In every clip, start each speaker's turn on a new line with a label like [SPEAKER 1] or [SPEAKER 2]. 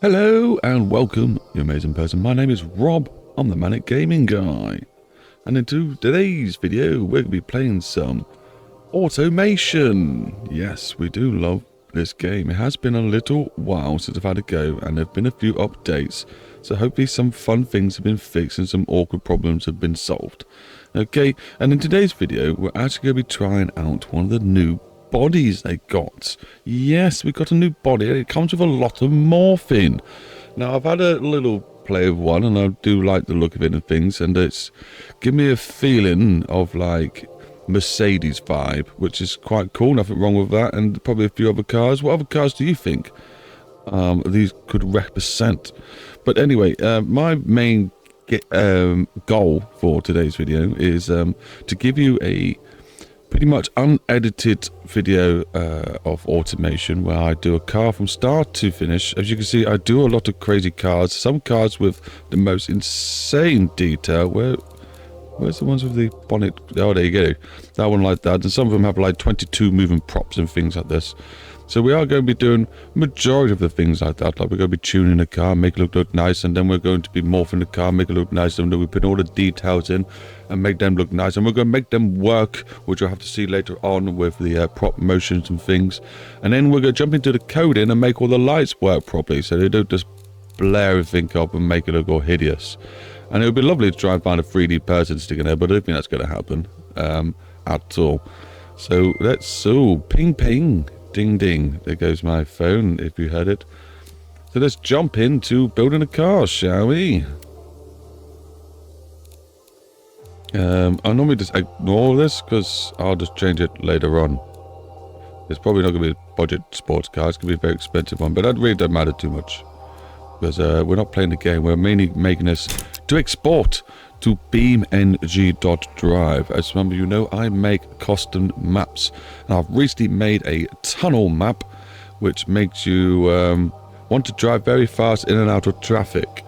[SPEAKER 1] Hello and welcome, you amazing person. My name is Rob. I'm the Manic Gaming Guy. And in today's video, we're going to be playing some automation. Yes, we do love this game. It has been a little while since I've had a go, and there have been a few updates. So hopefully some fun things have been fixed and some awkward problems have been solved. Okay, and in today's video, we're actually going to be trying out one of the new bodies they got. Yes, we got a new body. It comes with a lot of morphing. Now, I've had a little play of one, and I do like the look of it and things, and it's given me a feeling of like Mercedes vibe, which is quite cool. Nothing wrong with that, and probably a few other cars. What other cars do you think these could represent? But anyway, my main goal for today's video is to give you a pretty much unedited video of automation where I do a car from start to finish. As you can see, I do a lot of crazy cars, some cars with the most insane detail. Where's the ones with the bonnet? Oh, there you go, that one like that. And some of them have like 22 moving props and things like this. So we are going to be doing majority of the things like that. Like we're going to be tuning the car, make it look nice, and then we're going to be morphing the car, make it look nice, and then we put all the details in and make them look nice. And we're going to make them work, which you'll have to see later on with the prop motions and things. And then we're going to jump into the coding and make all the lights work properly, so they don't just blare everything up and make it look all hideous. And it would be lovely to try and find a 3D person sticking there, but I don't think that's going to happen at all. So let's ping ping. Ding ding, there goes my phone if you heard it. So let's jump into building a car, shall we? I'll normally just ignore this because I'll just change it later on. It's probably not going to be a budget sports car, it's going to be a very expensive one, but that really doesn't matter too much. Because we're not playing the game, we're mainly making this to export to beamng.drive. As some of you know, I make custom maps, and I've recently made a tunnel map which makes you want to drive very fast in and out of traffic.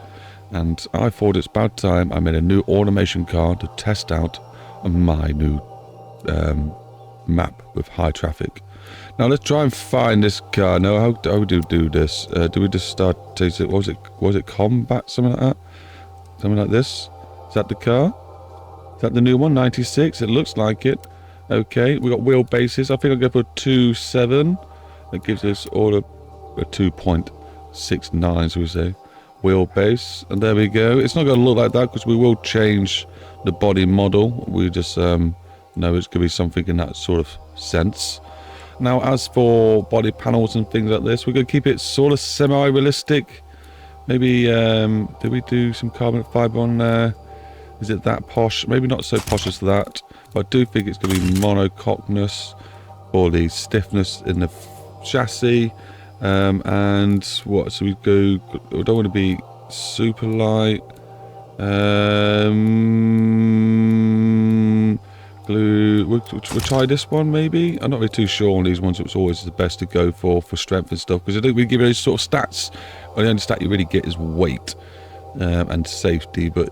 [SPEAKER 1] And I thought it's about time I made a new automation car to test out my new map with high traffic. Now let's try and find this car. Now how do we do this? Do we just start tasting? Was it combat, something like that? Something like this? Is that the car? Is that the new one? 96? It looks like it. Okay, we got wheelbases. I think I'll go for 2.7. That gives us all a 2.69, so we say. Wheelbase. And there we go. It's not going to look like that because we will change the body model. We just know it's going to be something in that sort of sense. Now, as for body panels and things like this, we're going to keep it sort of semi-realistic. Maybe, did we do some carbon fiber on there? Is it that posh? Maybe not so posh as that, but I do think it's going to be monocoqueness or the stiffness in the chassis. And what? So we go. We don't want to be super light. Glue. We'll try this one maybe. I'm not really too sure on these ones. It's always the best to go for strength and stuff because I don't really give you those sort of stats. The only stat you really get is weight. And safety, but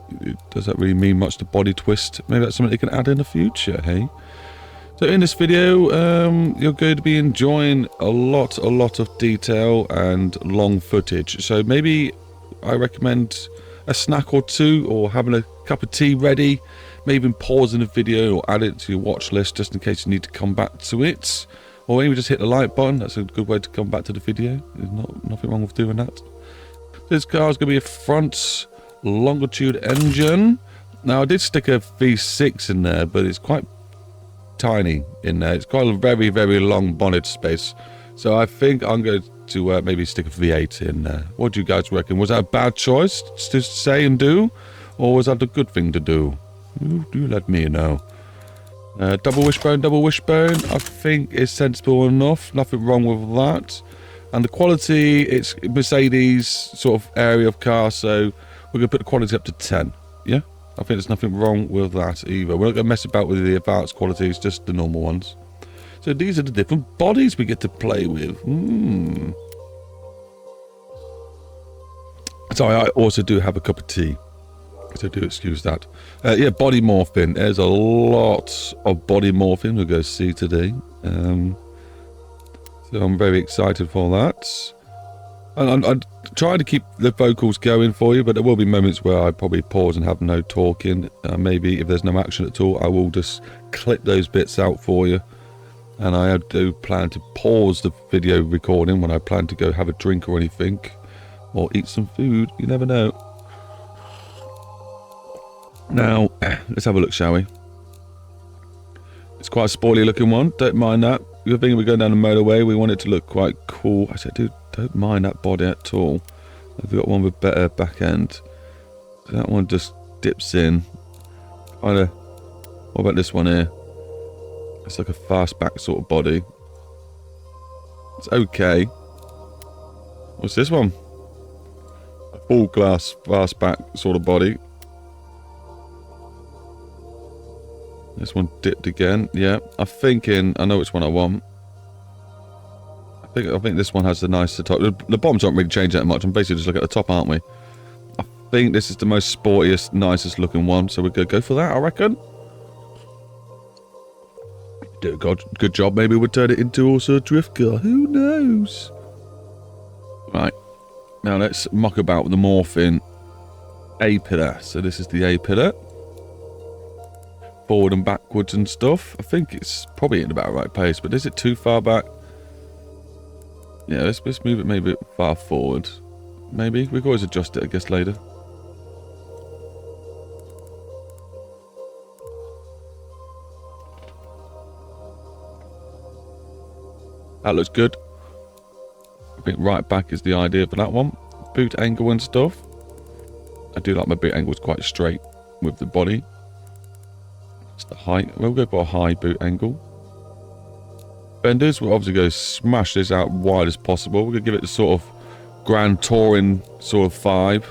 [SPEAKER 1] does that really mean much to body twist? Maybe that's something they can add in the future, hey? So in this video, you're going to be enjoying a lot of detail and long footage. So maybe I recommend a snack or two, or having a cup of tea ready, maybe even pausing the video or add it to your watch list just in case you need to come back to it. Or maybe just hit the like button. That's a good way to come back to the video. There's nothing wrong with doing that. This car is going to be a front longitude engine. Now I did stick a V6 in there, but it's quite tiny in there. It's quite a very long bonnet space. So I think I'm going to maybe stick a V8 in there. What do you guys reckon? Was that a bad choice to say and do? Or was that a good thing to do? Do let me know. Double wishbone. I think is sensible enough. Nothing wrong with that. And the quality, it's Mercedes sort of area of car, so we're going to put the quality up to 10. Yeah? I think there's nothing wrong with that either. We're not going to mess about with the advanced qualities, just the normal ones. So these are the different bodies we get to play with. Sorry, I also do have a cup of tea. So do excuse that. Yeah, body morphing. There's a lot of body morphing we're going to see today. So I'm very excited for that. I'm trying to keep the vocals going for you, but there will be moments where I probably pause and have no talking. Maybe if there's no action at all, I will just clip those bits out for you. And I do plan to pause the video recording when I plan to go have a drink or anything, or eat some food. You never know. Now, let's have a look, shall we? It's quite a sporty looking one. Don't mind that. You're thinking we're going down the motorway. We want it to look quite cool. Actually, I don't mind that body at all. I've got one with better back end. So that one just dips in. What about this one here? It's like a fastback sort of body. It's okay. What's this one? A full glass fastback sort of body. This one dipped again. Yeah, I'm thinking. I know which one I want. I think this one has the nicer top. The bottoms aren't really changing that much. I'm basically just looking at the top, aren't we? I think this is the most sportiest, nicest looking one. So we're gonna go for that, I reckon. Good job. Maybe we'll turn it into also a drift car. Who knows? Right. Now let's muck about with the morphing A pillar. So this is the A pillar. Forward and backwards and stuff. I think it's probably in about the right pace, but is it too far back? Yeah, let's move it maybe far forward. Maybe. We can always adjust it, I guess, later. That looks good. I think right back is the idea for that one. Boot angle and stuff. I do like my boot angles quite straight with the body. It's the height. We'll go for a high boot angle. Fenders, we'll obviously go smash this out wide as possible. We're going to give it the sort of grand touring sort of vibe.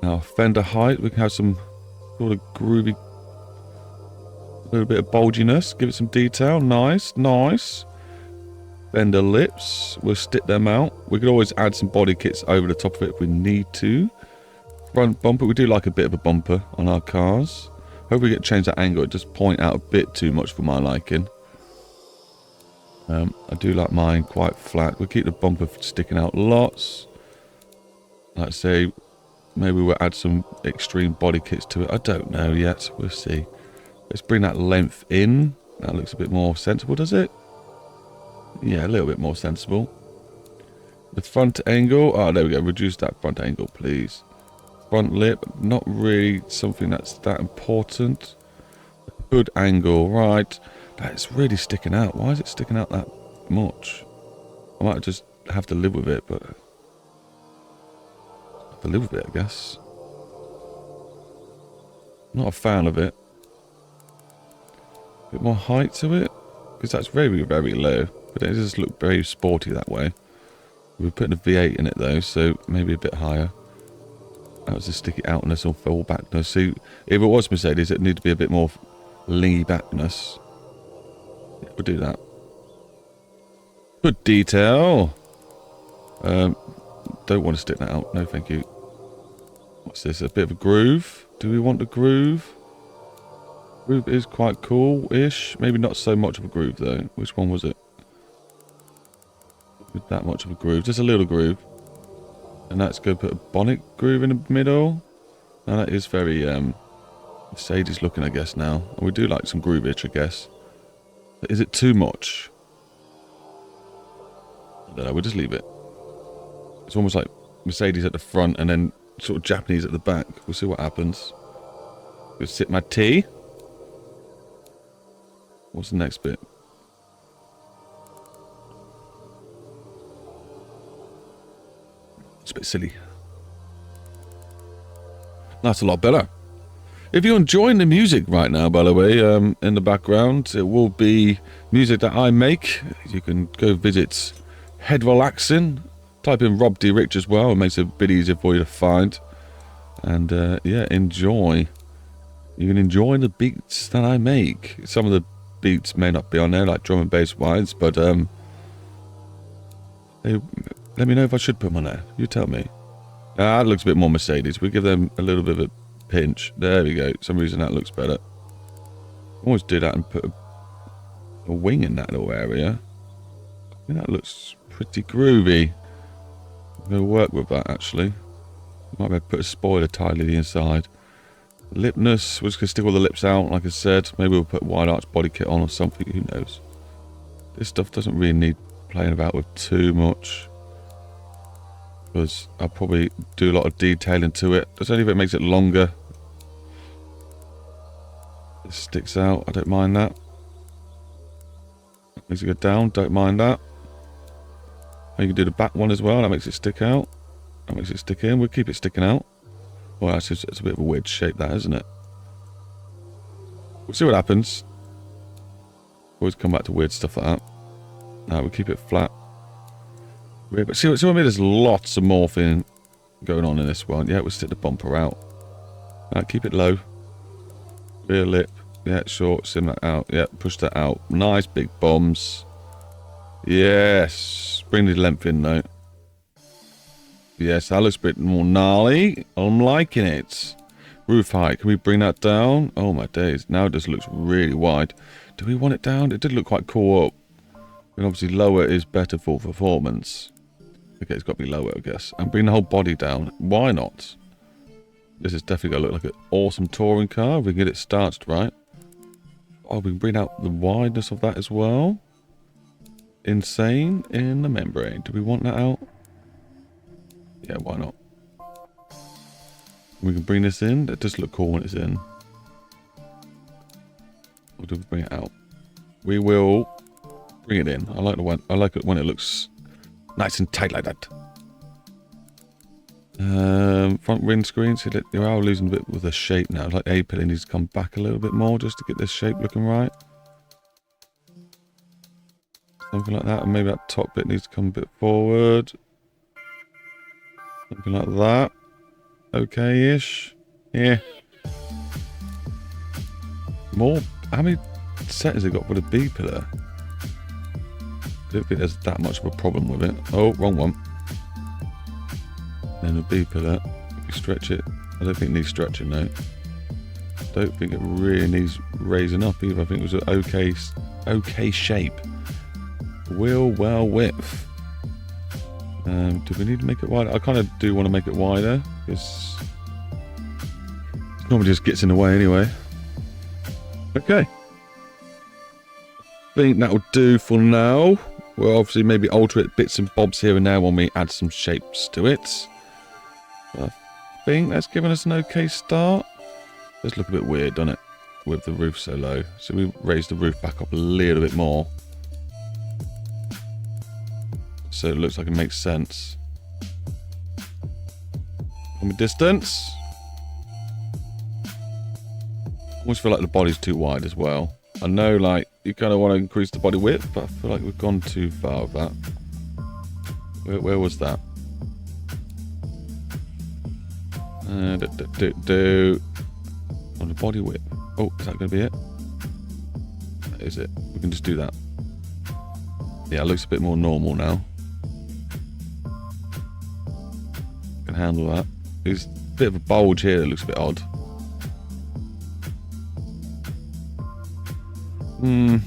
[SPEAKER 1] Now, fender height, we can have some sort of groovy, a little bit of bulginess. Give it some detail. Nice, nice. Fender lips, we'll stick them out. We could always add some body kits over the top of it if we need to. Front bumper, we do like a bit of a bumper on our cars. Hope we get to change that angle. It just point out a bit too much for my liking. I do like mine quite flat. We'll keep the bumper sticking out lots. Like I say, maybe we'll add some extreme body kits to it. I don't know yet. We'll see. Let's bring that length in. That looks a bit more sensible, does it? Yeah, a little bit more sensible. The front angle. Oh, there we go. Reduce that front angle, please. Front lip. Not really something that's that important. Hood angle. Right. That's really sticking out. Why is it sticking out that much? I might just have to live with it, but... have to live with it, I guess. Not a fan of it. A bit more height to it. Because that's very, very low. But it does look very sporty that way. We're putting a V8 in it though, so maybe a bit higher. That was just stick it outness or full backness. See, if it was Mercedes, it'd need to be a bit more lingy backness. Yeah, we'll do that. Good detail. Don't want to stick that out. No, thank you. What's this? A bit of a groove. Do we want a groove? Groove is quite cool-ish. Maybe not so much of a groove though. Which one was it? With that much of a groove. Just a little groove. And let's go put a bonnet groove in the middle. Now that is very Mercedes looking, I guess, now. And we do like some groovage, I guess. But is it too much? I don't know, we'll just leave it. It's almost like Mercedes at the front and then sort of Japanese at the back. We'll see what happens. We'll sip my tea. What's the next bit? It's a bit silly. That's a lot better. If you're enjoying the music right now, by the way, in the background, it will be music that I make. You can go visit Head Relaxing. Type in Rob D. Rich as well. It makes it a bit easier for you to find. And yeah, enjoy. You can enjoy the beats that I make. Some of the beats may not be on there, like drum and bass wise, but let me know if I should put them on there. You tell me. That looks a bit more Mercedes. We give them a little bit of a pinch. There we go. For some reason that looks better. Always do that and put a wing in that little area. I think that looks pretty groovy. I'm going to work with that, actually. Might be able to put a spoiler tightly inside. Lipness, we're just going to stick all the lips out, like I said. Maybe we'll put wide arch body kit on or something, who knows. This stuff doesn't really need playing about with too much. Because I'll probably do a lot of detailing to it. That's only if it makes it longer. It sticks out, I don't mind that. Makes it go down, don't mind that. You can do the back one as well, that makes it stick out. That makes it stick in, we'll keep it sticking out. Well, actually, it's a bit of a weird shape, that, isn't it? We'll see what happens. Always come back to weird stuff like that. Now we'll keep it flat. Weird, but see what I mean? There's lots of morphing going on in this one. Yeah, we'll stick the bumper out. Keep it low. Rear lip. Yeah, short. Sim that out. Yeah, push that out. Nice big bombs. Yes. Bring the length in though. Yes, that looks a bit more gnarly. I'm liking it. Roof height. Can we bring that down? Oh my days. Now it just looks really wide. Do we want it down? It did look quite cool up. And obviously lower is better for performance. Okay, it's got to be lower, I guess. And bring the whole body down. Why not? This is definitely going to look like an awesome touring car. We can get it starched, right? Oh, we can bring out the wideness of that as well. Insane in the membrane. Do we want that out? Yeah, why not? We can bring this in. It does look cool when it's in. Or do we bring it out? We will bring it in. I like it when it looks nice and tight like that. Front windscreen. See that you are losing a bit with the shape now. Like A-pillar needs to come back a little bit more just to get this shape looking right. Something like that. And maybe that top bit needs to come a bit forward. Something like that. Okay-ish. Yeah. More. How many settings have it got for the B-pillar? I don't think there's that much of a problem with it. Oh, wrong one. Then the B-pillar. If you stretch it, I don't think it needs stretching though. Don't think it really needs raising up either. I think it was an okay shape. Wheel well width. Do we need to make it wider? I kind of do want to make it wider because it normally just gets in the way anyway. Okay. I think that'll do for now. We'll obviously maybe alter it bits and bobs here and there when we add some shapes to it. But I think that's given us an okay start. Does look a bit weird, doesn't it? With the roof so low. So we raise the roof back up a little bit more. So it looks like it makes sense. From a distance. I almost feel like the body's too wide as well. I know, like, you kind of want to increase the body width, but I feel like we've gone too far with that. Where was that? On the body width. Oh, is that going to be it? That is it. We can just do that. Yeah, it looks a bit more normal now. Can handle that. There's a bit of a bulge here that looks a bit odd. Is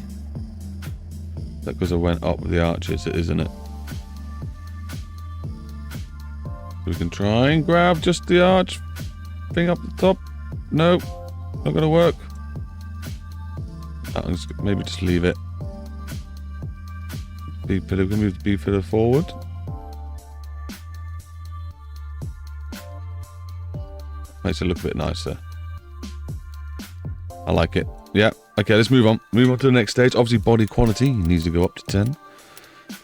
[SPEAKER 1] that because I went up with the arches, isn't it? We can try and grab just the arch thing up the top. No, not going to work. Maybe just leave it. B-pillar, we can move the B-pillar forward. Makes it look a bit nicer. I like it. Yeah. Okay, let's move on. Move on to the next stage. Obviously, body quality needs to go up to 10.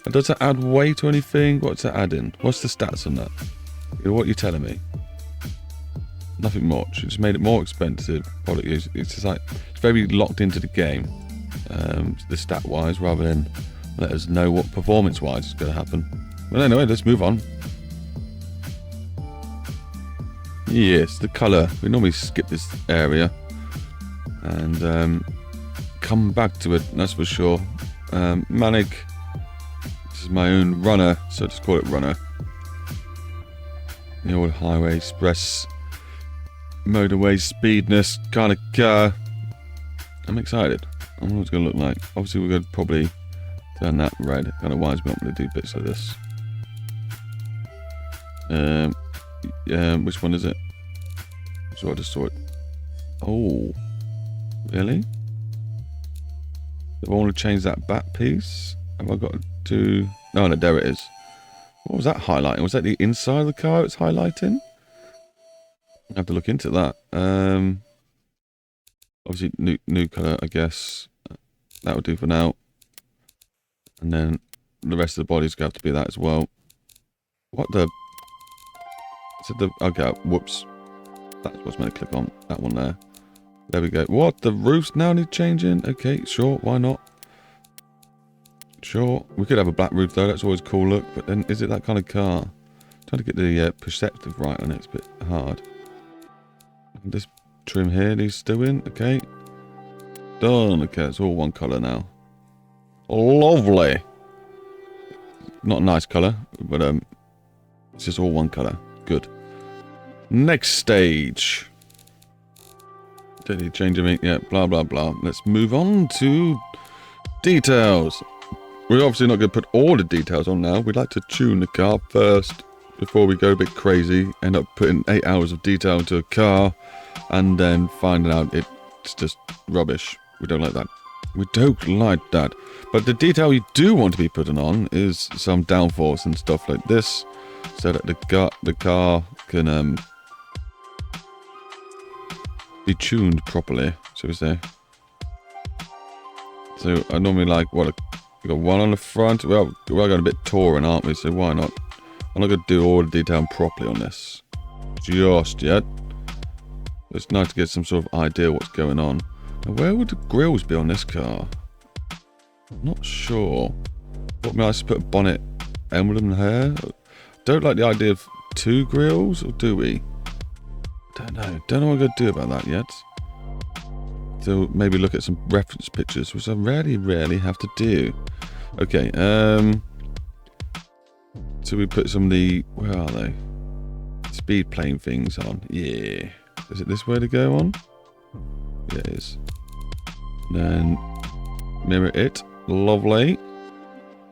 [SPEAKER 1] And does that add weight or anything? What's that adding? What's the stats on that? What are you telling me? Nothing much. It's made it more expensive. Probably it's just like it's very locked into the game, the stat wise, rather than let us know what performance wise is going to happen. But anyway, let's move on. Yes, the colour. We normally skip this area and come back to it. That's for sure. Manic. This is my own runner, so just call it runner. The old highway express, motorway speedness kind of car. I'm excited. I wonder what it's going to look like. Obviously, we're going to probably turn that red. It kind of winds me up when I do bits like this. Which one is it? So I just saw it. Oh, really? Do I want to change that back piece? Have I got to... No, there it is. What was that highlighting? Was that the inside of the car it's highlighting? I have to look into that. Obviously, new colour, I guess. That will do for now. And then the rest of the body's going to have to be that as well. What the... Is it the... Okay, whoops. That's what's meant to click on. That one there. There we go. What? The roofs now need changing? Okay, sure. Why not? Sure. We could have a black roof though. That's always a cool look. But then, is it that kind of car? Trying to get the perceptive right on it. It's a bit hard. This trim here needs doing. Okay. Done. Okay, it's all one colour now. Lovely. Not a nice colour, but it's just all one colour. Good. Next stage. Don't need to change anything yet. Blah blah blah. Let's move on to details. We're obviously not going to put all the details on now. We'd like to tune the car first before we go a bit crazy. End up putting 8 hours of detail into a car and then finding out it's just rubbish. We don't like that. We don't like that. But the detail you do want to be putting on is some downforce and stuff like this, so that the car can be tuned properly, shall we say. So I normally like, what, we got one on the front. Well, we're going a bit touring, aren't we? So why not? I'm not going to do all the detail properly on this just yet. It's nice to get some sort of idea what's going on. Now, where would the grills be on this car? I'm not sure. What, may I just put a bonnet emblem here? Don't like the idea of 2 grills, or do we? Don't know. Don't know what I'm going to do about that yet. So maybe look at some reference pictures, which I rarely have to do. Okay, so we put some of the, where are they? Speed plane things on. Yeah. Is it this way to go on? Yeah, it is. Then mirror it. Lovely.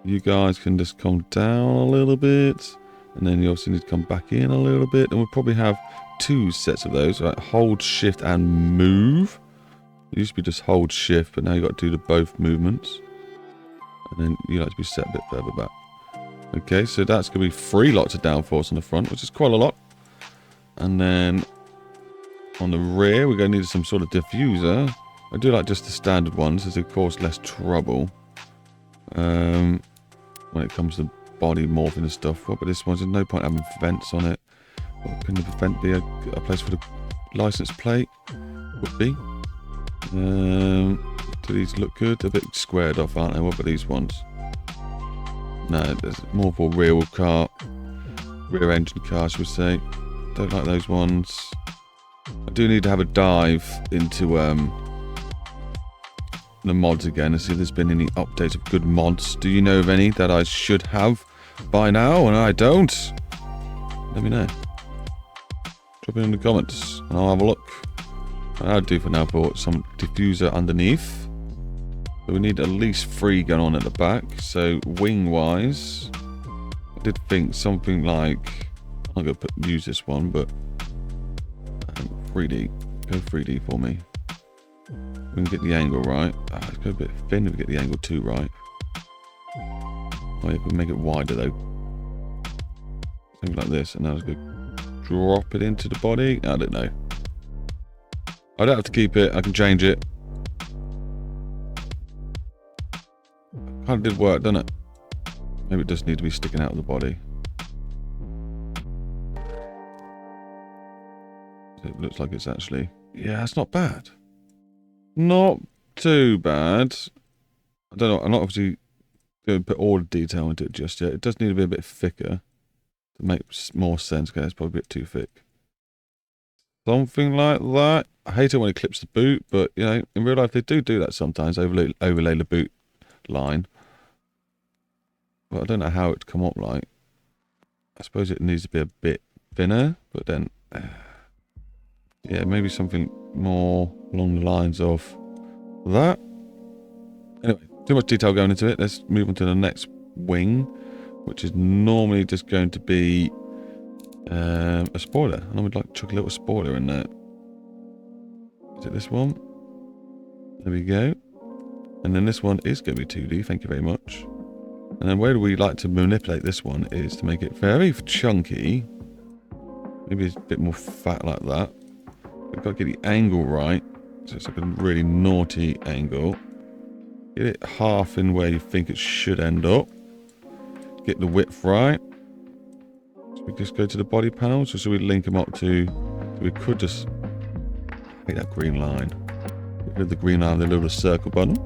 [SPEAKER 1] You guys can just come down a little bit. And then you also need to come back in a little bit. And we'll probably have 2 sets of those. Right? Hold, shift, and move. It used to be just hold, shift, but now you've got to do the both movements. And then you like to be set a bit further back. Okay, so that's going to be 3 lots of downforce on the front, which is quite a lot. And then on the rear, we're going to need some sort of diffuser. I do like just the standard ones, as they cause less trouble. When it comes to body morphing and stuff. What about this one? There's no point having vents on it. What can the vent be? A place for the license plate? Would be. Do these look good? They're a bit squared off, aren't they? What about these ones? No, there's more for rear engine car, should we say. Don't like those ones. I do need to have a dive into the mods again and see if there's been any updates of good mods. Do you know of any that I should have by now and I don't? Let me know. Drop it in the comments and I'll have a look. I'll do for now for some diffuser underneath. So we need at least 3 going on at the back. So wing wise, I did think something like, I'm going to use this one, but 3D. Go 3D for me. We can get the angle right. Let's go a bit thin if we get the angle too right. Oh yeah, we can make it wider though. Something like this, and now let's go drop it into the body. I don't know. I don't have to keep it. I can change it. Kind of did work, doesn't it? Maybe it does need to be sticking out of the body. It looks like it's actually... Yeah, it's not bad. Not too bad. I don't know. I'm not obviously going to put all the detail into it just yet. It does need to be a bit thicker to make more sense. Okay, it's probably a bit too thick. Something like that. I hate it when it clips the boot, but, you know, in real life they do that sometimes. Overlay the boot line. But I don't know how it'd come up like. I suppose it needs to be a bit thinner, but then... yeah, maybe something more along the lines of that. Anyway, too much detail going into it. Let's move on to the next wing, which is normally just going to be A spoiler. And I would like to chuck a little spoiler in there. Is it this one? There we go. And then this one is going to be 2D. Thank you very much. And then where we like to manipulate this one is to make it very chunky. Maybe it's a bit more fat like that. We've got to get the angle right. So it's like a really naughty angle. Get it half in where you think it should end up. Get the width right. So we just go to the body panels. So we link them up to... So we could just... Make that green line. Get rid of the green line, the little circle button.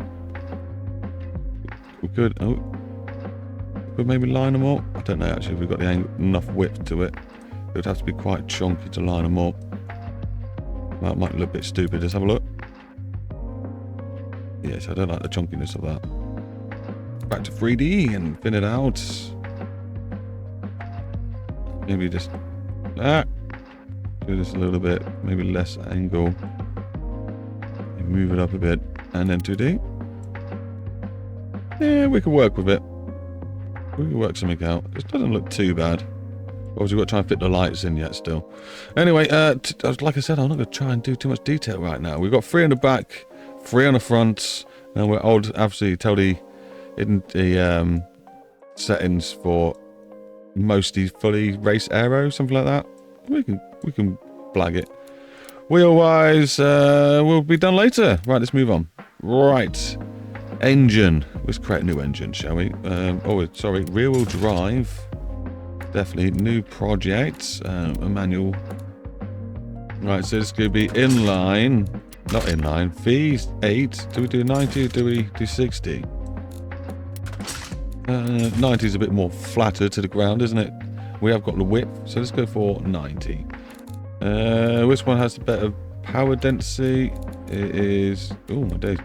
[SPEAKER 1] We could... Oh. We could maybe line them up. I don't know actually if we've got the angle, enough width to it. It would have to be quite chunky to line them up. That might look a bit stupid. Let's have a look. Yes, I don't like the chunkiness of that. Back to 3D and thin it out. Maybe just... do this a little bit. Maybe less angle. Move it up a bit. And then 2D. Yeah, we can work with it. We can work something out. It doesn't look too bad. Obviously, we've got to try and fit the lights in yet still. Anyway, like I said, I'm not going to try and do too much detail right now. We've got 3 on the back, 3 on the front, and we're obviously tell the settings for mostly fully race aero, something like that. We can blag it. Wheel-wise, we'll be done later. Right, let's move on. Right, engine. Let's create a new engine, shall we? Sorry, rear-wheel drive. Definitely new project, a manual. Right, so it's going to be inline, not inline, V8. Do we do 90 or do we do 60? 90 is a bit more flatter to the ground, isn't it? We have got the width, so let's go for 90. Which one has the better power density? It is... Oh, my days.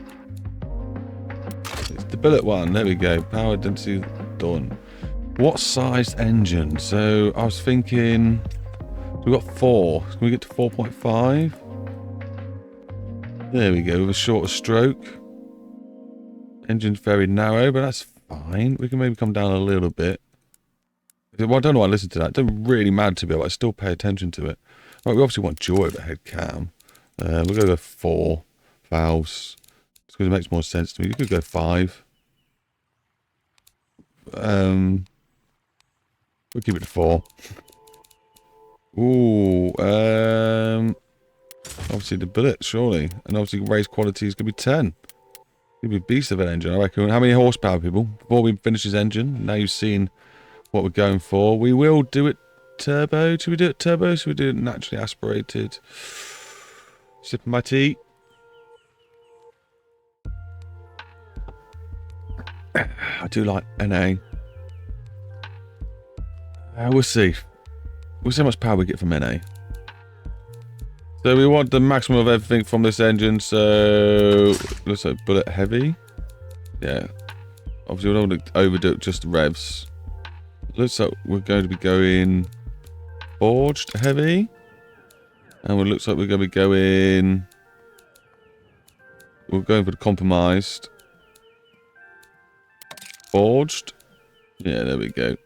[SPEAKER 1] It's the bullet one. There we go. Power density done. What size engine? So I was thinking we've got 4. Can we get to 4.5? There we go, with a shorter stroke. Engine's very narrow, but that's fine. We can maybe come down a little bit. Well, I don't know why I listened to that. It doesn't really matter to me, but I still pay attention to it. Right, we obviously want dual overhead cam. We'll go with 4 valves. Just because it makes more sense to me. You could go 5. We'll keep it to 4. Ooh, obviously the bullet, surely. And obviously race quality is going to be 10. It'll be a beast of an engine, I reckon. How many horsepower, people? Before we finish this engine, now you've seen what we're going for. We will do it turbo. Should we do it turbo? Should we do it naturally aspirated? Sipping my tea. I do like NA. We'll see. We'll see how much power we get from NA. So we want the maximum of everything from this engine. So looks like bullet heavy. Yeah. Obviously we don't want to overdo it, just revs. Looks like we're going to be going forged heavy. And it looks like we're going to be going... We're going for the compromised. Forged. Yeah, there we go.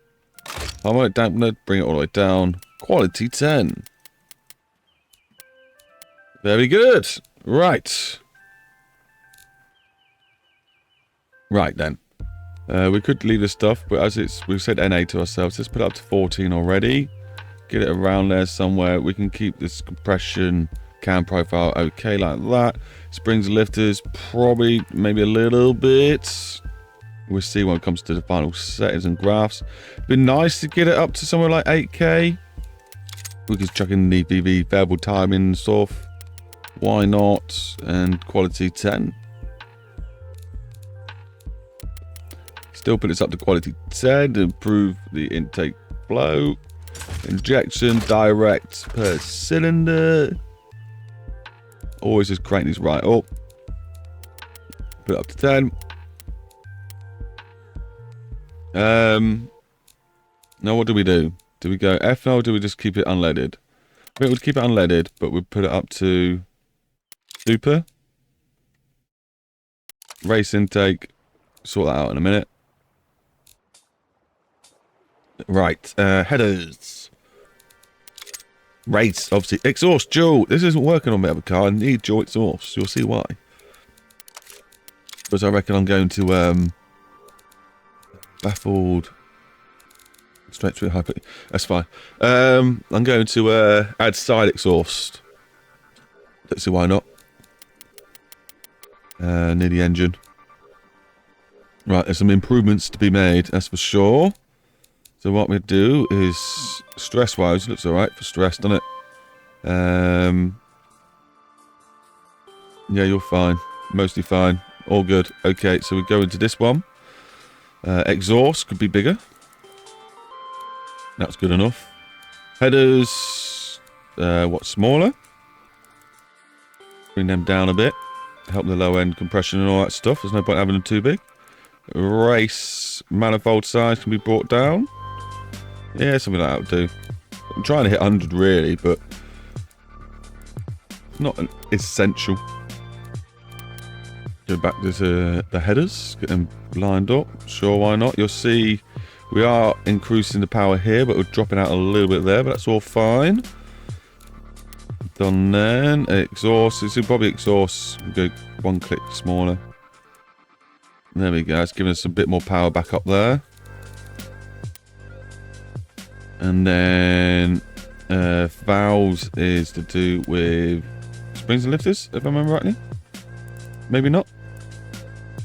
[SPEAKER 1] I might dampener, bring it all the way down. Quality 10. Very good. Right. Right then. We could leave this stuff, but as we've said NA to ourselves, let's put it up to 14 already. Get it around there somewhere. We can keep this compression cam profile okay like that. Springs and lifters, probably maybe a little bit. We'll see when it comes to the final settings and graphs. It'd be nice to get it up to somewhere like 8K. We could chuck in the VV variable timing and stuff. Why not? And quality 10. Still put this up to quality 10 to improve the intake flow. Injection direct per cylinder. Always just crank these right up. Put it up to 10. Now what do we do? Do we go ethanol or do we just keep it unleaded? I think we'd keep it unleaded, but we'd put it up to super. Race intake. Sort that out in a minute. Right, headers. Race, obviously. Exhaust, dual. This isn't working on my other car. I need dual exhaust. You'll see why. But I reckon I'm going to, baffled. Straight through hyper. That's fine. I'm going to, add side exhaust. Let's see why not. Near the engine. Right, there's some improvements to be made, that's for sure. So what we do is, stress-wise, looks alright for stress, doesn't it? Yeah, you're fine. Mostly fine. All good. Okay, so we go into this one. Exhaust could be bigger. That's good enough. Headers, what, smaller? Bring them down a bit. Help the low end compression and all that stuff. There's no point having them too big. Race manifold size can be brought down. Yeah, something like that would do. I'm trying to hit 100 really, but not an essential. Go back to the headers, get them lined up. Sure, why not? You'll see we are increasing the power here, but we're dropping out a little bit there, but that's all fine. Done then. Exhaust. This will probably exhaust. Go one click smaller. There we go. It's giving us a bit more power back up there. And then valves is to do with springs and lifters, if I remember rightly. Maybe not.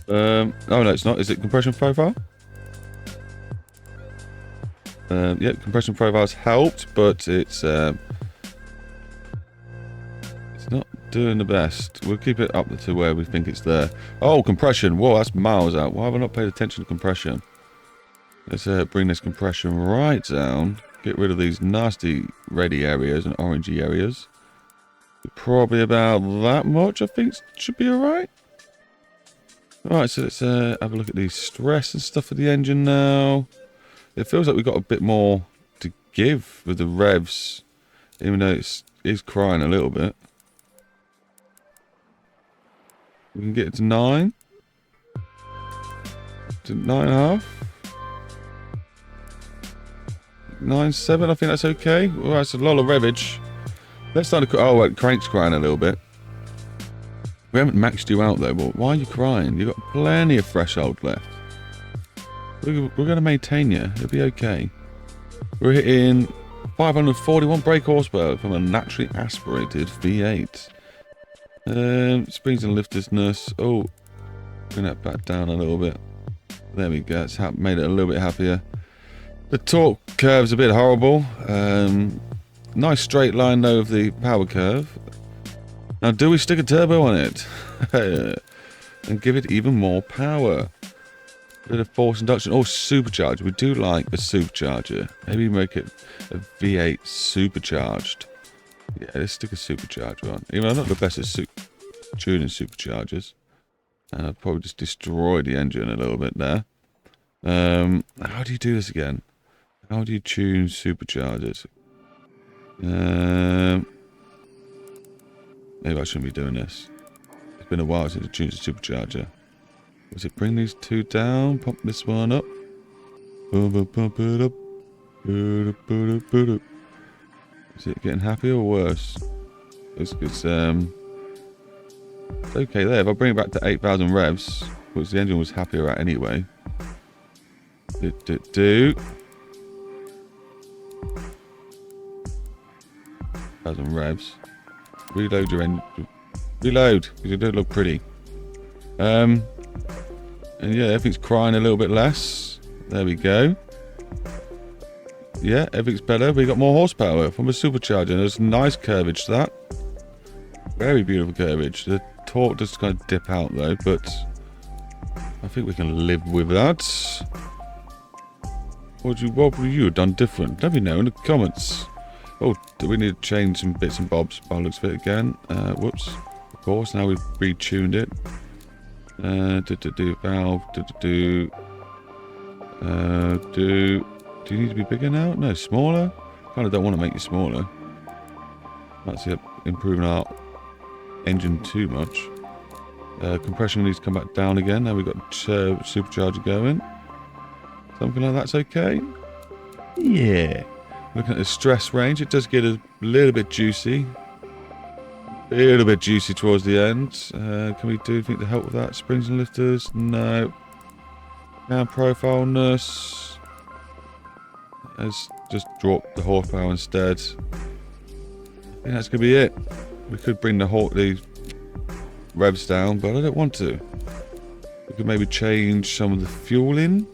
[SPEAKER 1] Oh no, it's not. Is it compression profile? Yeah, compression profile's helped, but it's not doing the best. We'll keep it up to where we think it's there. Oh, compression. Whoa, that's miles out. Why have I not paid attention to compression? Let's bring this compression right down. Get rid of these nasty reddy areas and orangey areas. Probably about that much, I think. Should be alright. Alright, so let's have a look at the stress and stuff for the engine now. It feels like we've got a bit more to give with the revs, even though it is crying a little bit. We can get it to 9. To 9.5. 9.7, I think that's okay. Well, that's a lot of revage. Let's start to... Oh, wait, crank's crying a little bit. We haven't maxed you out, though. But why are you crying? You've got plenty of threshold left. We're going to maintain you. It'll be okay. We're hitting 541 brake horsepower from a naturally aspirated V8. Springs and liftersness. Oh, bring that back down a little bit. There we go. It's made it a little bit happier. The torque curve's a bit horrible. Nice straight line though of the power curve. Now do we stick a turbo on it? And give it even more power? Bit of force induction. Oh, supercharger. We do like a supercharger. Maybe make it a V8 supercharged. Yeah, let's stick a supercharger on. Even though I'm not the best at tuning superchargers. And I'd probably just destroy the engine a little bit there. How do you do this again? How do you tune superchargers? Maybe I shouldn't be doing this. It's been a while since I tuned a supercharger. Was it bring these two down? Pump this one up. Pump it up. Is it getting happier or worse? It's okay there. If I bring it back to 8,000 revs, which the engine was happier at anyway. 1,000 revs. Reload your engine. Reload, because it don't look pretty. And yeah, everything's crying a little bit less. There we go. Yeah, everything's better. We got more horsepower from a supercharger. There's nice curvage to that. Very beautiful curvage. The torque does kind of dip out though, but I think we can live with that. What would you have done different? Let me know in the comments. Oh, do we need to change some bits and bobs by the looks of it again? Whoops. Of course, now we've retuned it. Valve. Do you need to be bigger now? No, smaller? Kind of don't want to make you smaller. That's improving our engine too much. Compression needs to come back down again. Now we've got supercharger going. Something like that's okay. Yeah. Looking at the stress range, it does get a little bit juicy. A little bit juicy towards the end. Can we do anything to help with that? Springs and lifters? No. Now profile nurse. Let's just drop the horsepower instead. I think that's going to be it. We could bring the revs down, but I don't want to. We could maybe change some of the fueling.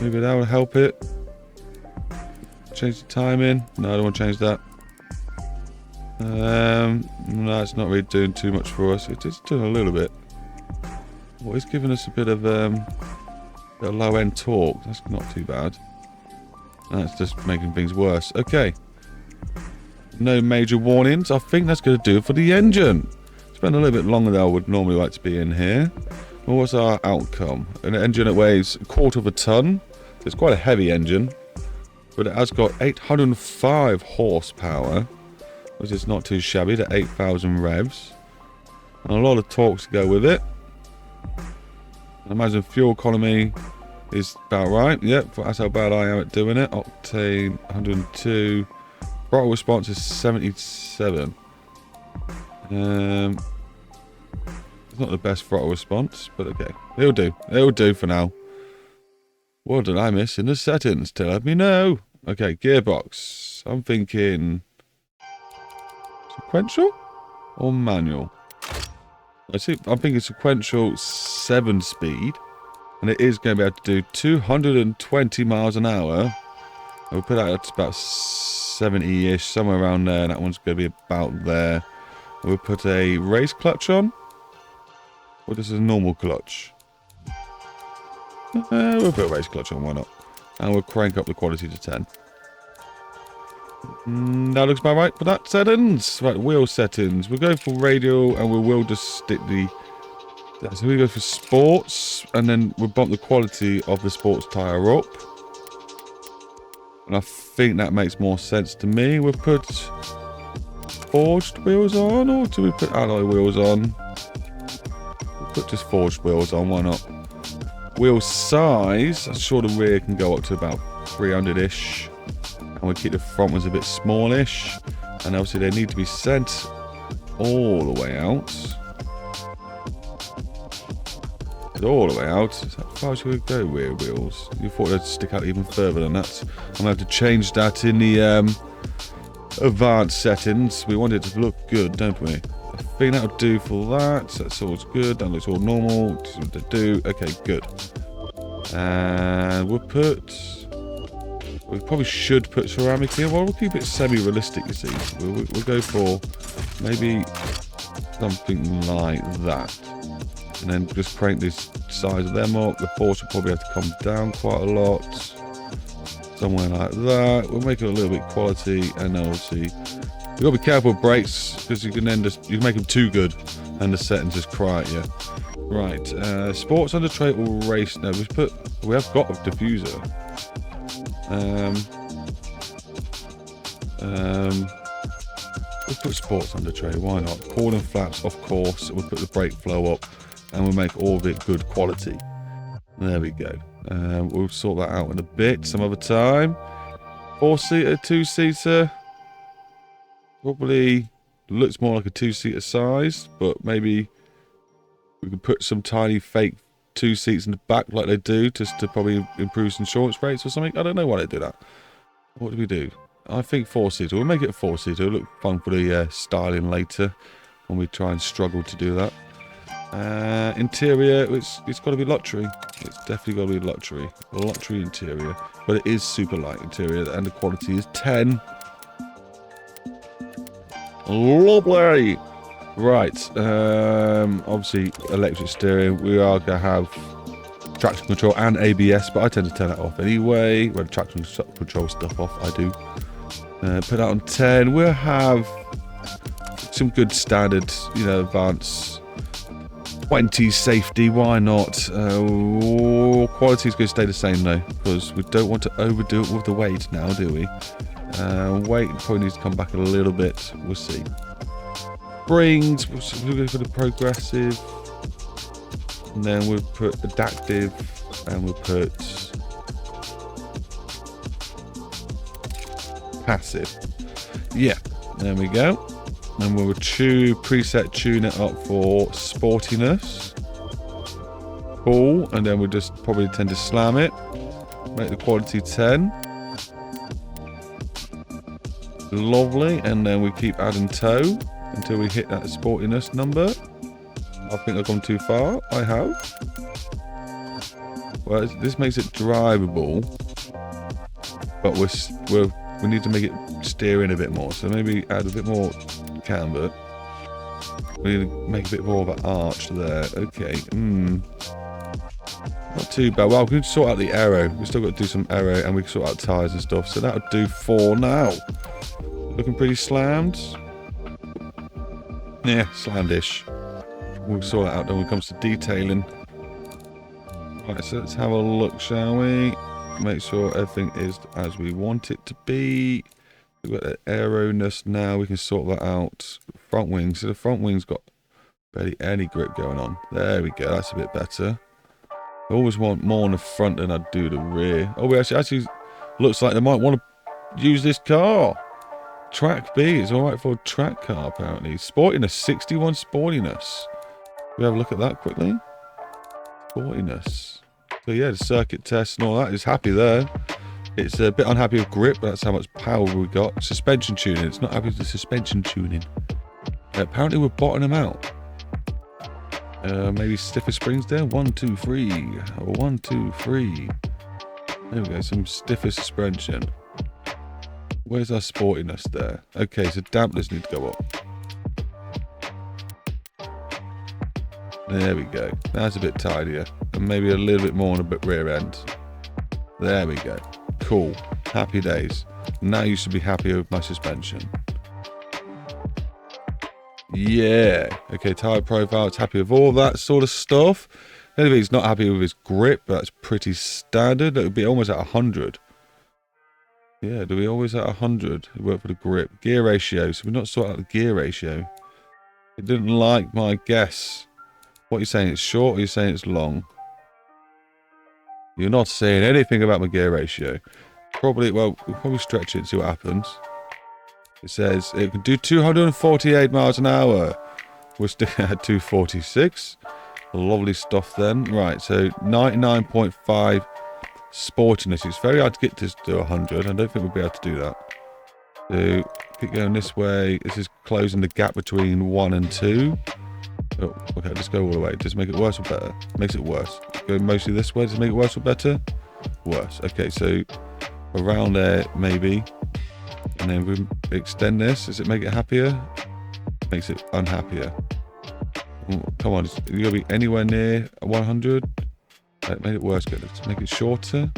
[SPEAKER 1] Maybe that would help it. Change the timing. No, I don't want to change that. No, it's not really doing too much for us. It's doing a little bit. Well, it's giving us a bit of low end torque. That's not too bad. That's just making things worse. Okay. No major warnings. I think that's going to do it for the engine. Spent a little bit longer than I would normally like to be in here. Well, what's our outcome? An engine that weighs 1/4 of a ton. It's quite a heavy engine. But it has got 805 horsepower. Which is not too shabby. To 8,000 revs. And a lot of torque to go with it. I imagine fuel economy is about right. Yep, that's how bad I am at doing it. Octane 102. Throttle response is 77. It's not the best throttle response, but okay. It'll do. It'll do for now. What did I miss in the settings? Tell me no. Okay, gearbox. I'm thinking sequential or manual? I'm thinking sequential 7-speed. And it is going to be able to do 220 miles an hour. We'll put that at about 70-ish, somewhere around there. That one's going to be about there. We'll put a race clutch on. Or just a normal clutch? We'll put a race clutch on, why not? And we'll crank up the quality to 10. That looks about right for that settings. Right, wheel settings. We'll go for radial and we will just stick the... So we go for sports, and then we'll bump the quality of the sports tyre up. And I think that makes more sense to me. We'll put forged wheels on, or do we put alloy wheels on? We'll put just forged wheels on, why not? Wheel size, I'm sure the rear can go up to about 300-ish. And we'll keep the front ones a bit smallish. And obviously they need to be sent all the way out. All the way out. How far should we go, rear wheels? You thought they'd stick out even further than that. I'm going to have to change that in the advanced settings. We want it to look good, don't we? I think that'll do for that. That's all good. That looks all normal. That's what they do. Okay, good. And we probably should put ceramic here. Well, we'll keep it semi-realistic, you see. We'll go for maybe something like that. And then just crank this size of them up. The force will probably have to come down quite a lot. Somewhere like that. We'll make it a little bit quality. And then obviously, you've got to be careful with brakes, because you can then just, you can make them too good and the settings just cry at you. Right, sports under tray or race. No, we have got a diffuser. We'll put sports under tray, why not? Cooling flaps, of course. We'll put the brake flow up. And we'll make all of it good quality. There we go. We'll sort that out in a bit, some other time. 4-seater, 2-seater. Probably looks more like a 2-seater size, but maybe we could put some tiny fake 2 seats in the back like they do, just to probably improve insurance rates or something. I don't know why they do that. What do we do? I think 4-seater. We'll make it a 4-seater. It'll look fun for the styling later when we try and struggle to do that. Interior, it's got to be luxury. It's definitely got to be luxury. Luxury interior. But it is super light interior, and the quality is 10. Lovely! Right, obviously electric steering. We are going to have traction control and ABS, but I tend to turn that off anyway. When traction control stuff off, I do. Put that on 10. We'll have some good standard, advanced 20 safety, why not? Quality is going to stay the same though, because we don't want to overdo it with the weight now, do we? Weight probably needs to come back a little bit. We'll see. Springs, we'll go for the progressive. And then we'll put adaptive, and we'll put passive. Yeah, there we go. And we'll preset tune it up for sportiness. Cool. And then we'll just probably tend to slam it. Make the quality 10. Lovely. And then we keep adding toe until we hit that sportiness number. I think I've gone too far. I have. Well, this makes it drivable, but we need to make it steer in a bit more. So maybe add a bit more camber. We need to make a bit more of an arch there. Okay. Not too bad. Well, we can sort out the aero. We've still got to do some aero, and we can sort out tyres and stuff. So that'll do for now. Looking pretty slammed. Yeah, slammed-ish. We'll sort it out when it comes to detailing. Right, so let's have a look, shall we? Make sure everything is as we want it to be. We've got the aeroness now. We can sort that out. Front wings. So the front wings got barely any grip going on. There we go. That's a bit better. I always want more on the front than I do the rear. Oh, we actually looks like they might want to use this car. Track B is all right for a track car, apparently. Sportiness, 61 sportiness. We have a look at that quickly. Sportiness. So yeah, the circuit test and all that is happy there. It's a bit unhappy with grip, but that's how much power we got. Suspension tuning. It's not happy with the suspension tuning. Apparently we're bottoming them out. Maybe stiffer springs there. 1, 2, 3. 1, 2, 3. There we go. Some stiffer suspension. Where's our sportiness there? Okay, so dampness need to go up. There we go. That's a bit tidier. And maybe a little bit more on the rear end. There we go. Cool. Happy days. Now you should be happy with my suspension. Yeah. Okay, tyre profile. It's happy with all that sort of stuff. Anyway, he's not happy with his grip, but that's pretty standard. It would be almost at 100. Yeah, do we always at 100? Work for the grip. Gear ratio. So we're not sorting out the gear ratio. It didn't like my guess. What are you saying? It's short or you're saying it's long? You're not saying anything about my gear ratio. Probably, well, we'll probably stretch it and see what happens. It says it can do 248 miles an hour. We're sticking at 246. Lovely stuff then. Right, so 99.5 sportiness. It's very hard to get this to 100. I don't think we'll be able to do that. So keep going this way. This is closing the gap between 1 and 2. Oh, okay, let's go all the way. Does it make it worse or better? Makes it worse. Go mostly this way. Does it make it worse or better? Worse. Okay, so around there maybe. And then we extend this. Does it make it happier? Makes it unhappier. Come on, you gotta be anywhere near 100. That made it worse. Good. Let's make it shorter.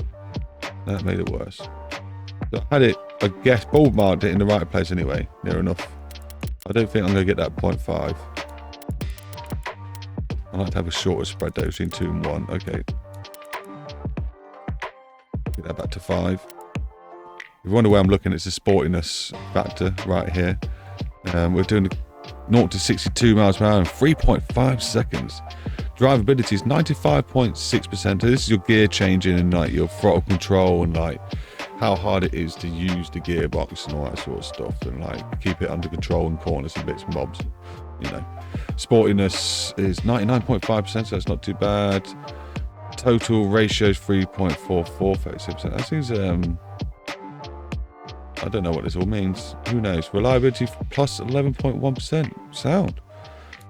[SPEAKER 1] That made it worse. So I had it, I guess, bold marked it in the right place anyway. Near enough. I don't think I'm gonna get that 0.5. I like to have a shorter spread though between 2 and 1. Okay. Get that back to 5. If you wonder where I'm looking, it's the sportiness factor right here. We're doing 0 to 62 miles per hour in 3.5 seconds. Drivability is 95.6%. So this is your gear changing and like your throttle control and like how hard it is to use the gearbox and all that sort of stuff and like keep it under control in corners and bits and bobs. You know, sportiness is 99.5%, so that's not too bad. Total ratio is 3.44, 36%. That seems I don't know what this all means. Who knows? Reliability plus 11.1%. Sound.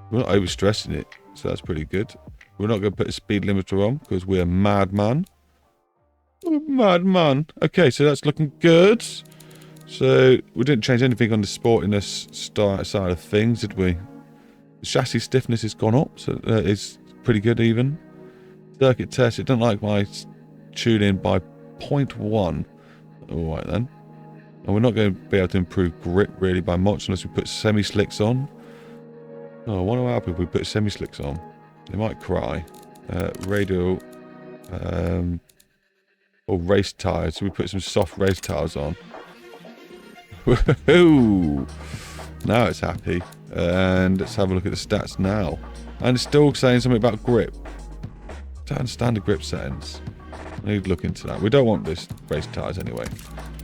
[SPEAKER 1] We're not overstressing it, so that's pretty good. We're not going to put a speed limiter on because we're madman. Madman. Okay, so that's looking good. So we didn't change anything on the sportiness side of things, did we? The chassis stiffness has gone up, so it's pretty good even. Circuit test. It doesn't like my tuning by 0.1. All right then. And we're not going to be able to improve grip really by much unless we put semi-slicks on. Oh, I wonder what happens if we put semi-slicks on. They might cry. Radial or race tyres. So we put some soft race tyres on. Woohoo! Now it's happy. And let's have a look at the stats now. And it's still saying something about grip. I don't understand the grip settings. I need to look into that. We don't want this race tyres anyway.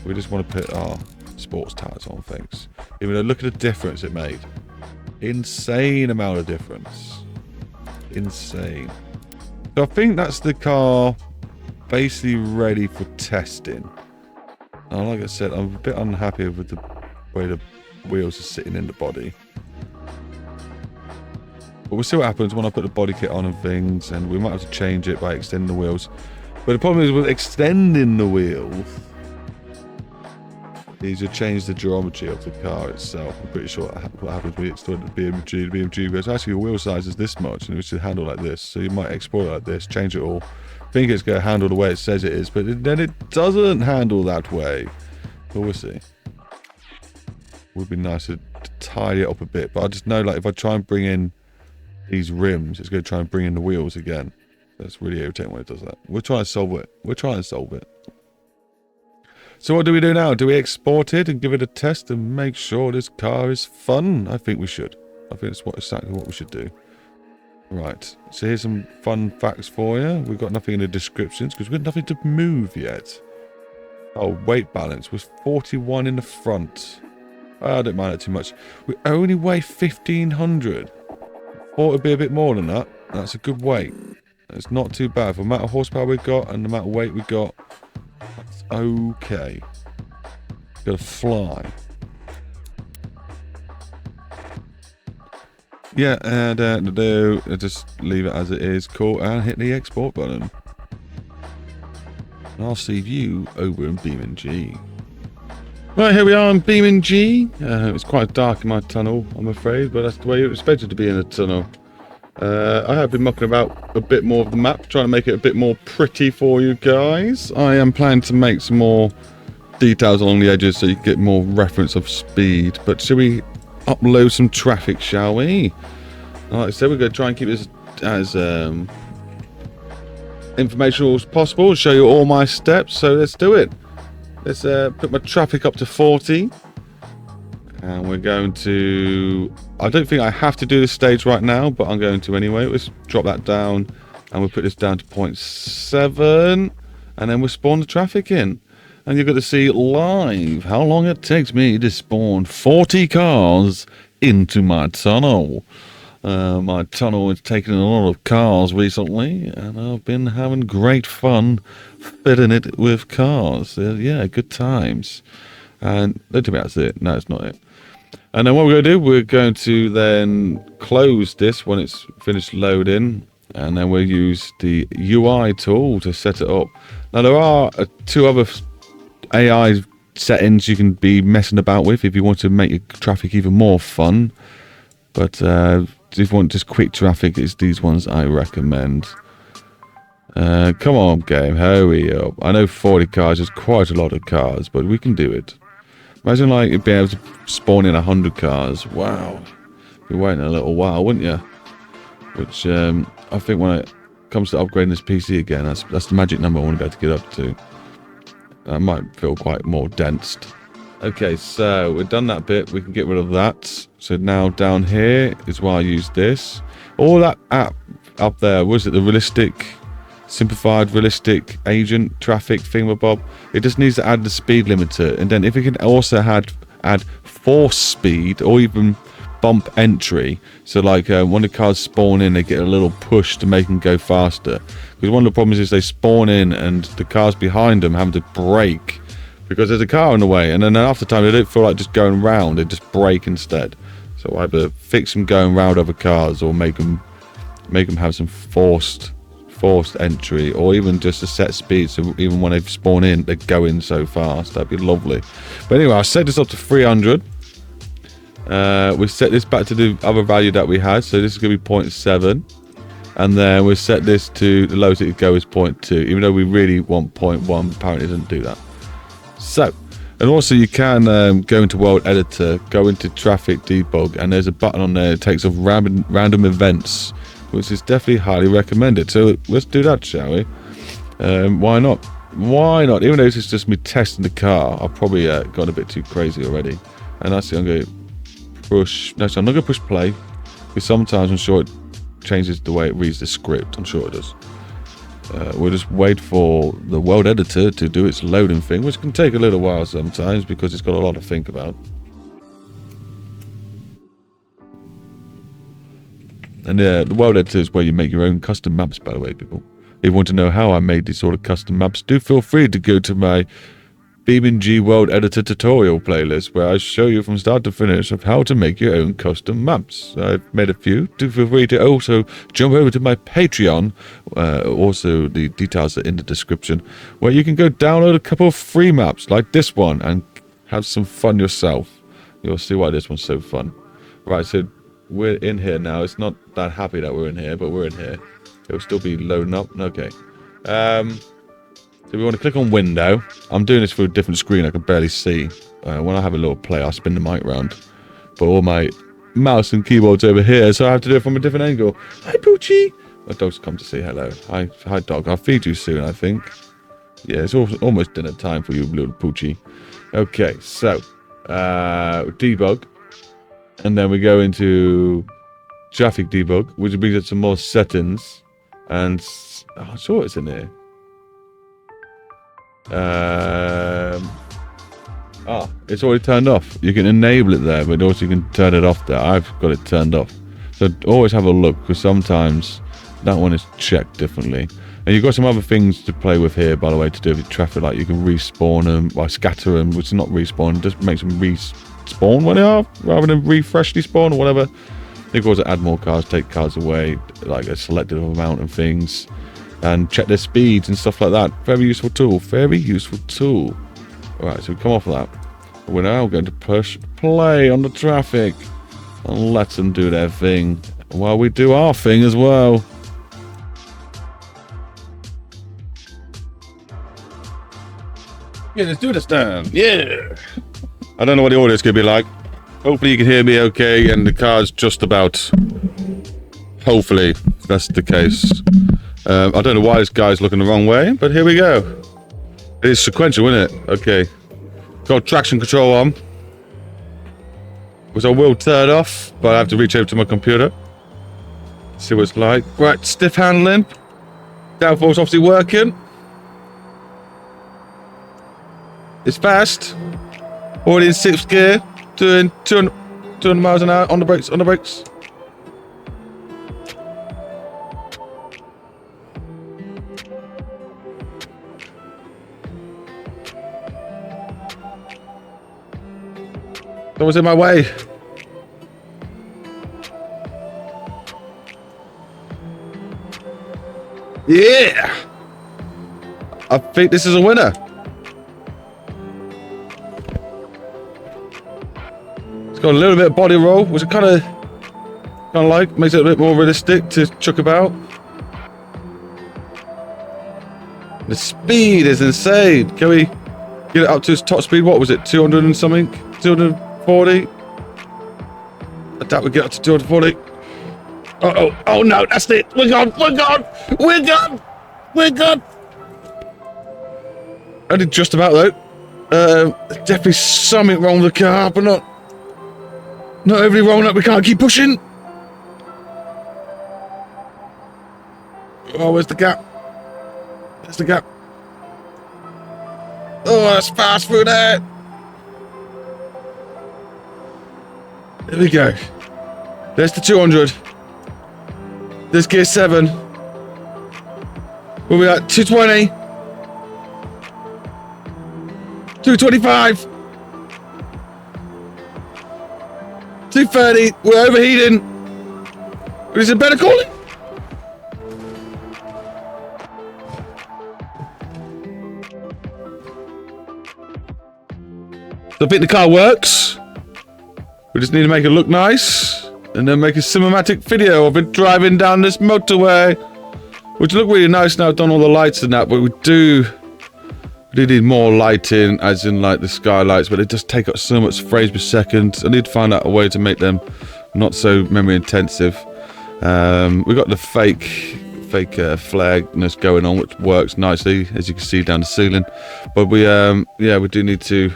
[SPEAKER 1] We just want to put our sports tires on things. Even though, look at the difference it made. Insane amount of difference. Insane. So I think that's the car basically ready for testing. And like I said, I'm a bit unhappy with the way the wheels are sitting in the body. But we'll see what happens when I put the body kit on and things, and we might have to change it by extending the wheels. But the problem is with extending the wheels, is you change the geometry of the car itself. I'm pretty sure what happens when you extend the BMG. The BMG goes, actually your wheel size is this much, and it should handle like this. So you might export it like this, change it all. Think it's going to handle the way it says it is, but then it doesn't handle that way. But we'll see. Would be nice to tidy it up a bit, but I just know, like, if I try and bring in these rims, it's going to try and bring in the wheels again. That's really irritating when it does that. We're trying to solve it. We're trying to solve it. So what do we do now? Do we export it and give it a test and make sure this car is fun? I think we should. I think that's exactly what we should do. Right. So here's some fun facts for you. We've got nothing in the descriptions because we've got nothing to move yet. Oh, weight balance was 41 in the front. I don't mind it too much. We only weigh 1,500. Thought it'd be a bit more than that. That's a good weight. It's not too bad. For the amount of horsepower we've got and the amount of weight we've got, that's okay. Gotta fly. Yeah, and just leave it as it is. Cool, and hit the export button. And I'll see you over in beamng. Right, here we are in beamng. It's quite dark in my tunnel, I'm afraid, but that's the way you're expected to be in a tunnel. I have been mucking about a bit more of the map, trying to make it a bit more pretty for you guys. I am planning to make some more details along the edges so you get more reference of speed. But should we upload some traffic, shall we? Like I said, we're going to try and keep this as informational as possible, show you all my steps, so let's do it. Let's put my traffic up to 40. And we're going to... I don't think I have to do this stage right now, but I'm going to anyway. Let's drop that down, and we'll put this down to 0.7. And then we'll spawn the traffic in. And you're going to see live how long it takes me to spawn 40 cars into my tunnel. My tunnel has taken a lot of cars recently, and I've been having great fun fitting it with cars. Yeah, good times. And don't tell me that's it. No, it's not it. And then what we're going to do, we're going to then close this when it's finished loading, and then we'll use the UI tool to set it up. Now there are two other AI settings you can be messing about with if you want to make your traffic even more fun. But if you want just quick traffic, it's these ones I recommend. Come on, game, hurry up. I know 40 cars is quite a lot of cars, but we can do it. Imagine like you'd be able to spawn in 100 cars. Wow. You'd be waiting a little while, wouldn't you? Which I think when it comes to upgrading this PC again, that's the magic number I want to be able to get up to. I might feel quite more dense. Okay, so we've done that bit. We can get rid of that. So now down here is why I use this. All that app up there, was it the simplified realistic agent traffic thingamabob? It just needs to add the speed limiter, and then if it can also add force speed or even bump entry, so like when the cars spawn in, they get a little push to make them go faster. Because one of the problems is they spawn in and the cars behind them having to brake because there's a car in the way, and then after time they don't feel like just going round, they just brake instead. So either fix them going round other cars or make them have some forced entry, or even just a set speed, so even when they spawn in, they go in so fast. That'd be lovely. But anyway, I set this up to 300. We set this back to the other value that we had, so this is going to be 0.7, and then we set this to the lowest it could go is 0.2, even though we really want 0.1. Apparently it doesn't do that. So, and also you can go into World Editor, go into Traffic Debug, and there's a button on there that takes off random events, which is definitely highly recommended. So let's do that, shall we? Why not? Why not? Even though this is just me testing the car, I've probably gone a bit too crazy already. And that's it. I'm going to push. No, so I'm not going to push play, because sometimes I'm sure it changes the way it reads the script. I'm sure it does. We'll just wait for the world editor to do its loading thing, which can take a little while sometimes because it's got a lot to think about. And the world editor is where you make your own custom maps, by the way, people. If you want to know how I made these sort of custom maps, do feel free to go to my beamng world editor tutorial playlist, where I show you from start to finish of how to make your own custom maps. I've made a few. Do feel free to also jump over to my Patreon, also the details are in the description, where you can go download a couple of free maps like this one and have some fun yourself. You'll see why this one's so fun. Right, so we're in here now. It's not that happy that we're in here, but we're in here. It'll still be loading up. Okay. So we want to click on window. I'm doing this through a different screen. I can barely see. When I have a little play, I'll spin the mic around. But all my mouse and keyboard's over here, so I have to do it from a different angle. Hi, Poochie. My dog's come to say hello. Hi, dog. I'll feed you soon, I think. Yeah, it's almost dinner time for you, little Poochie. Okay, so debug. And then we go into traffic debug, which brings us some more settings. And I'm sure it's in here. It's already turned off. You can enable it there, but also you can turn it off there. I've got it turned off. So always have a look, because sometimes that one is checked differently. And you've got some other things to play with here, by the way, to do with your traffic. Like you can respawn them, or scatter them, which is not respawn, just makes them respawn where they are, rather than refreshly spawn or whatever. You can also add more cars, take cars away, like a selected amount of things. And check their speeds and stuff like that. Very useful tool. Very useful tool. Alright, so we come off of that. We're now going to push play on the traffic. And let them do their thing. While we do our thing as well. Yeah, let's do this then. Yeah. I don't know what the audio is going to be like. Hopefully you can hear me okay. And the car's just about... Hopefully that's the case. I don't know why this guy's looking the wrong way, but here we go. It is sequential, isn't it? Okay. Got traction control on. Which I will turn off, but I have to reach over to my computer. See what it's like. Right, stiff handling. Downforce obviously working. It's fast. Already in 6th gear. Doing 200 miles an hour on the brakes, on the brakes. Someone's in my way. Yeah! I think this is a winner. It's got a little bit of body roll, which I kind of like. Makes it a bit more realistic to chuck about. The speed is insane. Can we get it up to its top speed? What was it? 200 and something? 240. I doubt we get up to 240. Oh no, that's it. We're gone. Only just about though. Definitely something wrong with the car, but not overly wrong that we can't keep pushing. Oh, where's the gap? There's the gap. Oh, that's fast through there. There we go. There's the 200. There's gear 7. We'll be at 220. 225. 230. We're overheating. Is it better calling? So I think the car works. We just need to make it look nice, and then make a cinematic video of it driving down this motorway, which look really nice now. I've done all the lights and that, but we do need more lighting, as in like the skylights, but they just take up so much frames per second. I need to find out a way to make them not so memory intensive. We've got the fake flagness going on, which works nicely, as you can see down the ceiling. But we do need to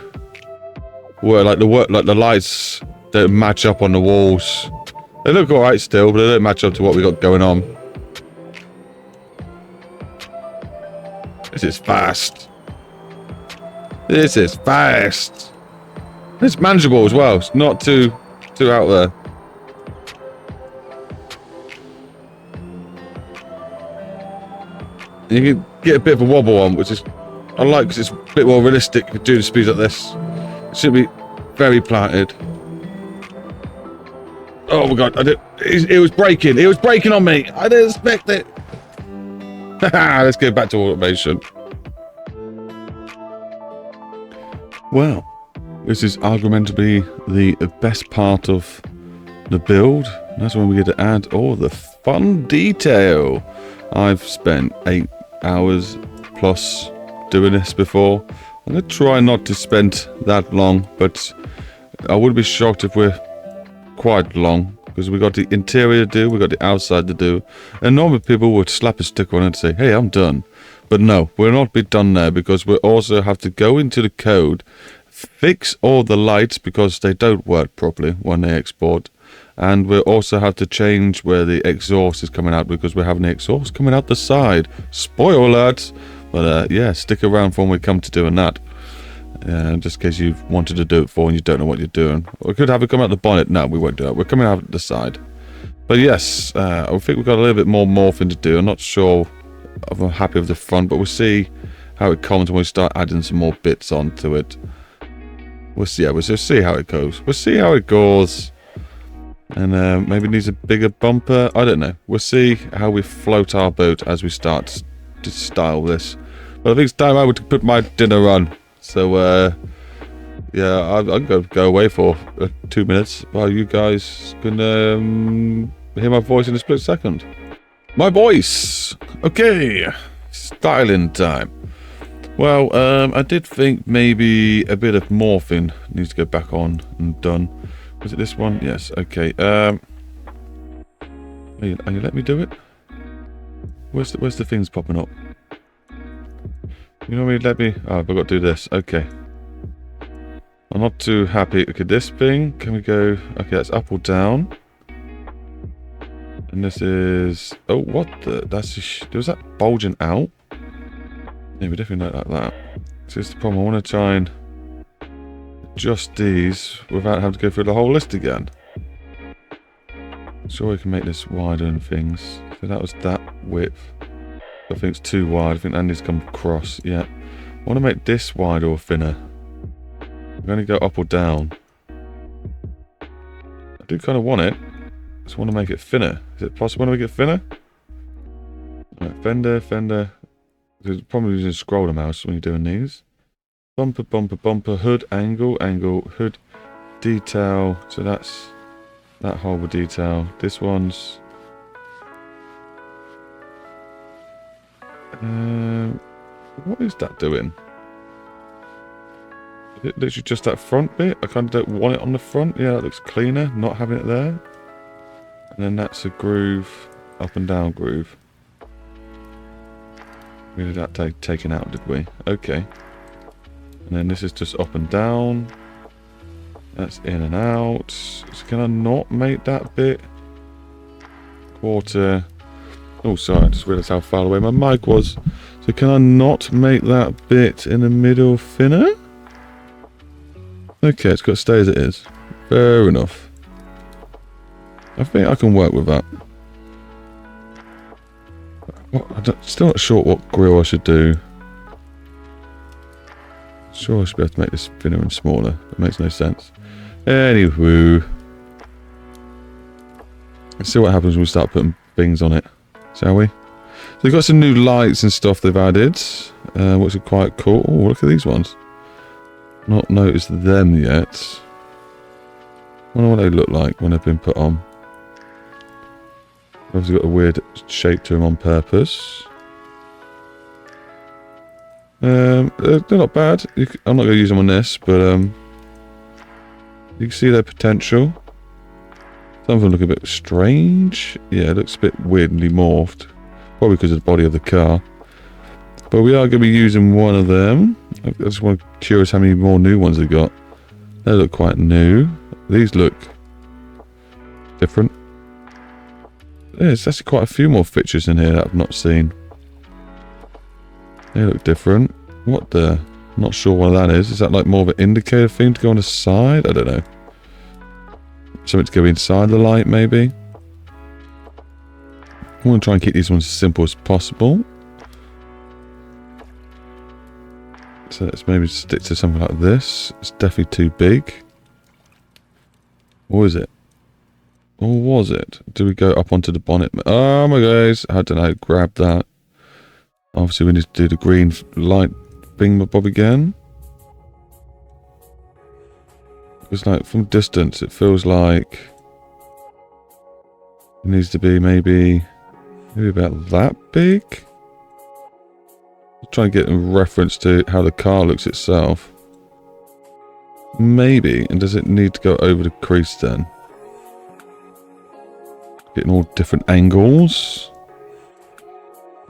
[SPEAKER 1] work like the lights don't match up on the walls. They look alright still, but they don't match up to what we got going on. This is fast. This is fast. It's manageable as well. It's not too out there. You can get a bit of a wobble on, which is I like because it's a bit more realistic if you do the speeds like this. It should be very planted. Oh my god! It was braking. It was braking on me. I didn't expect it. Let's go back to automation. Well, this is arguably the best part of the build. That's when we get to add all the fun detail. I've spent 8 hours plus doing this before. I'm going to try not to spend that long, but I would be shocked if we're quite long, because we got the interior to do, we got the outside to do, and normally people would slap a sticker on it and say, hey, I'm done. But no, we'll not be done there, because we also have to go into the code, fix all the lights because they don't work properly when they export. And we'll also have to change where the exhaust is coming out, because we're having the exhaust coming out the side. Spoiler alert! But yeah, stick around for when we come to doing that. Just in case you've wanted to do it before and you don't know what you're doing. We could have it come out the bonnet. No, we won't do that. We're coming out the side. But yes, I think we've got a little bit more morphing to do. I'm not sure if I'm happy with the front, but we'll see how it comes when we start adding some more bits onto it. We'll see. Yeah, we'll just see how it goes. We'll see how it goes. And maybe it needs a bigger bumper. I don't know. We'll see how we float our boat as we start to style this. But I think it's time I would put my dinner on. So, yeah, I'm going to go away for 2 minutes while you guys can hear my voice in a split second. My voice! Okay, styling time. Well, I did think maybe a bit of morphing needs to go back on and done. Was it this one? Yes, okay. Are you let me do it? Where's the things popping up? You know what, let me... Oh, I've got to do this. Okay. I'm not too happy. Okay, this thing. Can we go... Okay, that's up or down. And this is... Oh, what the... That's... Was that bulging out? Yeah, we definitely don't like that. So this is the problem. I want to try and adjust these without having to go through the whole list again. Sure, we can make this wider and things. So that was that width. I think it's too wide. I think that needs to come across. Yeah. I want to make this wider or thinner. I'm going to go up or down. I do kind of want it. I just want to make it thinner. Is it possible to make it thinner? Right, fender. There's probably using a scroller mouse when you're doing these. Bumper, hood, angle, hood, detail. So that's that whole detail. This one's... what is that doing? Is it literally just that front bit? I kind of don't want it on the front. Yeah, that looks cleaner, not having it there. And then that's a groove, up and down groove. We did that taken out, did we? Okay. And then this is just up and down. That's in and out. So can I not make that bit? Quarter. Oh, sorry, I just realised how far away my mic was. So can I not make that bit in the middle thinner? Okay, it's got to stay as it is. Fair enough. I think I can work with that. Still not sure what grill I should do. Sure, I should be able to make this thinner and smaller. It makes no sense. Anywho. Let's see what happens when we start putting things on it. Shall we? So they've got some new lights and stuff they've added, which are quite cool. Oh, look at these ones. Not noticed them yet. I wonder what they look like when they've been put on. Obviously got a weird shape to them on purpose. They're not bad. I'm not going to use them on this, but you can see their potential. Some of them look a bit strange. Yeah, it looks a bit weirdly morphed. Probably because of the body of the car. But we are going to be using one of them. I just want to curious how many more new ones they've got. They look quite new. These look different. There's actually quite a few more features in here that I've not seen. They look different. What the? Not sure what that is. Is that like more of an indicator thing to go on the side? I don't know. Something to go inside the light, maybe? I want to try and keep these ones as simple as possible. So let's maybe stick to something like this. It's definitely too big. Or is it? Or was it? Do we go up onto the bonnet? Oh my guys, I don't know, grab that. Obviously we need to do the green light thingamabob again. It's like from distance it feels like it needs to be maybe about that big. Try and get a reference to how the car looks itself. Maybe, and does it need to go over the crease then? Getting all different angles.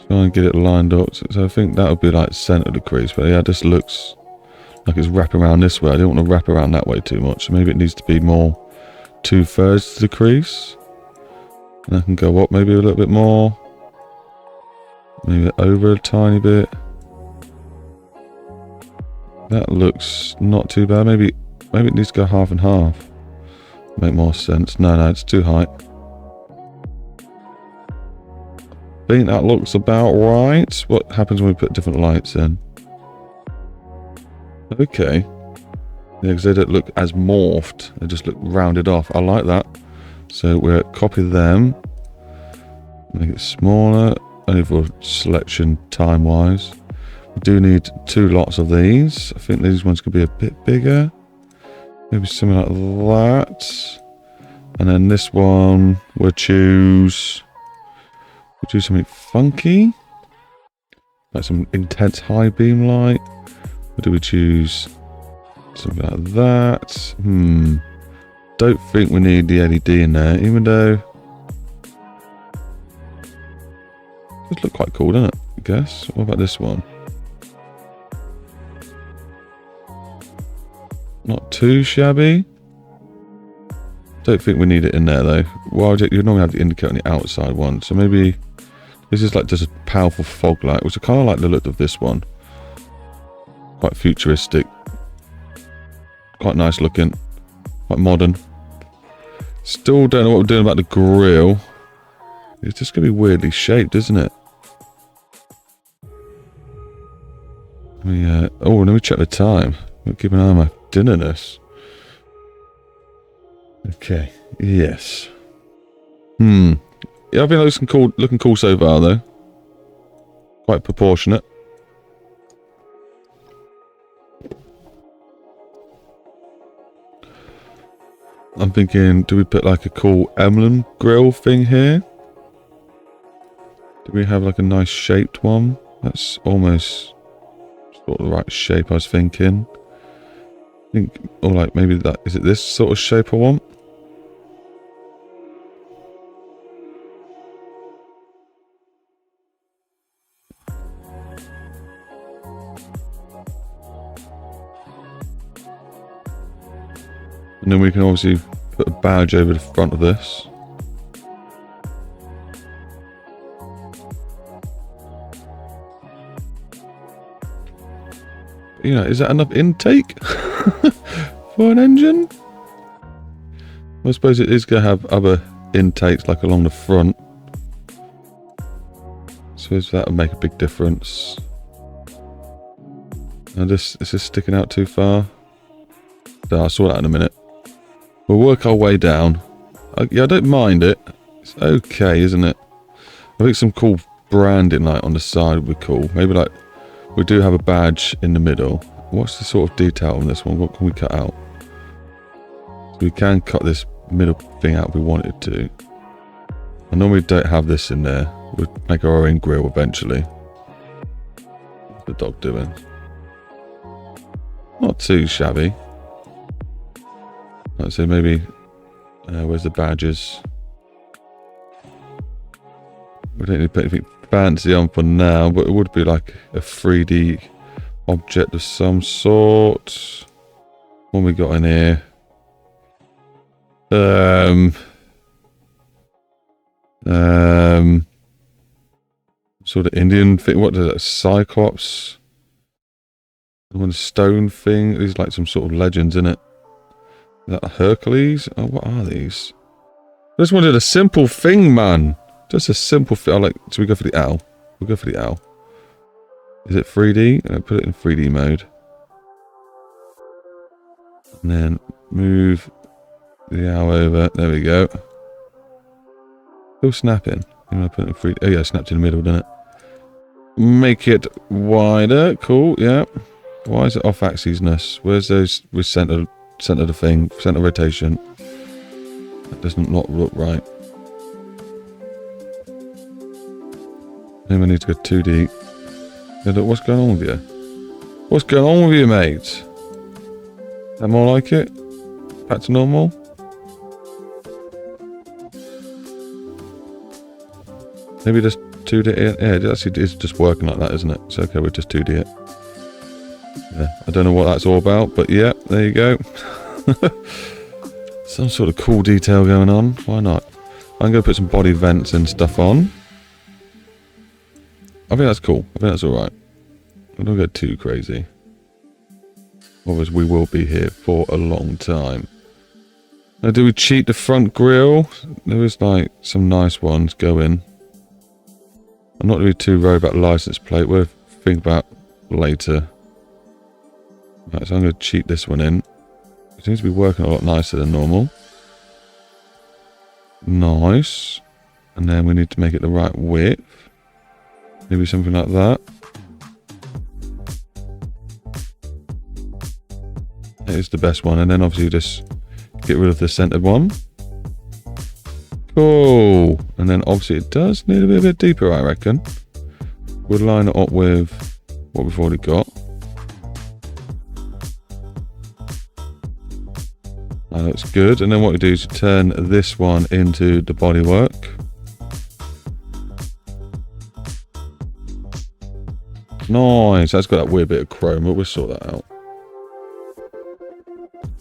[SPEAKER 1] Try and get it lined up. So I think that would be like centre of the crease. But yeah, this looks like it's wrapping around this way. I don't want to wrap around that way too much. So maybe it needs to be more 2/3 to the crease. And I can go up maybe a little bit more. Maybe over a tiny bit. That looks not too bad. Maybe it needs to go half and half. Make more sense. No, it's too high. I think that looks about right. What happens when we put different lights in? Okay. Yeah, because they don't look as morphed. They just look rounded off. I like that. So we'll copy them. Make it smaller. Only for selection time-wise. We do need 2 lots of these. I think these ones could be a bit bigger. Maybe something like that. And then this one, we'll choose something funky. Like some intense high beam light. Or do we choose something like that? Don't think we need the LED in there, even though it look quite cool, doesn't it? I guess. What about this one? Not too shabby. Don't think we need it in there though. Well, you normally have the indicator on the outside one, so maybe this is like just a powerful fog light, which I kind of like the look of this one. Quite futuristic. Quite nice looking. Quite modern. Still don't know what we're doing about the grille. It's just going to be weirdly shaped, isn't it? Oh, let me check the time. I'll keep an eye on my dinnerness. Okay. Yes. Yeah, I think it looking cool so far, though. Quite proportionate. I'm thinking, do we put like a cool emblem grill thing here? Do we have like a nice shaped one? That's almost sort of the right shape I was thinking. Or like maybe that, is it this sort of shape I want? And then we can obviously put a badge over the front of this. You know, is that enough intake for an engine? I suppose it is going to have other intakes like along the front. So that would make a big difference. Now is this sticking out too far? No, I'll sort that in a minute. We'll work our way down. Yeah, I don't mind it. It's okay, isn't it? I think some cool branding like on the side would be cool. Maybe like we do have a badge in the middle. What's the sort of detail on this one? What can we cut out? So we can cut this middle thing out if we wanted to. I normally don't have this in there. We'll make our own grill eventually. What's the dog doing? Not too shabby. I'd say maybe, where's the badges? We don't need to put anything fancy on for now, but it would be like a 3D object of some sort. What we got in here? Sort of Indian thing. What is that? Cyclops? One stone thing. These like some sort of legends in it. Is that Hercules? Oh, what are these? I just wanted a simple thing, man. Just a simple thing. I like. So we go for the owl. We'll go for the owl. Is it 3D? I'll put it in 3D mode. And then move the owl over. There we go. Still snapping. I'm gonna put it in 3D. Oh yeah, snapped in the middle, didn't it? Make it wider. Cool. Yeah. Why is it off axis-ness? Where's those with center the thing? Center rotation. That doesn't not look right. Maybe I need to go 2D. Yeah, look, what's going on with you? What's going on with you, mate? Is that more like it? Back to normal? Maybe just 2D it. Yeah, it actually is just working like that, isn't it? So okay, we'll just 2D it. Yeah, I don't know what that's all about, but yeah, there you go. Some sort of cool detail going on. Why not? I'm going to put some body vents and stuff on. I think that's cool. I think that's alright. I don't get too crazy. Otherwise we will be here for a long time. Now do we cheat the front grille? There is like some nice ones going. I'm not really too worried about license plate. We'll think about later. Right, so I'm going to cheat this one in. It seems to be working a lot nicer than normal. Nice. And then we need to make it the right width. Maybe something like that. It is the best one. And then obviously just get rid of the centered one. Cool. And then obviously it does need to be a bit deeper, I reckon. We'll line it up with what we've already got. That looks good. And then what we do is turn this one into the bodywork. Nice. That's got that weird bit of chrome, but we'll sort that out.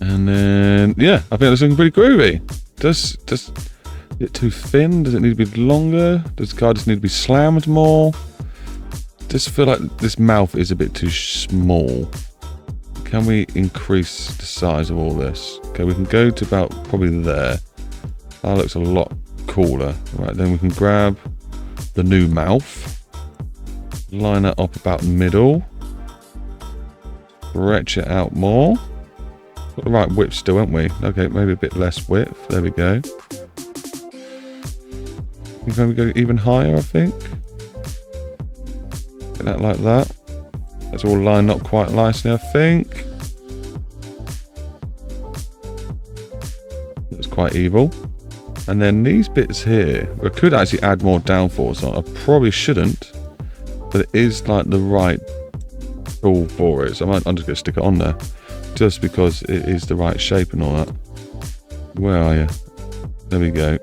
[SPEAKER 1] And then, yeah, I think that's looking pretty groovy. Is it too thin? Does it need to be longer? Does the car just need to be slammed more? Just feel like this mouth is a bit too small. Can we increase the size of all this? Okay, we can go to about probably there. That looks a lot cooler. Right, then we can grab the new mouth. Line that up about middle. Stretch it out more. Got the right width still, haven't we? Okay, maybe a bit less width. There we go. Can we go even higher, I think? Get that like that. That's all lined up quite nicely, I think. That's quite evil. And then these bits here, we could actually add more downforce on. I probably shouldn't, but it is like the right tool for it. So I'm just going to stick it on there, just because it is the right shape and all that. Where are you? There we go.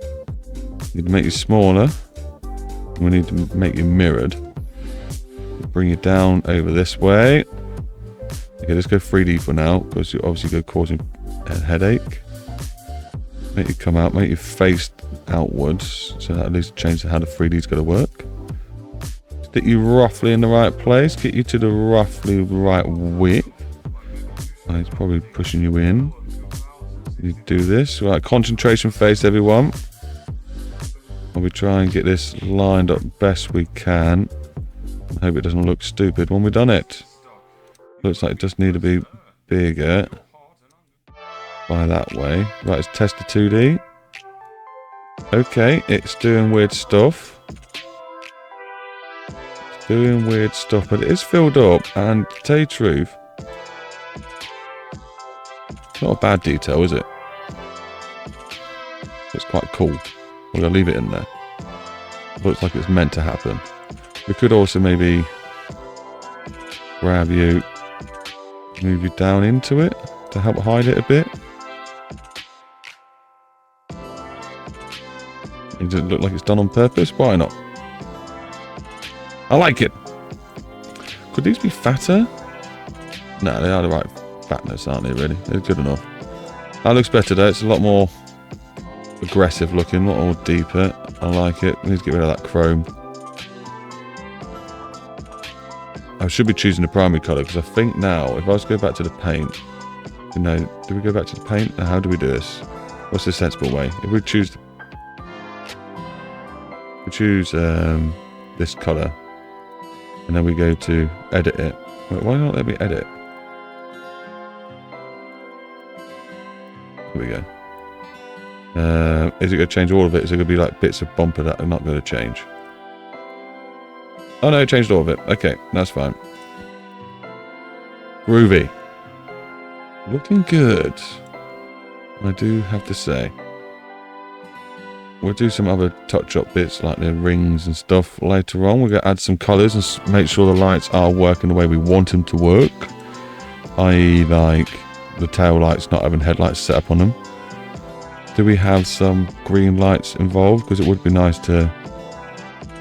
[SPEAKER 1] Need to make you smaller. We need to make you mirrored. Bring you down over this way. Okay, let's go 3D for now, because you're obviously going to cause a headache. Make you come out, make you face outwards, so that at least changes how the 3D is going to work. Stick you roughly in the right place, get you to the roughly right width. Oh, it's probably pushing you in. You do this. Right, concentration face, everyone. I'll be trying to get this lined up best we can. I hope it doesn't look stupid when we've done it. Looks like it does need to be bigger. By that way. Right, let's test the 2D. Okay, it's doing weird stuff. It's doing weird stuff, but it is filled up. And to tell you the truth, it's not a bad detail, is it? It's quite cool. We're going to leave it in there. Looks like it's meant to happen. We could also maybe grab you, move you down into it to help hide it a bit. It doesn't look like it's done on purpose. Why not? I like it. Could these be fatter? No, they are the right fatness, aren't they, really? They're good enough. That looks better, though. It's a lot more aggressive looking, a lot more deeper. I like it. We need to get rid of that chrome. I should be choosing the primary colour, because I think now, if I was to go back to the paint, you know, do we go back to the paint? How do we do this? What's the sensible way? If we choose this colour, and then we go to edit it. Wait, why not let me edit? Here we go. Is it going to change all of it? Is it going to be like bits of bumper that are not going to change? Oh no, it changed all of it. Okay, that's fine. Groovy. Looking good. I do have to say. We'll do some other touch-up bits like the rings and stuff later on. We're going to add some colours and make sure the lights are working the way we want them to work. I.e. like the tail lights not having headlights set up on them. Do we have some green lights involved? Because it would be nice to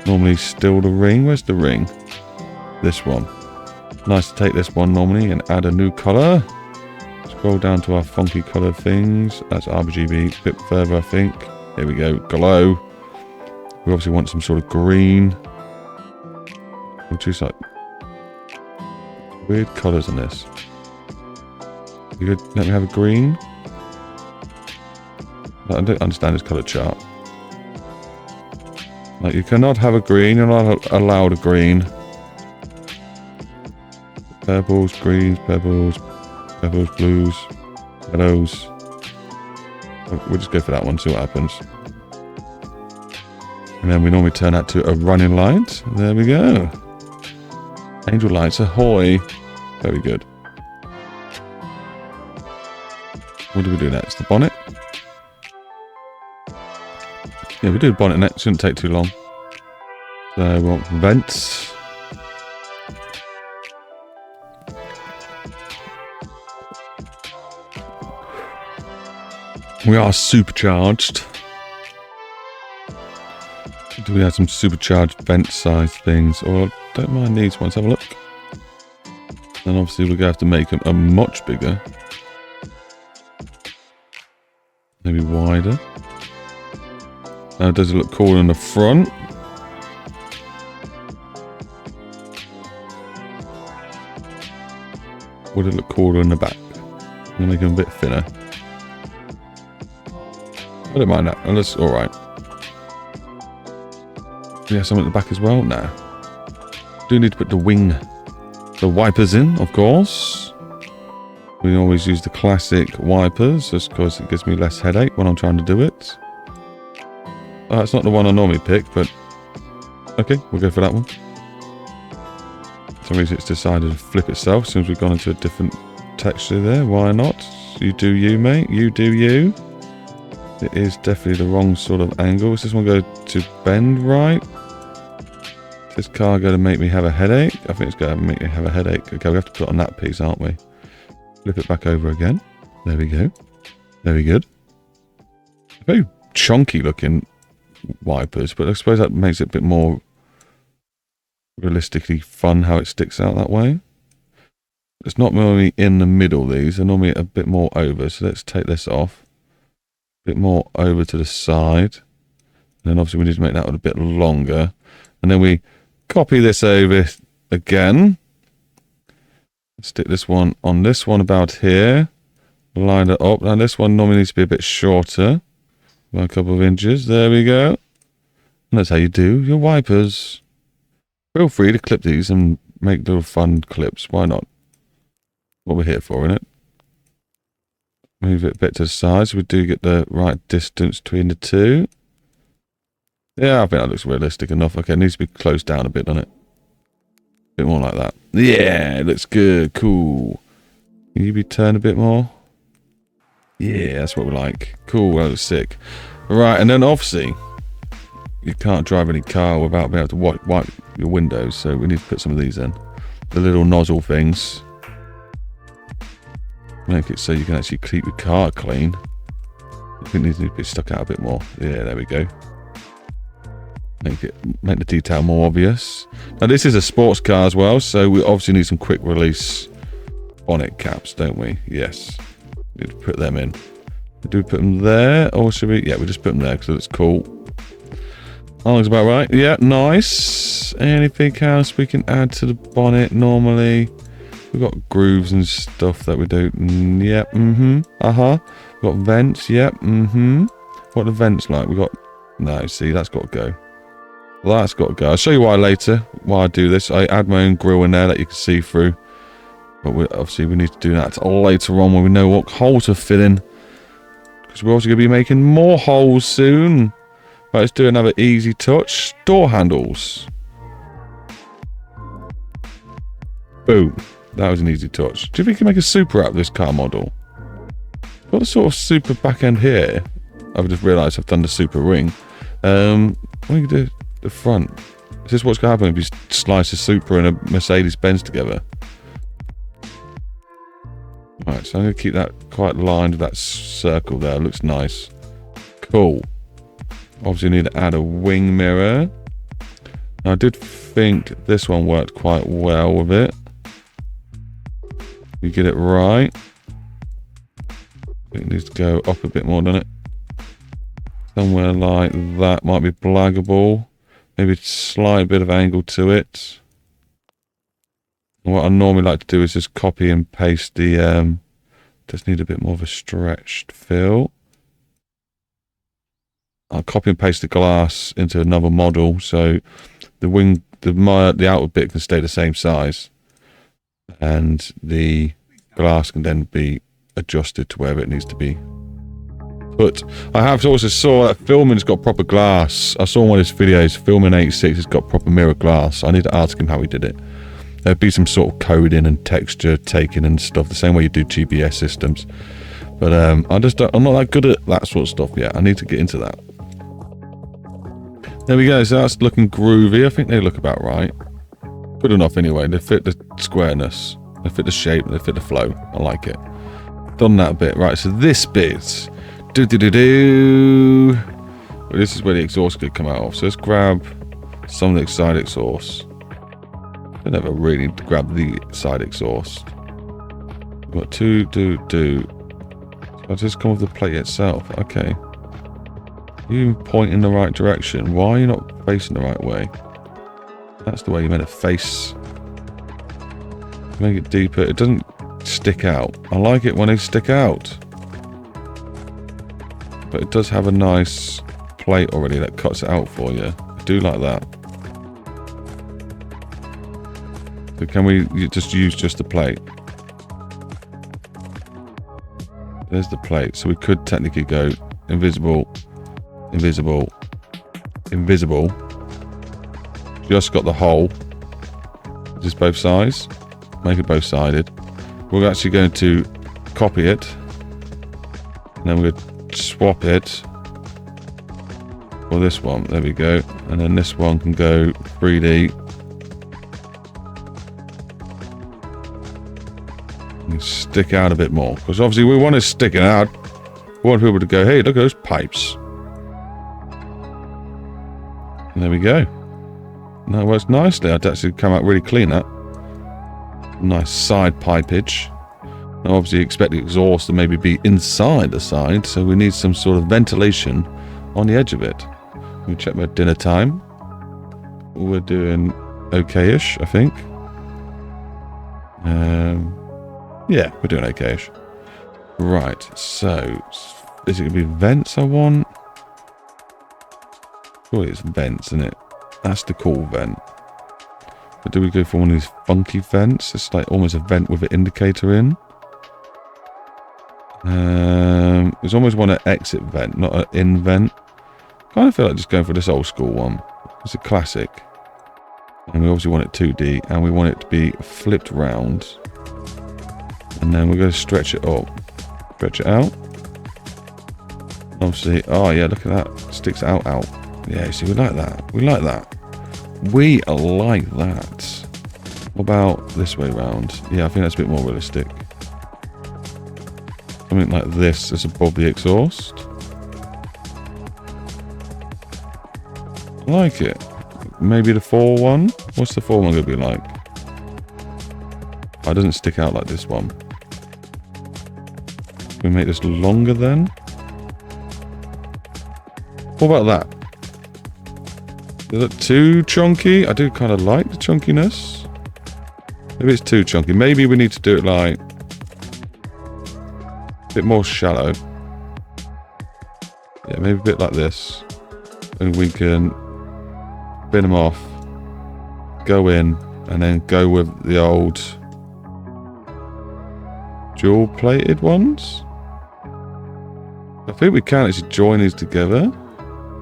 [SPEAKER 1] normally still the ring. Where's the ring? This one. Nice to take this one normally and add a new colour. Scroll down to our funky colour things. That's RGB. A bit further, I think. Here we go. Glow. We obviously want some sort of green. We'll choose like weird colours on this. You could let me have a green. I don't understand this colour chart. Like, you cannot have a green. You're not allowed a green. Purples, greens, purples, blues, yellows. We'll just go for that one, see what happens. And then we normally turn that to a running light. There we go. Angel lights, ahoy. Very good. What do we do next? The bonnet? Yeah, we do the bonnet next. Shouldn't take too long. So we want vents. We are supercharged. Do we have some supercharged vent size things? Or don't mind these ones. Have a look. And obviously we're going to have to make them a much bigger. Maybe wider. Now does it look cool in the front? Would it look cooler in the back? I'm going to make them a bit thinner. I don't mind that. Oh, that's alright. Do we have something at the back as well? No. Do need to put the wipers in, of course. We always use the classic wipers, just because it gives me less headache when I'm trying to do it. It's not the one I normally pick, but okay, we'll go for that one. For some reason it's decided to flip itself since we've gone into a different texture there. Why not? You do you, mate. You do you. It is definitely the wrong sort of angle. Is this one going to bend right? Is this car going to make me have a headache? I think it's going to make me have a headache. Okay, we have to put it on that piece, aren't we? Flip it back over again. There we go. Very good. Very chunky looking wipers, but I suppose that makes it a bit more realistically fun how it sticks out that way. It's not normally in the middle, these are normally a bit more over, so let's take this off. A bit more over to the side, and then obviously we need to make that one a bit longer, and then we copy this over again, stick this one on this one about here, line it up. Now this one normally needs to be a bit shorter by a couple of inches. There we go. And that's how you do your wipers. Feel free to clip these and make little fun clips. Why not? What we're here for, innit? Move it a bit to the side so we do get the right distance between the two. Yeah, I think that looks realistic enough. Okay, it needs to be closed down a bit, doesn't it? A bit more like that. Yeah, it looks good. Cool. Can you be turned a bit more? Yeah, that's what we like. Cool, that looks sick. Right, and then obviously, you can't drive any car without being able to wipe your windows, so we need to put some of these in. The little nozzle things. Make it so you can actually keep your car clean. I think these need to be stuck out a bit more. Yeah, there we go. Make the detail more obvious. Now this is a sports car as well, so we obviously need some quick release bonnet caps, don't we? Yes. We need to put them in. Do we put them there, or should we? Yeah, we just put them there because it's cool. That looks about right. Yeah, nice. Anything else we can add to the bonnet normally? We've got grooves and stuff that we do. Yep, We've got vents, yep, What are the vents like? We got... No, see, that's got to go. Well, that's got to go. I'll show you why later, why I do this. I add my own grill in there that you can see through. But obviously we need to do that later on when we know what hole to fill in. Because we're also going to be making more holes soon. Right, let's do another easy touch. Door handles. Boom. That was an easy touch. Do you think you can make a super out of this car model? Got a sort of super back end here. I've just realised I've done the super ring. What do you do the front? Is this what's going to happen if you slice a Supra and a Mercedes-Benz together? Right, so I'm going to keep that quite lined with that circle there. It looks nice. Cool. Obviously need to add a wing mirror. Now, I did think this one worked quite well with it. You get it right. It needs to go up a bit more, doesn't it? Somewhere like that might be blaggable. Maybe slight bit of angle to it. What I normally like to do is just copy and paste the... just need a bit more of a stretched fill. I'll copy and paste the glass into another model, so the outer bit can stay the same size, and the glass can then be adjusted to wherever it needs to be put. I have also saw that filming's got proper glass. I saw one of his videos, filming 86 has got proper mirror glass. I need to ask him how he did it. There'd be some sort of coding and texture taking and stuff, the same way you do GPS systems. But I'm not that good at that sort of stuff yet. I need to get into that. There we go, so that's looking groovy. I think they look about right. Good enough anyway. They fit the squareness. They fit the shape. They fit the flow. I like it. Done that bit. Right, so this bit. Well, this is where the exhaust could come out of. So let's grab some of the side exhaust. I never really need to grab the side exhaust. We've got two. So I'll just come off the plate itself. Okay. You point in the right direction. Why are you not facing the right way? That's the way you're meant to face. Make it deeper. It doesn't stick out. I like it when they stick out. But it does have a nice plate already that cuts it out for you. I do like that. So can we just use just the plate? There's the plate. So we could technically go invisible. Invisible. Invisible. Just got the hole. Just both sides. Make it both sided. We're actually going to copy it. And then we're going to swap it for this one. There we go. And then this one can go 3D. And stick out a bit more. Because obviously we want to stick it out. We want people to go, hey, look at those pipes. And there we go. That works nicely. I'd actually come out really clean, that. Nice side pipage. Now obviously you expect the exhaust to maybe be inside the side, so we need some sort of ventilation on the edge of it. We check my dinner time. We're doing okay-ish, I think. Yeah, we're doing okay-ish. Right, so is it going to be vents I want? Surely it's vents, isn't it? That's the cool vent. But do we go for one of these funky vents? It's like almost a vent with an indicator in. There's almost one an exit vent, not an in vent. Kind of feel like just going for this old school one. It's a classic. And we obviously want it 2D, and we want it to be flipped round. And then we're going to stretch it up. Stretch it out. Obviously, oh yeah, look at that. Sticks out. Yeah, see, we like that. We like that. We like that. What about this way round? Yeah, I think that's a bit more realistic. Something like this is above the exhaust. I like it. Maybe the 4 one? What's the 4 one going to be like? Oh, it doesn't stick out like this one. Can we make this longer then? What about that? Is it too chunky? I do kind of like the chunkiness. Maybe it's too chunky. Maybe we need to do it like a bit more shallow. Yeah, maybe a bit like this. And we can bin them off, go in, and then go with the old dual plated ones. I think we can actually join these together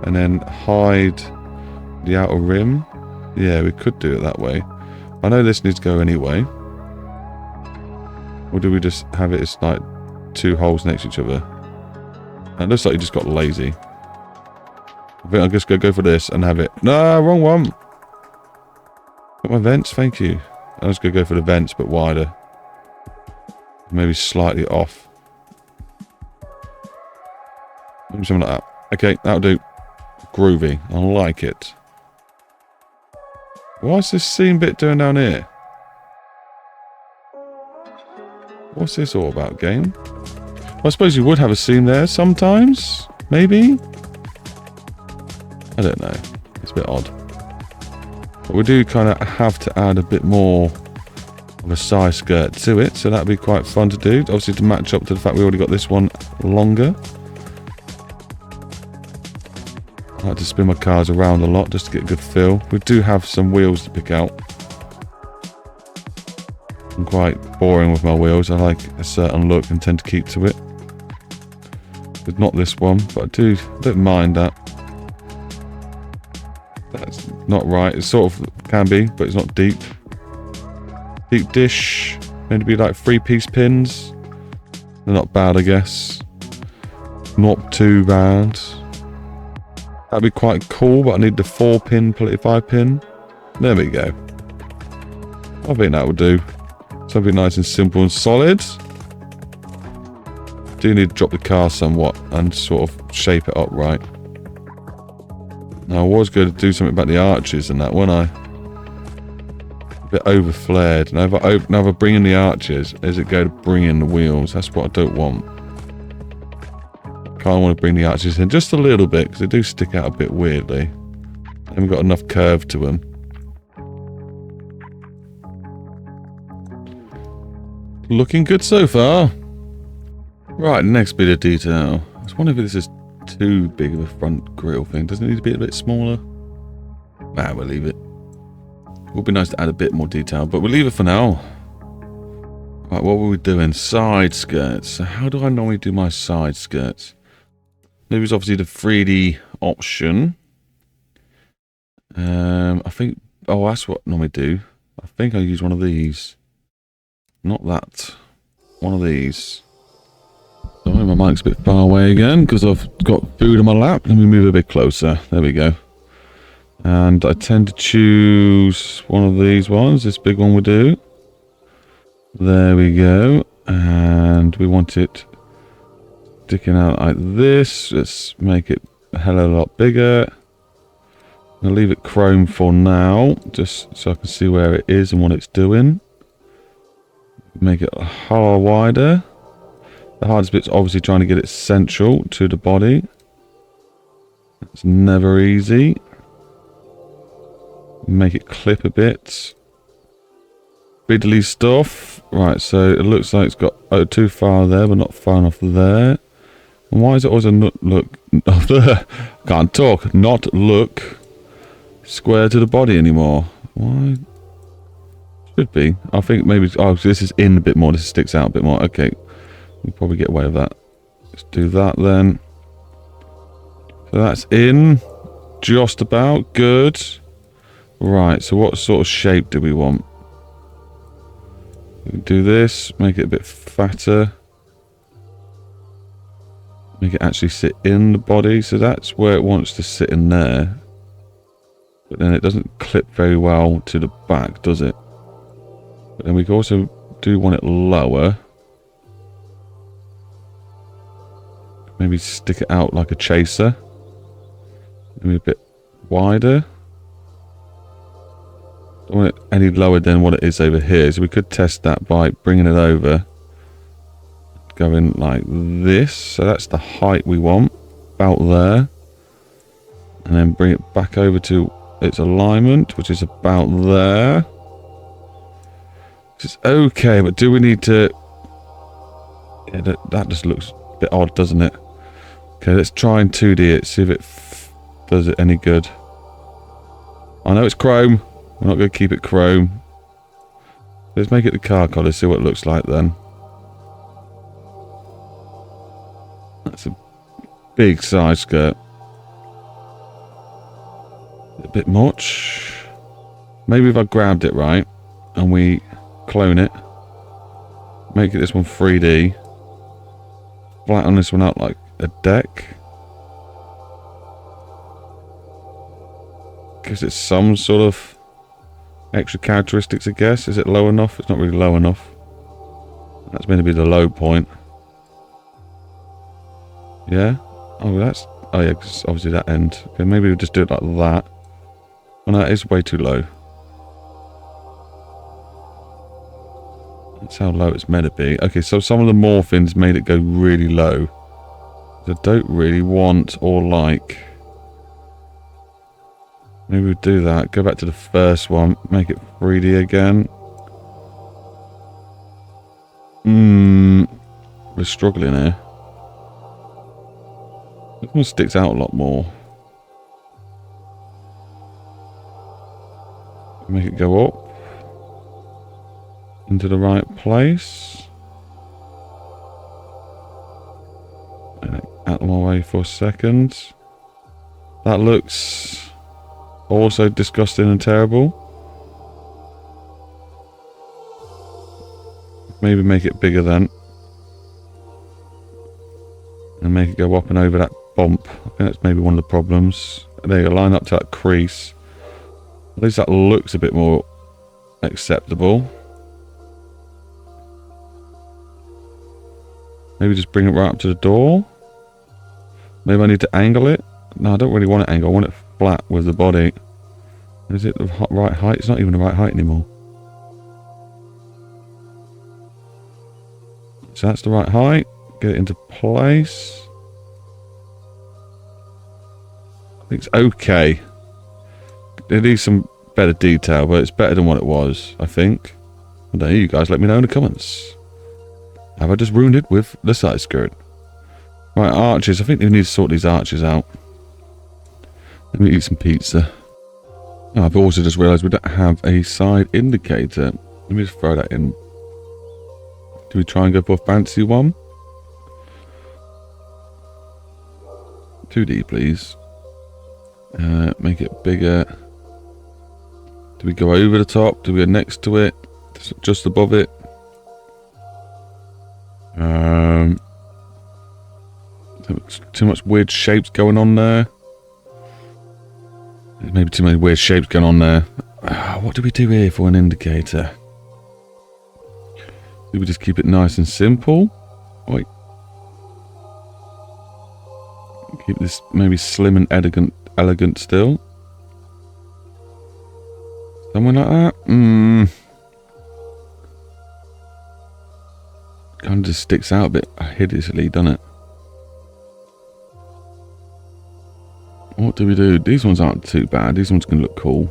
[SPEAKER 1] and then hide the outer rim. Yeah, we could do it that way. I know this needs to go anyway. Or do we just have it as like two holes next to each other? It looks like you just got lazy. I think I'm just going to go for this and have it. No, wrong one. Got my vents, thank you. I'm just going to go for the vents, but wider. Maybe slightly off. Maybe something like that. Okay, that'll do. Groovy. I like it. What's this seam bit doing down here? What's this all about, game? Well, I suppose you would have a seam there sometimes. Maybe? I don't know. It's a bit odd. But we do kind of have to add a bit more of a side skirt to it. So that'd be quite fun to do. Obviously to match up to the fact we already got this one longer. I like to spin my cars around a lot just to get a good feel. We do have some wheels to pick out. I'm quite boring with my wheels. I like a certain look and tend to keep to it. But not this one, but I don't mind that. That's not right. It sort of can be, but it's not deep. Deep dish. Meant to be like 3-piece pins. They're not bad, I guess. Not too bad. That'd be quite cool, but I need the 4-pin, 5-pin. There we go. I think that would do. Something nice and simple and solid. Do need to drop the car somewhat and sort of shape it up right. Now I was going to do something about the arches and that, wasn't I? A bit over flared. Now if I bring in the arches, is it going to bring in the wheels? That's what I don't want. Kind of want to bring the arches in just a little bit because they do stick out a bit weirdly. And we've got enough curve to them. Looking good so far. Right, next bit of detail. I was wondering if this is too big of a front grille thing. Doesn't it need to be a bit smaller? Nah, we'll leave it. It would be nice to add a bit more detail, but we'll leave it for now. Right, what were we doing? Side skirts. So how do I normally do my side skirts? There is obviously the 3D option. I think... Oh, that's what I normally do. I think I use one of these. Not that. One of these. Sorry, my mic's a bit far away again because I've got food on my lap. Let me move a bit closer. There we go. And I tend to choose one of these ones. This big one we do. There we go. And we want it sticking out like this. Let's make it a hell of a lot bigger. I'll leave it chrome for now, just so I can see where it is and what it's doing. Make it a whole wider. The hardest bit's obviously trying to get it central to the body. It's never easy. Make it clip a bit. Fiddly stuff. Right, so it looks like it's got too far there, but not far enough there. And why is it always a look? Can't talk. Not look square to the body anymore. Why? Should be. I think maybe. Oh, so this is in a bit more. This sticks out a bit more. Okay, we'll probably get away with that. Let's do that then. So that's in. Just about good. Right. So what sort of shape do we want? We can do this. Make it a bit fatter. Make it actually sit in the body. So that's where it wants to sit in there. But then it doesn't clip very well to the back, does it? But then we can also do want it lower. Maybe stick it out like a chaser. Maybe a bit wider. Don't want it any lower than what it is over here. So we could test that by bringing it over. Going like this. So that's the height we want. About there. And then bring it back over to its alignment, which is about there. Which is okay, but do we need to... Yeah, that just looks a bit odd, doesn't it? Okay, let's try and 2D it, see if it does it any good. I know it's chrome. We're not going to keep it chrome. Let's make it the car colour, see what it looks like then. That's a big side skirt. A bit much. Maybe if I grabbed it right and we clone it, make it this one 3D, flatten this one out like a deck, gives it some sort of extra characteristics, I guess. Is it low enough? It's not really low enough. That's meant to be the low point. Yeah. Oh, that's... Oh yeah, because obviously that end. Okay, maybe we'll just do it like that. Oh no, that is way too low. That's how low it's meant to be. Okay, so some of the morphings made it go really low. I don't really want or like. Maybe we'll do that. Go back to the first one. Make it 3D again. We're struggling here. This one sticks out a lot more. Make it go up. Into the right place. And out of my way for a second. That looks also disgusting and terrible. Maybe make it bigger then. And make it go up and over that bump. I think that's maybe one of the problems. There you go, line up to that crease. At least that looks a bit more acceptable. Maybe just bring it right up to the door. Maybe I need to angle it. No, I don't really want it angled. I want it flat with the body. Is it the right height? It's not even the right height anymore. So that's the right height. Get it into place. I think it's okay. It needs some better detail, but it's better than what it was, I think. I don't know, you guys let me know in the comments. Have I just ruined it with the side skirt? Right, arches. I think we need to sort these arches out. Let me eat some pizza. Oh, I've also just realised we don't have a side indicator. Let me just throw that in. Do we try and go for a fancy one? 2D, please. Make it bigger. Do we go over the top? Do we go next to it? Just above it? Too much weird shapes going on there. There's maybe too many weird shapes going on there. What do we do here for an indicator? Do we just keep it nice and simple? Wait. Keep this maybe slim and elegant still. Something like that. Kind of just sticks out a bit hideously, doesn't it? What do we do? These ones aren't too bad. These ones can look cool.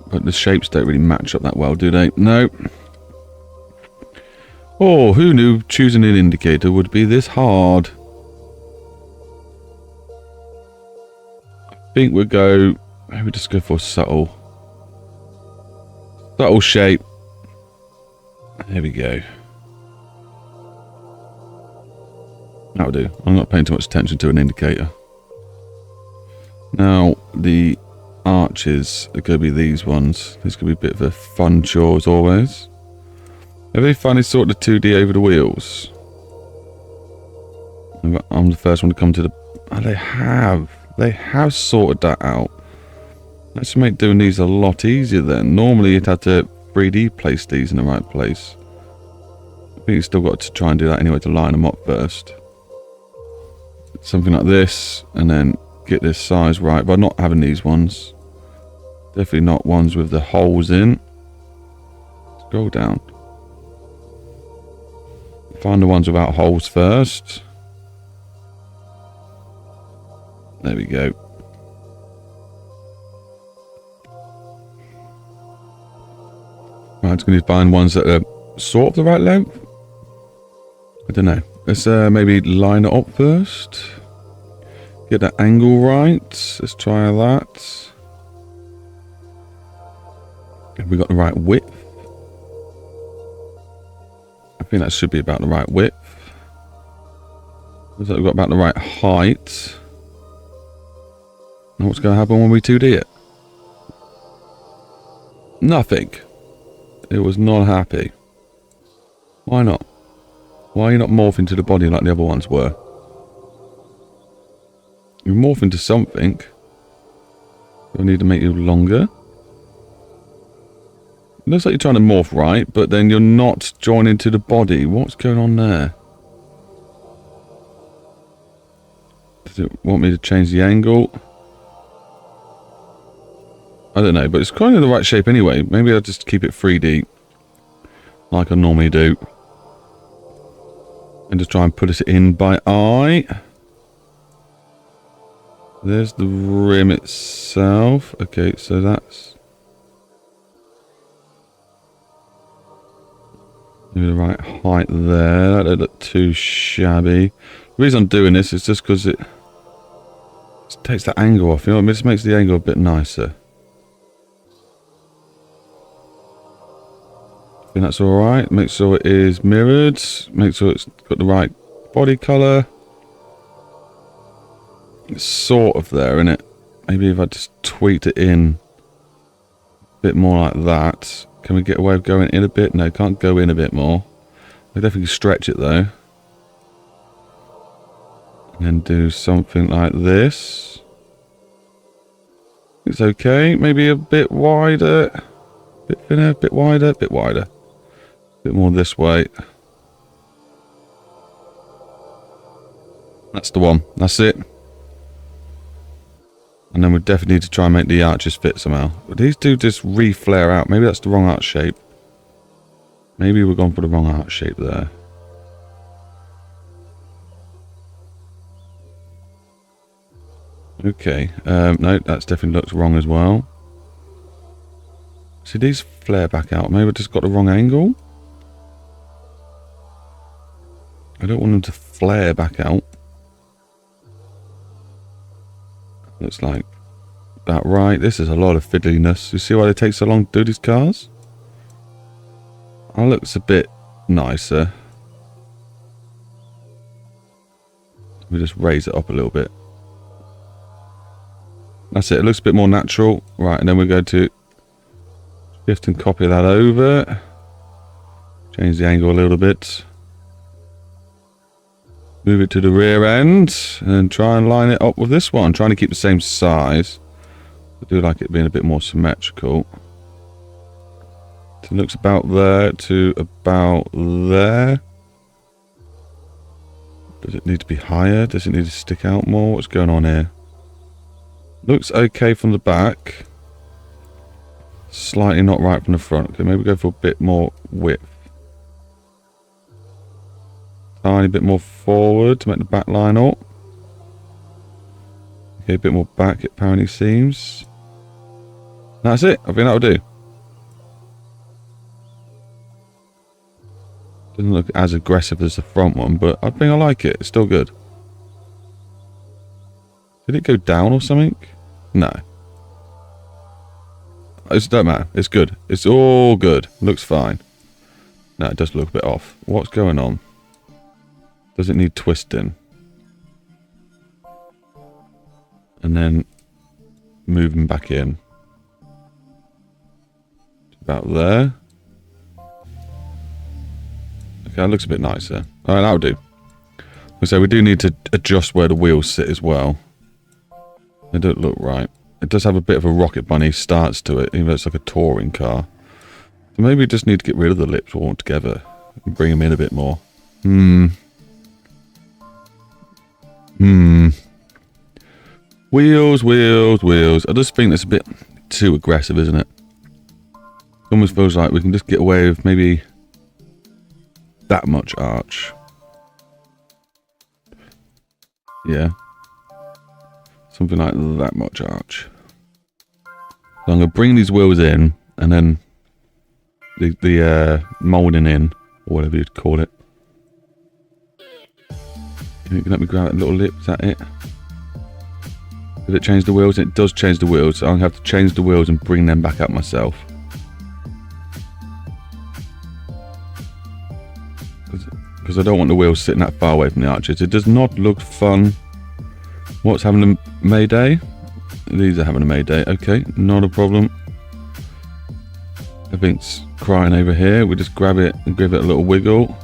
[SPEAKER 1] But the shapes don't really match up that well, do they? No. Oh, who knew choosing an indicator would be this hard? I think we'll go... Maybe just go for subtle. Subtle shape. There we go. That'll do. I'm not paying too much attention to an indicator. Now, the arches are going to be these ones. This could be a bit of a fun chore as always. Have they finally sorted the 2D over the wheels? I'm the first one to come to the... Oh, they have. They have sorted that out. Let's make doing these a lot easier then. Normally you'd have to 3D place these in the right place. I think you've still got to try and do that anyway to line them up first. Something like this, and then get this size right, but not having these ones. Definitely not ones with the holes in. Scroll down. Find the ones without holes first. There we go. Right, it's going to find ones that are sort of the right length. I don't know. Let's maybe line it up first. Get that angle right. Let's try that. Have we got the right width? I think that should be about the right width. Looks like we've got about the right height. Now what's going to happen when we 2D it? Nothing. It was not happy. Why not? Why are you not morphing to the body like the other ones were? You morph into something. I need to make you longer. It looks like you're trying to morph right, but then you're not joining to the body. What's going on there? Does it want me to change the angle? I don't know, but it's kind of the right shape anyway. Maybe I'll just keep it 3D. Like I normally do. And just try and put it in by eye. There's the rim itself. Okay, so that's... maybe the right height there. That don't look too shabby. The reason I'm doing this is just because it takes the angle off. You know, it just makes the angle a bit nicer. I think that's alright. Make sure it is mirrored. Make sure it's got the right body colour. It's sort of there, isn't it? Maybe if I just tweaked it in a bit more like that. Can we get away with going in a bit? No, can't go in a bit more. We definitely stretch it though. And then do something like this. It's okay. Maybe a bit wider. A bit thinner, a bit wider, a bit wider. A bit more this way. That's the one. That's it. And then we definitely need to try and make the arches fit somehow. But these do just re-flare out. Maybe that's the wrong arch shape. Maybe we're going for the wrong arch shape there. Okay. No, that's definitely looks wrong as well. See, these flare back out. Maybe I just got the wrong angle. I don't want them to flare back out. Looks like about right. This is a lot of fiddliness. You see why they take so long to do these cars? That looks a bit nicer. We just raise it up a little bit. That's it. It looks a bit more natural. Right, and then we're going to shift and copy that over. Change the angle a little bit. Move it to the rear end and try and line it up with this one. Trying to keep the same size. I do like it being a bit more symmetrical. So it looks about there to about there. Does it need to be higher? Does it need to stick out more? What's going on here? Looks okay from the back. Slightly not right from the front. Okay, maybe go for a bit more width. Tiny bit more forward to make the back line up. Okay, a bit more back it apparently seems. That's it. I think that'll do. Doesn't look as aggressive as the front one, but I think I like it. It's still good. Did it go down or something? No. It don't matter. It's good. It's all good. Looks fine. No, it does look a bit off. What's going on? Does it need twisting? And then moving back in. About there. Okay, that looks a bit nicer. Alright, that'll do. So we do need to adjust where the wheels sit as well. They don't look right. It does have a bit of a rocket bunny starts to it, even though it's like a touring car. So maybe we just need to get rid of the lips altogether. And bring them in a bit more. Wheels, wheels, wheels. I just think that's a bit too aggressive, isn't it? It almost feels like we can just get away with maybe that much arch. Yeah. Something like that much arch. So I'm going to bring these wheels in, and then the moulding in, or whatever you'd call it. Can you let me grab that little lip? Is that it? Did it change the wheels? It does change the wheels, so I'm going to have to change the wheels and bring them back up myself. Because I don't want the wheels sitting that far away from the arches. It does not look fun. What's having a mayday? These are having a mayday. Okay, not a problem. Everything's crying over here. We just grab it and give it a little wiggle.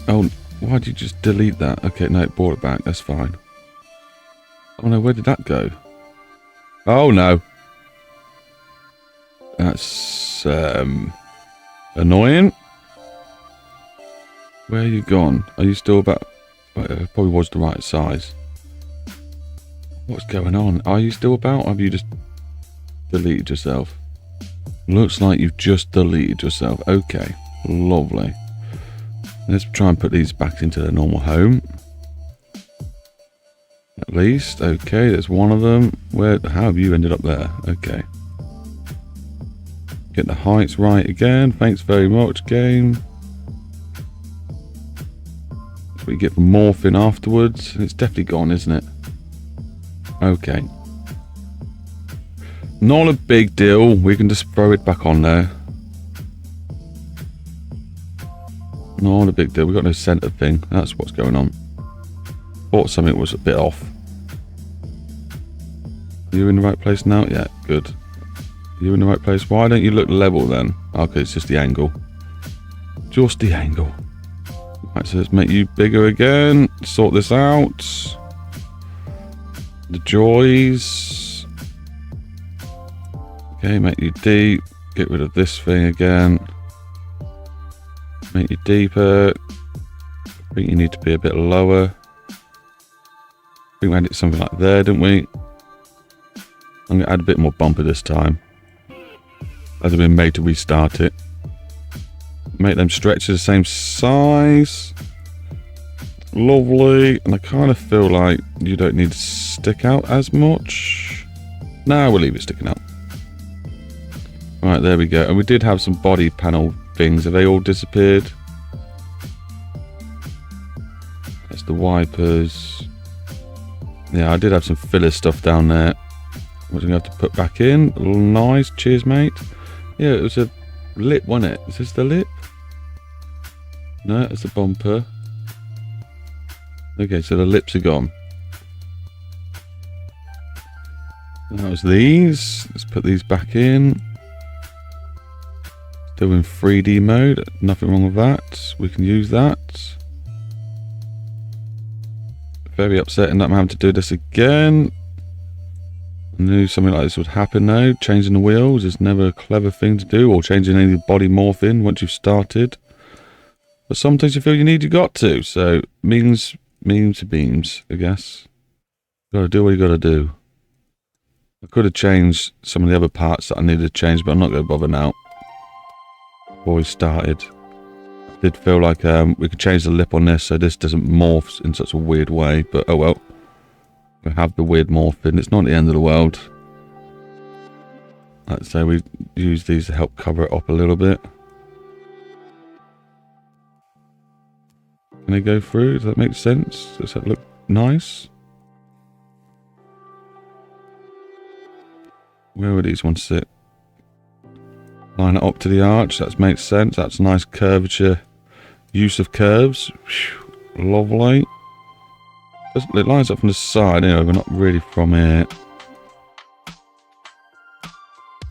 [SPEAKER 1] Oh, why'd you just delete that? Okay, no, it brought it back. That's fine. Oh no, where did that go? Oh no. That's annoying. Where are you gone? Are you still about... It probably was the right size. What's going on? Are you still about, or have you just deleted yourself? Looks like you've just deleted yourself. Okay, lovely. Let's try and put these back into their normal home. At least. Okay, there's one of them. How have you ended up there? Okay. Get the heights right again. Thanks very much, game. That's what you get for morphing afterwards. It's definitely gone, isn't it? Okay. Not a big deal. We can just throw it back on there. Not a big deal. We've got no center thing. That's what's going on. Thought something was a bit off. Are you in the right place now? Yeah, good. Are you in the right place? Why don't you look level then? Okay, it's just the angle. Just the angle. Right, so let's make you bigger again. Sort this out. The joys. Okay, make you deep. Get rid of this thing again. Make you deeper. I think you need to be a bit lower. I think we had it something like there, didn't we? I'm going to add a bit more bumper this time. As I've been made to restart it. Make them stretch to the same size. Lovely. And I kind of feel like you don't need to stick out as much. No, we'll leave it sticking out. Right, there we go. And we did have some body panel things. Have they all disappeared? That's the wipers. Yeah, I did have some filler stuff down there. What do we have to put back in? Nice. Cheers, mate. Yeah, it was a lip, wasn't it? Is this the lip? No, it's the bumper. Okay, so the lips are gone. That was these. Let's put these back in. Still in 3D mode. Nothing wrong with that. We can use that. Very upsetting that I'm having to do this again. I knew something like this would happen now. Changing the wheels is never a clever thing to do, or changing any body morphing once you've started. But sometimes you feel you got to. So means to beams, I guess. You gotta do what you gotta do. I could have changed some of the other parts that I needed to change, but I'm not gonna bother now. Before we started, I did feel like we could change the lip on this so this doesn't morph in such a weird way, but oh well. We have the weird morphing. It's not the end of the world. Let's say we use these to help cover it up a little bit. Can they go through? Does that make sense? Does that look nice? Where would these ones sit? Line it up to the arch. That makes sense. That's nice curvature. Use of curves. Whew, lovely. It lines up from the side anyway, but not really from here.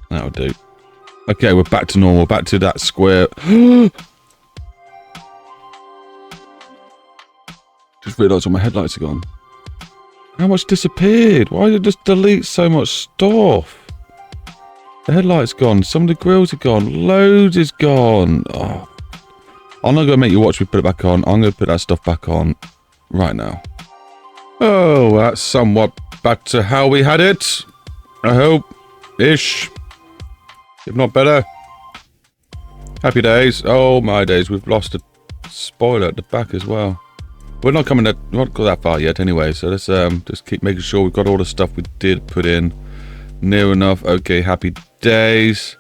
[SPEAKER 1] That'll do. Okay, we're back to normal. Back to that square. Just realised all my headlights are gone. How much disappeared? Why did it just delete so much stuff? The headlight's gone. Some of the grills are gone. Loads is gone. Oh. I'm not going to make you watch me put it back on. I'm going to put that stuff back on right now. Oh, that's somewhat back to how we had it. I hope. Ish. If not better. Happy days. Oh, my days. We've lost a spoiler at the back as well. We're not coming that, not got that far yet anyway, so let's just keep making sure we've got all the stuff we did put in near enough. Okay, happy days.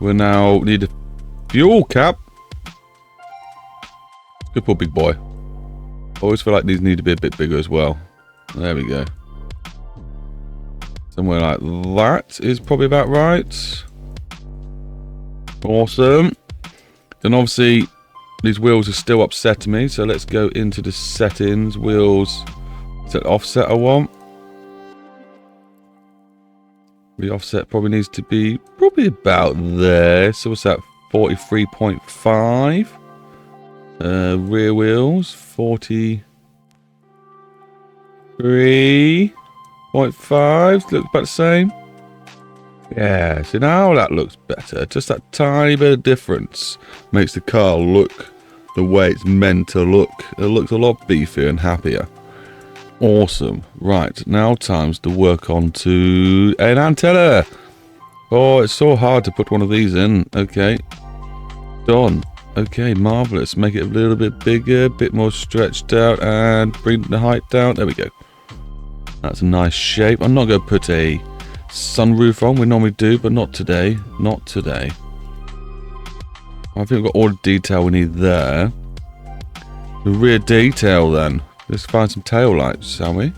[SPEAKER 1] We now need a fuel cap. Good poor big boy. Always feel like these need to be a bit bigger as well. There we go. Somewhere like that is probably about right. Awesome. Then obviously these wheels are still upsetting me, so let's go into the settings. Wheels, set offset I want. The offset probably needs to be probably about there. So what's that? 43.5. Rear wheels 43.5. Looks about the same. Yeah, so now that looks better. Just that tiny bit of difference makes the car look the way it's meant to look. It looks a lot beefier and happier. Awesome. Right, now time's to work on to an antenna. Oh, it's so hard to put one of these in. Okay. Done. Okay, marvellous. Make it a little bit bigger, a bit more stretched out, and bring the height down. There we go. That's a nice shape. I'm not going to put a sunroof on. We normally do, but not today. Not today. I think we've got all the detail we need there. The rear detail then. Let's find some tail lights, shall we?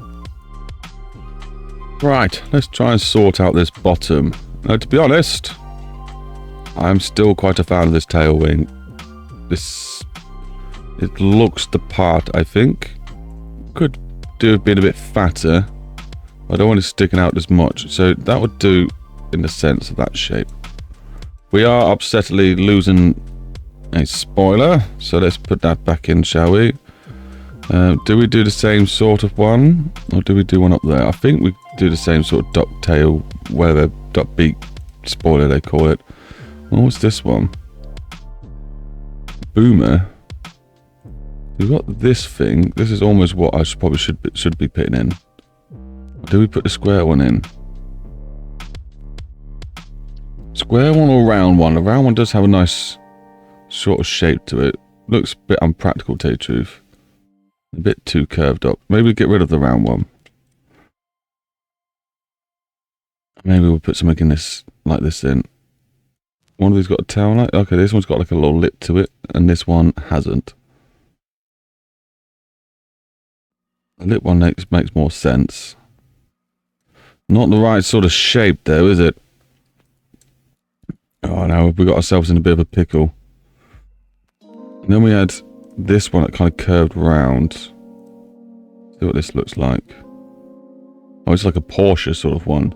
[SPEAKER 1] Right, let's try and sort out this bottom. Now, to be honest, I'm still quite a fan of this tail wing. It looks the part, I think. Could do being a bit fatter. I don't want it sticking out as much, so that would do in the sense of that shape. We are upsettingly losing a spoiler, so let's put that back in, shall we? Do we do the same sort of one, or do we do one up there? I think we do the same sort of ducktail, whatever, duck beak spoiler they call it. Oh, what's this one? Boomer. We've got this thing. This is almost what I probably should be putting in. Do we put the square one in? Square one or round one? The round one does have a nice sort of shape to it. Looks a bit unpractical, to tell you the truth. A bit too curved up. Maybe we'll get rid of the round one. Maybe we'll put something in this, like this in. One of these got a tail light. Okay, this one's got like a little lip to it, and this one hasn't. The lip one makes more sense. Not the right sort of shape though, is it? Oh no, we got ourselves in a bit of a pickle. And then we had this one that kind of curved round. See what this looks like. Oh, it's like a Porsche sort of one.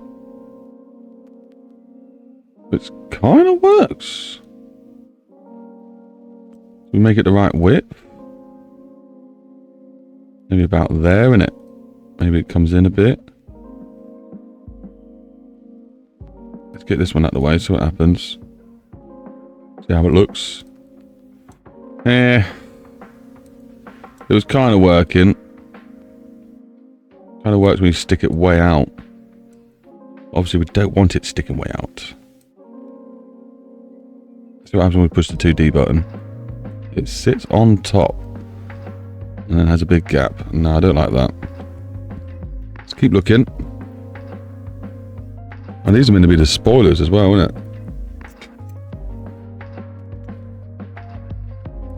[SPEAKER 1] Which kind of works. We make it the right width. Maybe about there, innit? Maybe it comes in a bit. Let's get this one out of the way, see what happens. See how it looks. It was kind of working. Kind of works when you stick it way out. Obviously, we don't want it sticking way out. See what happens when we push the 2D button. It sits on top. And then has a big gap. No, I don't like that. Let's keep looking. And these are meant to be the spoilers as well, isn't it?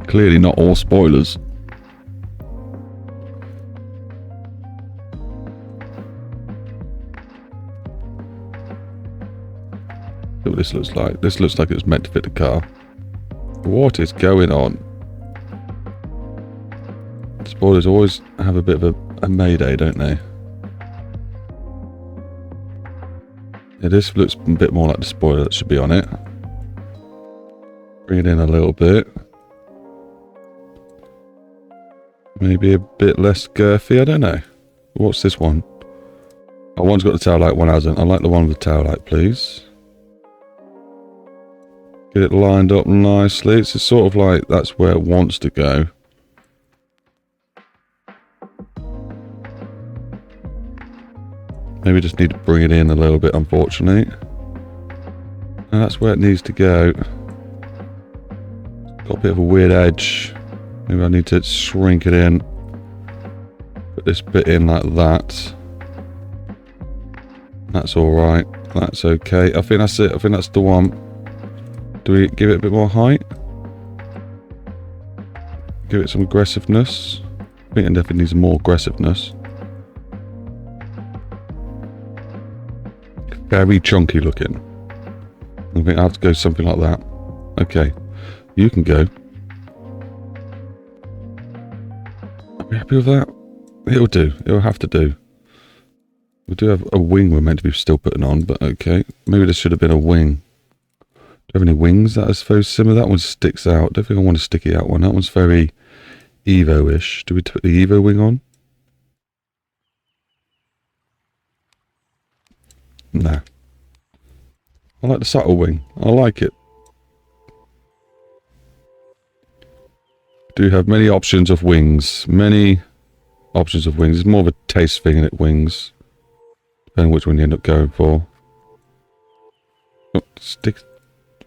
[SPEAKER 1] Clearly not all spoilers. See what this looks like. This looks like it's meant to fit the car. What is going on? Spoilers always have a bit of a mayday, don't they? Yeah, this looks a bit more like the spoiler that should be on it. Bring it in a little bit. Maybe a bit less girthy, I don't know. What's this one? Oh, one's got the tail light, one hasn't. I like the one with the tail light, please. Get it lined up nicely. It's sort of like that's where it wants to go. Maybe just need to bring it in a little bit, unfortunately. And that's where it needs to go. Got a bit of a weird edge. Maybe I need to shrink it in. this bit in like that. That's alright. That's okay. I think that's it. I think that's the one. Do we give it a bit more height? Give it some aggressiveness. I think it definitely needs more aggressiveness. Very chunky looking. I think I have to go something like that. Okay. You can go. Are we happy with that? It'll do. It'll have to do. We do have a wing we're meant to be still putting on, but okay. Maybe this should have been a wing. Do you have any wings that are very similar? That one sticks out. Don't think I want a sticky out one. That one's very Evo-ish. Do we put the Evo wing on? No. I like the subtle wing. I like it. Do have many options of wings. Many options of wings. It's more of a taste thing, isn't it? Wings. Depending which one you end up going for. Oh, stick.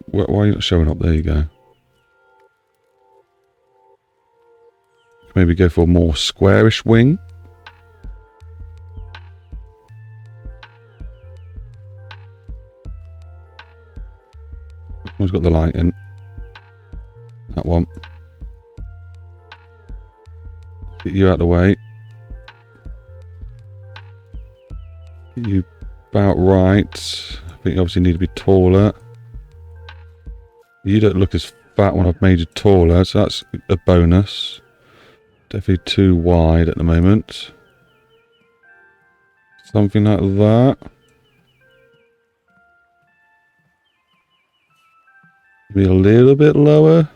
[SPEAKER 1] Why are you not showing up? There you go. Maybe go for a more squarish wing. One's got the light in. That one. Get you out of the way. Get you about right. I think you obviously need to be taller. You don't look as fat when I've made you taller, so that's a bonus. Definitely too wide at the moment. Something like that. Maybe a little bit lower.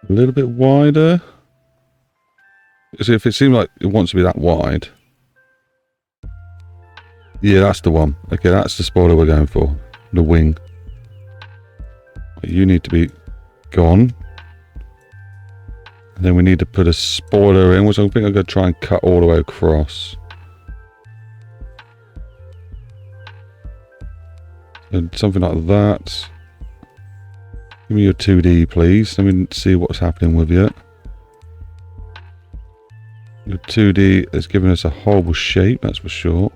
[SPEAKER 1] A little bit wider. See, if it seems like it wants to be that wide. Yeah, that's the one. Okay, that's the spoiler we're going for. The wing. You need to be gone. And then we need to put a spoiler in, which I think I'm going to try and cut all the way across. And something like that. Give me your 2D, please. Let me see what's happening with you. Your 2D has given us a horrible shape, that's for sure.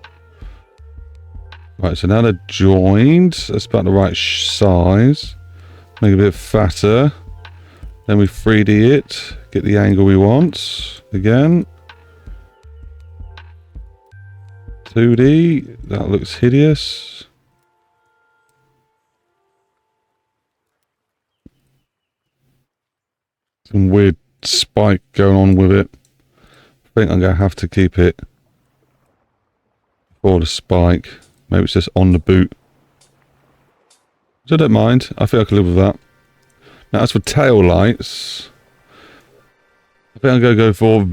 [SPEAKER 1] Right, so now they're joined. That's about the right size. Make it a bit fatter. Then we 3D it. Get the angle we want. Again. 2D. That looks hideous. Some weird spike going on with it. I think I'm going to have to keep it for the spike. Maybe it's just on the boot. So I don't mind. I think I can live with that. Now as for tail lights, I think I'm going to go for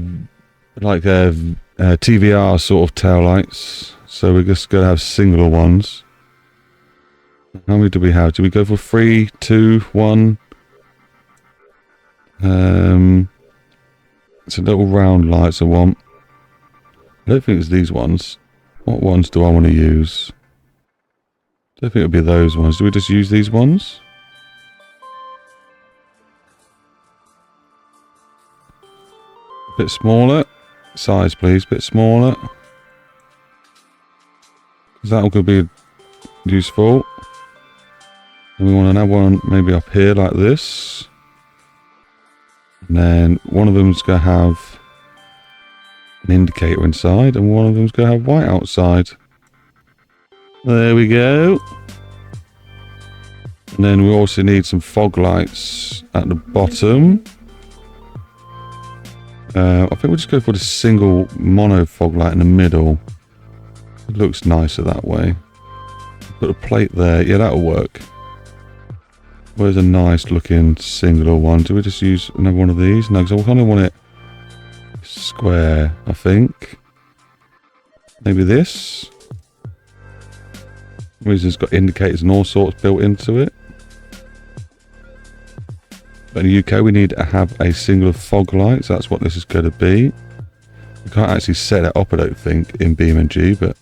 [SPEAKER 1] like TVR sort of tail lights. So we're just going to have singular ones. How many do we have? Do we go for 3, 2, 1? It's a little round lights I want. I don't think it's these ones. What ones do I want to use? I don't think it'll be those ones. Do we just use these ones? A bit smaller. Size please, a bit smaller. Is that all going to be useful? And we want to have one maybe up here like this. And then one of them's going to have an indicator inside, and one of them's going to have white outside. There we go. And then we also need some fog lights at the bottom. I think we'll just go for the single mono fog light in the middle. It looks nicer that way. Put a plate there. Yeah, that'll work. Where's a nice looking singular one? Do we just use another one of these? No, because I kind of want it square, I think. Maybe this. It's got indicators and all sorts built into it. But in the UK we need to have a singular fog light, so that's what this is going to be. We can't actually set it up, I don't think, in beamng, but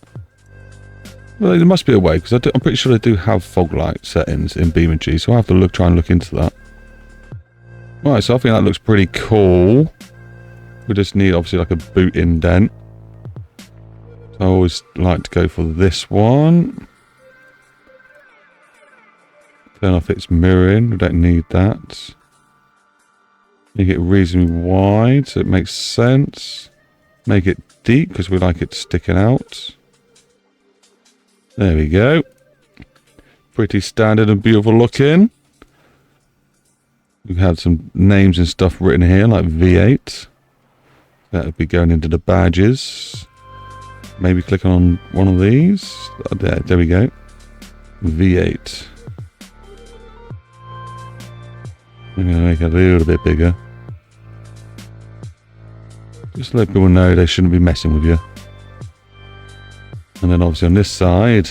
[SPEAKER 1] well, there must be a way, because I'm pretty sure they do have fog light settings in beamng, so I'll have to try and look into that. Right, so I think that looks pretty cool. We just need obviously like a boot indent. I always like to go for this one. Turn off its mirroring. We don't need that. Make it reasonably wide so it makes sense. Make it deep because we like it sticking out. There we go. Pretty standard and beautiful looking. We've had some names and stuff written here like V8. That would be going into the badges. Maybe click on one of these. There we go. V8. I'm going to make it a little bit bigger. Just to let people know they shouldn't be messing with you. And then obviously on this side,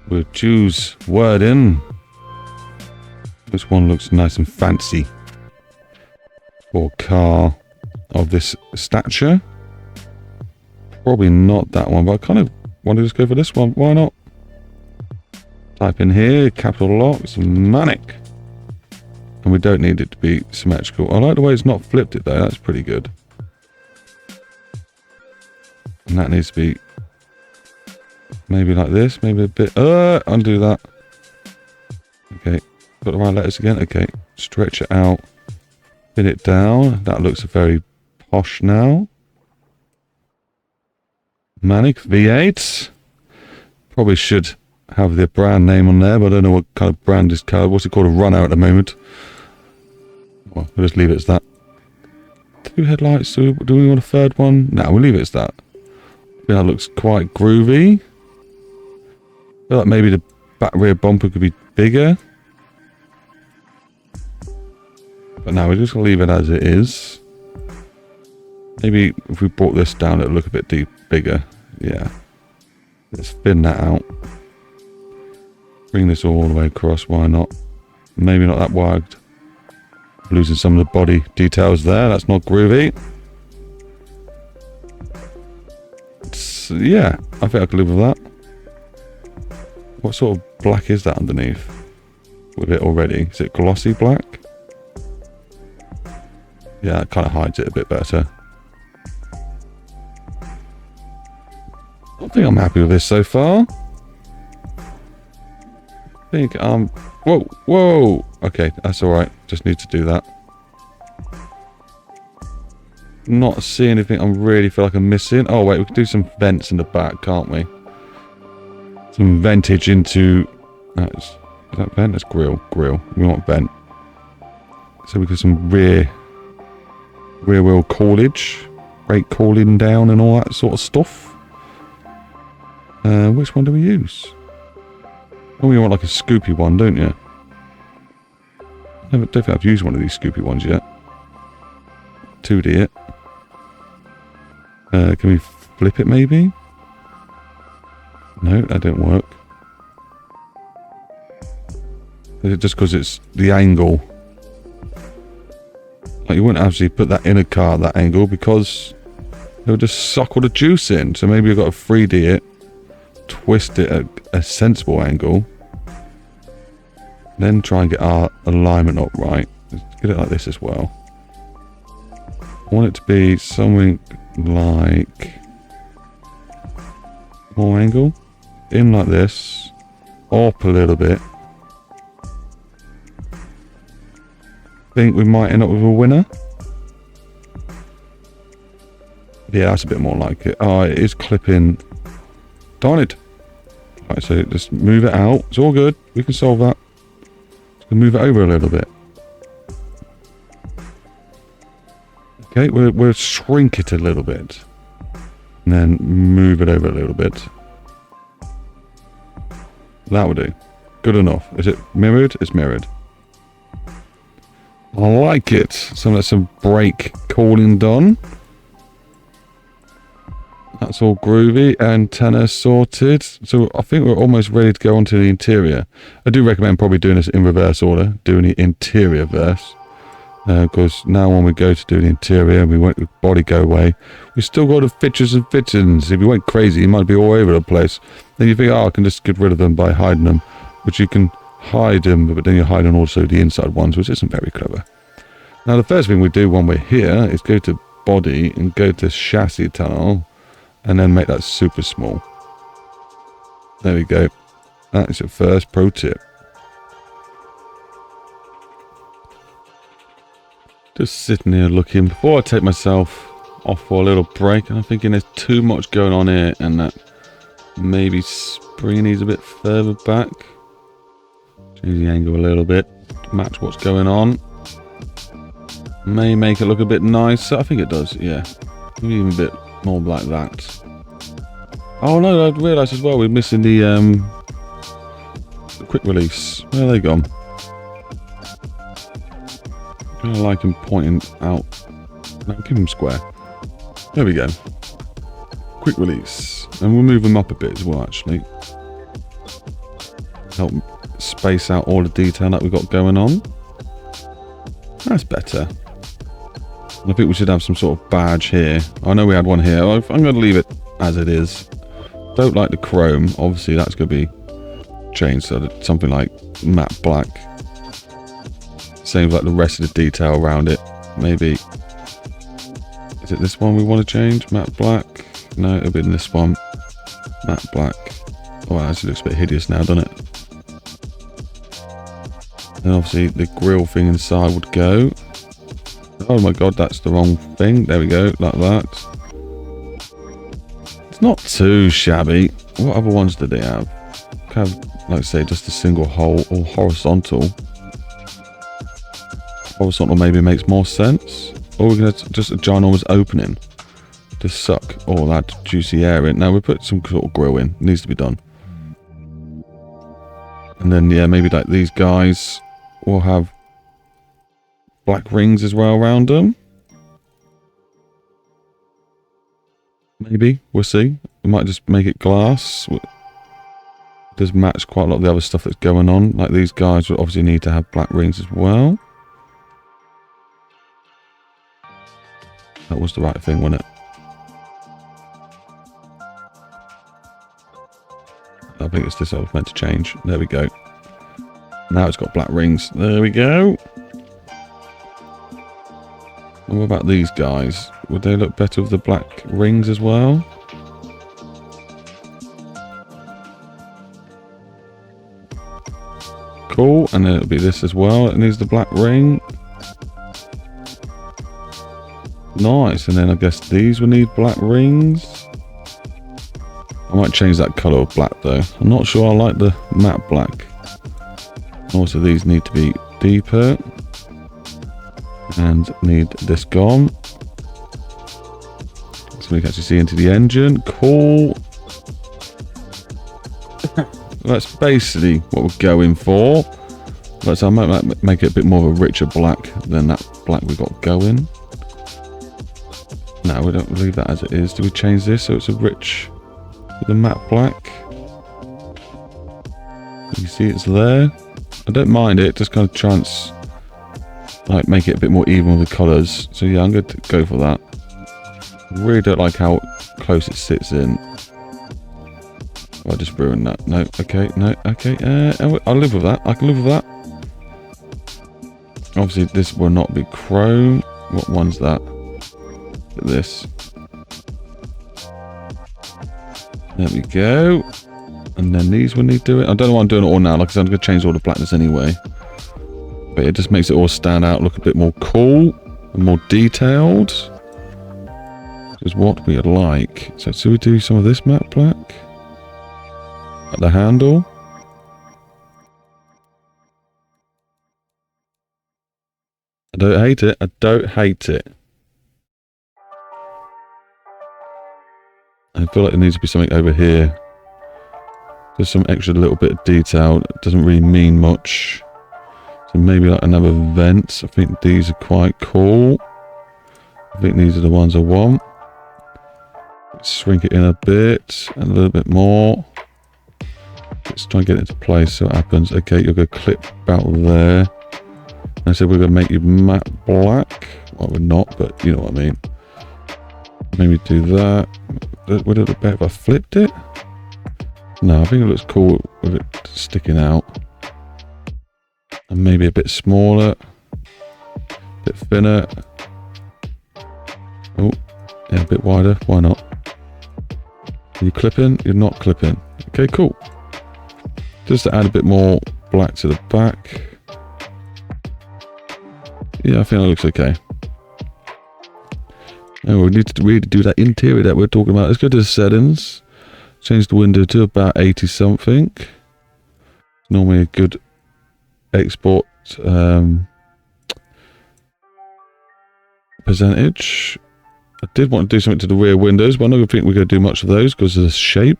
[SPEAKER 1] we'll choose wording. This one looks nice and fancy. For a car of this stature. Probably not that one, but I kind of want to just go for this one. Why not? Type in here, capital locks, manic. And we don't need it to be symmetrical. I like the way it's not flipped it though, that's pretty good. And that needs to be maybe like this, maybe a bit, undo that. Okay, got the right letters again, okay. Stretch it out, pin it down, that looks very posh now. Manic V8. Probably should have the brand name on there, but I don't know what kind of brand is called. What's it called? A runner at the moment. Well, we'll just leave it as that. 2 headlights. Do we want a third one? No, we'll leave it as that. That looks quite groovy. I feel like maybe the back rear bumper could be bigger. But now we're just going to leave it as it is. Maybe if we brought this down, it'll look a bit bigger. Yeah. Let's thin that out. Bring this all the way across. Why not? Maybe not that wide. Losing some of the body details there. That's not groovy. Yeah, I think I can live with that. What sort of black is that underneath? With it already. Is it glossy black? Yeah, it kind of hides it a bit better. I think I'm happy with this so far. I think whoa. Okay, that's alright. Just need to do that. Not seeing anything I really feel like I'm missing. Oh wait, we can do some vents in the back, can't we? Some ventage into... is that vent? That's grill. We want vent. So we got some rear wheel cordage. Brake cooling down and all that sort of stuff. Which one do we use? Oh, you want like a scoopy one, don't you? I don't think I've used one of these scoopy ones yet. 2D it. Can we flip it maybe? No, that didn't work. Is it just because it's the angle? Like you wouldn't actually put that in a car at that angle because it would just suck all the juice in. So maybe you've got to 3D it, twist it at a sensible angle, then try and get our alignment up right. Let's get it like this as well. I want it to be something like more angle, in like this, up a little bit. Think we might end up with a winner. Yeah, that's a bit more like it. Oh, it is clipping. Darn it. Right, so just move it out. It's all good. We can solve that. Just move it over a little bit. Okay, we'll shrink it a little bit. And then move it over a little bit. That will do. Good enough. Is it mirrored? It's mirrored. I like it. So that's some brake cooling done. That's all groovy. Antenna sorted. So I think we're almost ready to go onto the interior. I do recommend probably doing this in reverse order. Doing the interior first. Because now when we go to do the interior, we went with body go away. We still got the fixtures and fittings. If you went crazy, you might be all over the place. Then you think, oh, I can just get rid of them by hiding them. Which you can hide them, but then you're hiding also the inside ones, which isn't very clever. Now the first thing we do when we're here is go to body and go to chassis tunnel. and then make that super small. There we go. That is your first pro tip. Just sitting here looking before I take myself off for a little break. I'm thinking there's too much going on here, and that maybe spring needs a bit further back. Change the angle a little bit to match what's going on. May make it look a bit nicer. I think it does, yeah. Maybe even a bit more like that. Oh no, I realised as well we're missing the quick release. Where are they gone? I like him pointing out. No, give him square. There we go. Quick release. And we'll move them up a bit as well, actually. Help space out all the detail that we've got going on. That's better. I think we should have some sort of badge here. I know we had one here. I'm going to leave it as it is. Don't like the chrome. Obviously, that's going to be changed. So something like matte black. Same like the rest of the detail around it. Maybe. Is it this one we want to change? Matte black? No, it'll be in this one. Matte black. Oh, it actually looks a bit hideous now, doesn't it? And obviously the grill thing inside would go. Oh my god, that's the wrong thing. There we go, like that. It's not too shabby. What other ones do they have? Have, like I say, just a single hole or horizontal. Horizontal maybe makes more sense. Or we're going to just a ginormous opening to suck all that juicy air in. Now we put some sort of grill in. It needs to be done. And then, yeah, maybe like these guys will have black rings as well around them. Maybe. We'll see. We might just make it glass. It does match quite a lot of the other stuff that's going on. Like these guys would obviously need to have black rings as well. That was the right thing, wasn't it? I think it's this I was meant to change. There we go. Now it's got black rings. There we go. And what about these guys? Would they look better with the black rings as well? Cool. And then it'll be this as well. It needs the black ring. Nice. And then I guess these will need black rings. I might change that colour of black though. I'm not sure I like the matte black. Also these need to be deeper. And need this gone. So we can actually see into the engine. Cool. That's basically what we're going for. But I might make it a bit more of a richer black than that black we got going. No, we don't leave that as it is. Do we change this so it's a rich with a matte black? You see it's there. I don't mind it, just kind of like make it a bit more even with the colours. So yeah, I'm going to go for that. I really don't like how close it sits in. Oh, I just ruined that. No, okay, no, okay. I'll live with that. I can live with that. Obviously, this will not be chrome. What one's that? Look at this. There we go. And then these will need doing. I don't know why I'm doing it all now. Like I said, I'm going to change all the blackness anyway. But it just makes it all stand out, look a bit more cool and more detailed. Is what we like. So should we do some of this matte black? At the handle. I don't hate it. I don't hate it. I feel like there needs to be something over here. There's some extra little bit of detail. It doesn't really mean much. So maybe like another vent. I think these are quite cool. I think these are the ones I want. Shrink it in a bit. And a little bit more. Let's try and get it into place so it happens. Okay, you're going to clip about there. I said we're going to make you matte black. Well, we're not, but you know what I mean. Maybe do that. Would it look better if I flipped it? No, I think it looks cool with it sticking out. And maybe a bit smaller. A bit thinner. Oh, yeah, a bit wider. Why not? Are you clipping? You're not clipping. Okay, cool. Just to add a bit more black to the back. Yeah, I think that looks okay. And we need to really do that interior that we're talking about. Let's go to the settings. Change the window to about 80 something. Normally a good export percentage. I did want to do something to the rear windows, but I don't think we're going to do much of those because of the shape.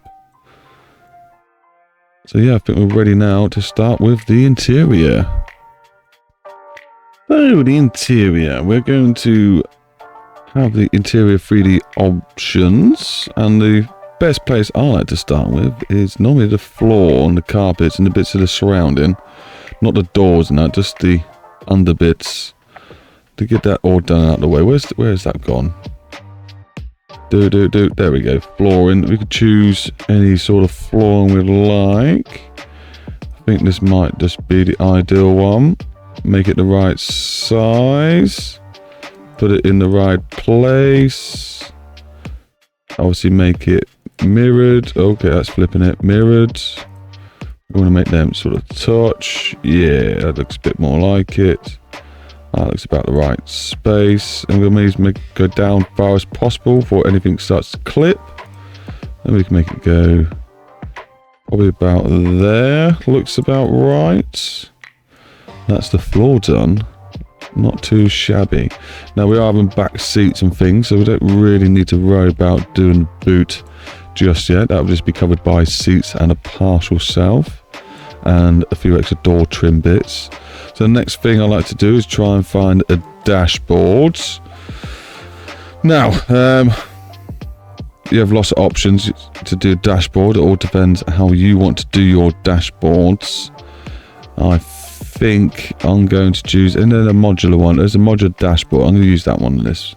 [SPEAKER 1] So yeah, I think we're ready now to start with the interior. So the interior, we're going to have the interior 3D options, and the best place I like to start with is normally the floor and the carpets and the bits of the surrounding, not the doors and that, just the under bits, to get that all done out of the way. Where's that gone? There we go. Flooring. We could choose any sort of flooring we like. I think this might just be the ideal one. Make it the right size. Put it in the right place. Obviously make it mirrored. Okay, that's flipping it. Mirrored. We want to make them sort of touch. Yeah, that looks a bit more like it. That looks about the right space. And we're going to make it go down far as possible before anything starts to clip. And we can make it go probably about there. Looks about right. That's the floor done. Not too shabby. Now we are having back seats and things, so we don't really need to worry about doing the boot just yet. That will just be covered by seats and a partial shelf and a few extra door trim bits. So the next thing I like to do is try and find a dashboard. Now, you have lots of options to do a dashboard. It all depends how you want to do your dashboards. I think I'm going to choose, and then a modular one. There's a modular dashboard. I'm going to use that one on this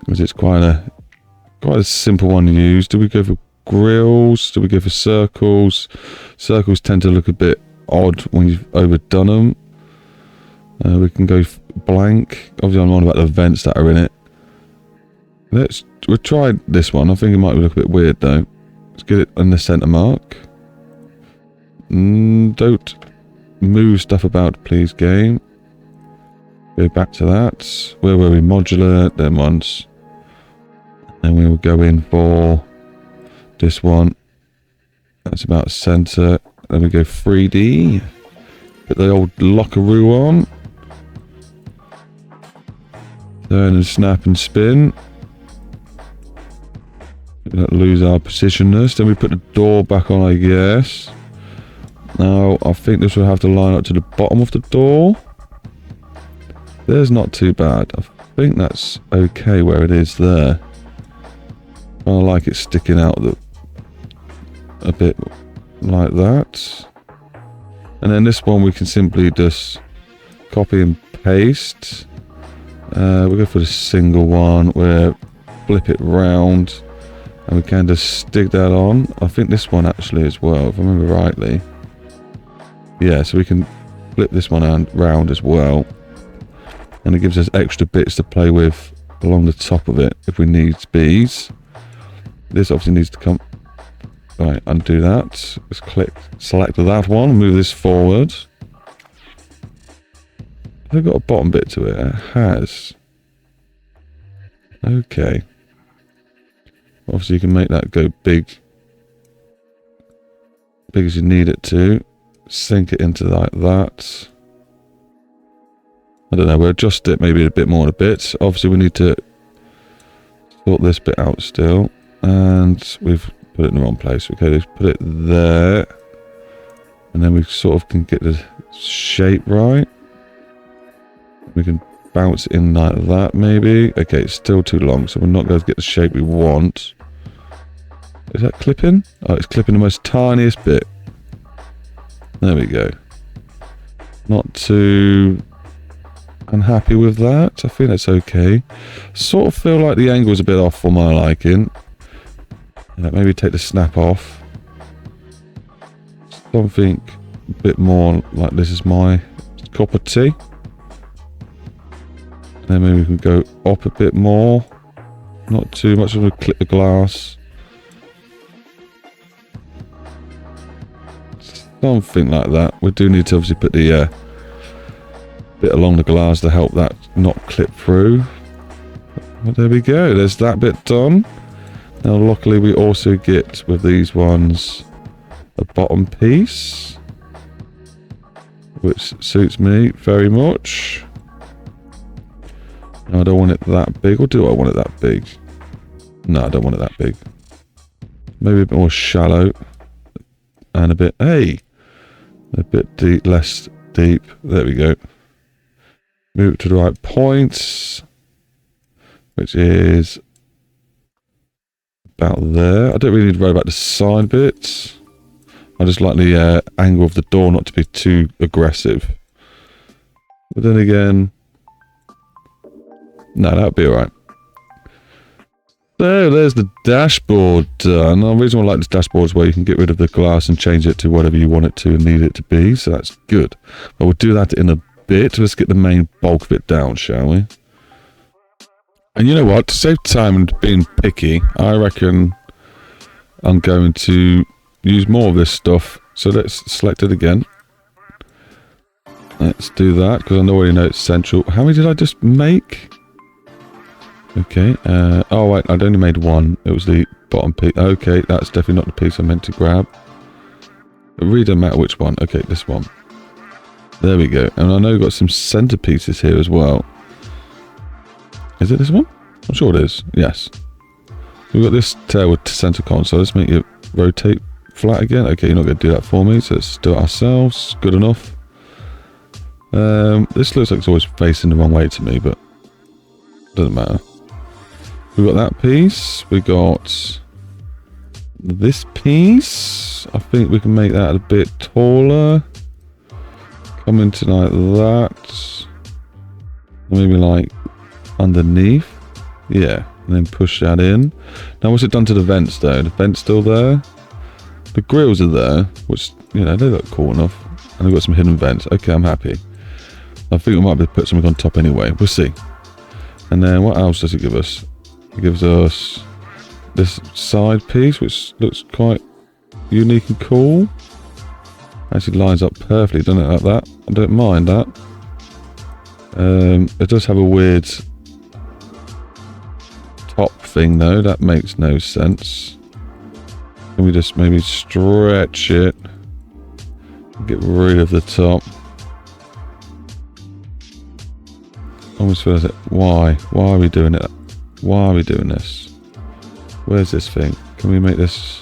[SPEAKER 1] because it's quite a simple one to use. Do we go for grills? Do we go for circles? Circles tend to look a bit odd when you've overdone them. We can go blank. Obviously I'm on about the vents that are in it. We'll try this one. I think it might look a bit weird though. Let's get it in the center mark. Don't move stuff about, please, game. Go back to that. Where were we? Modular, them ones. And we will go in for this one. That's about center. Then we go 3D. Put the old lockaroo on. Turn and snap and spin. We don't lose our positionness. Then we put the door back on, I guess. Now, I think this will have to line up to the bottom of the door. There's not too bad. I think that's okay where it is there. I like it sticking out a bit like that. And then this one we can simply just copy and paste. We'll go for the single one where flip it round and we can just stick that on. I think this one actually as well, if I remember rightly. Yeah, so we can flip this one round as well. And it gives us extra bits to play with along the top of it if we need bees. This obviously needs to come. Right, undo that. Let's select that one, move this forward. Has it got a bottom bit to it? It has. Okay. Obviously you can make that go big as you need it to. Sink it into like that. I don't know, we'll adjust it maybe a bit more in a bit. Obviously we need to sort this bit out still. And we've put it in the wrong place. Okay, let's put it there. And then we sort of can get the shape right. We can bounce in like that maybe. Okay, it's still too long, so we're not going to get the shape we want. Is that clipping? Oh, it's clipping the most tiniest bit. There we go. Not too unhappy with that. I think that's okay. Sort of feel like the angle's a bit off for my liking. Maybe take the snap off. Something a bit more like this is my cup of tea. Then maybe we can go up a bit more. Not too much. I'm going to clip the glass. Something like that. We do need to obviously put the bit along the glass to help that not clip through. Well, there we go. There's that bit done. Now, luckily, we also get with these ones a bottom piece, which suits me very much. Now, I don't want it that big, or do I want it that big? No, I don't want it that big. Maybe a bit more shallow and a bit, hey, a bit deep, less deep. There we go. Move it to the right point, which is about there. I don't really need to worry about the side bits. I just like the angle of the door not to be too aggressive. But then again, no, that'll be alright. So there's the dashboard done. The reason I like this dashboard is where you can get rid of the glass and change it to whatever you want it to and need it to be. So that's good. But we'll do that in a bit. Let's get the main bulk of it down, shall we? And you know what? To save time and being picky, I reckon I'm going to use more of this stuff. So let's select it again. Let's do that because I already know it's central. How many did I just make? Okay. Oh wait, I'd only made one. It was the bottom piece. Okay, that's definitely not the piece I meant to grab. It really doesn't matter which one. Okay, this one. There we go. And I know we've got some centerpieces here as well. Is it this one? I'm sure it is. Yes. We've got this tail with center console. Let's make it rotate flat again. Okay, you're not going to do that for me, so let's do it ourselves. Good enough. This looks like it's always facing the wrong way to me, but doesn't matter. We've got that piece. We got this piece. I think we can make that a bit taller. Come into like that. Maybe like underneath. Yeah. And then push that in. Now what's it done to the vents though? The vents still there? The grills are there, which, you know, they look cool enough. And they've got some hidden vents. Okay, I'm happy. I think we might be able to put something on top anyway. We'll see. And then what else does it give us? It gives us this side piece, which looks quite unique and cool. Actually lines up perfectly, doesn't it, like that? I don't mind that. It does have a weird top thing though. That makes no sense. Can we just maybe stretch it? Get rid of the top. Almost feels like, why? Why are we doing it? Why are we doing this? Where's this thing? Can we make this...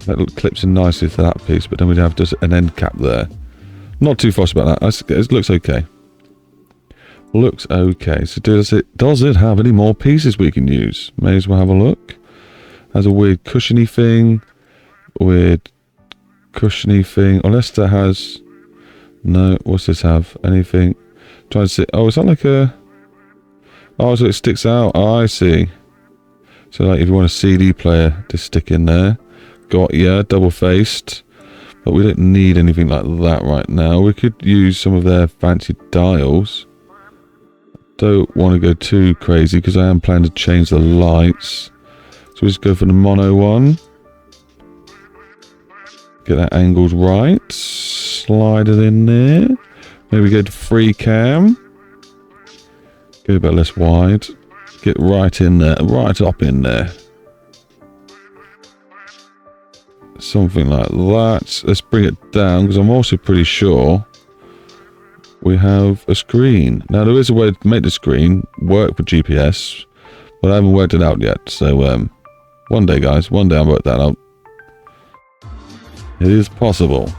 [SPEAKER 1] That clips in nicely to that piece, but then we'd have just an end cap there. Not too fussed about that. It looks okay. Looks okay. So does it have any more pieces we can use? May as well have a look. Has a weird cushiony thing. Weird cushiony thing. Unless that has... No, what's this have? Anything? Trying to see... Oh, is that like a... Oh, so it sticks out. Oh, I see. So like if you want a CD player to stick in there. Got, yeah, double-faced. But we don't need anything like that right now. We could use some of their fancy dials. Don't want to go too crazy because I am planning to change the lights. So we just go for the mono one. Get that angled right. Slide it in there. Maybe go to free cam. Go a bit less wide. Get right in there. Right up in there. Something like that. Let's bring it down because I'm also pretty sure we have a screen. Now there is a way to make the screen work for GPS, but I haven't worked it out yet. So one day, guys, one day I'll work that out. It is possible.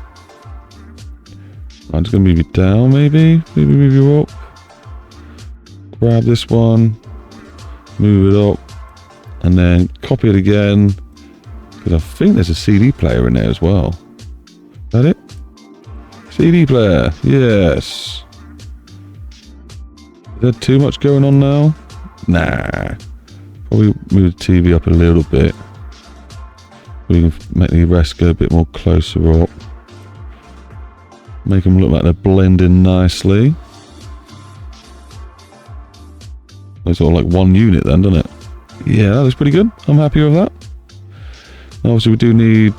[SPEAKER 1] I'm just gonna move you down, maybe move you up. Grab this one, move it up, and then copy it again. Because I think there's a CD player in there as well. Is that it? CD player, yes. Is there too much going on now? Nah. Probably move the TV up a little bit. We can make the rest go a bit more closer up. Make them look like they're blending nicely. It's all like one unit then, doesn't it? Yeah, that looks pretty good. I'm happy with that. Obviously we do need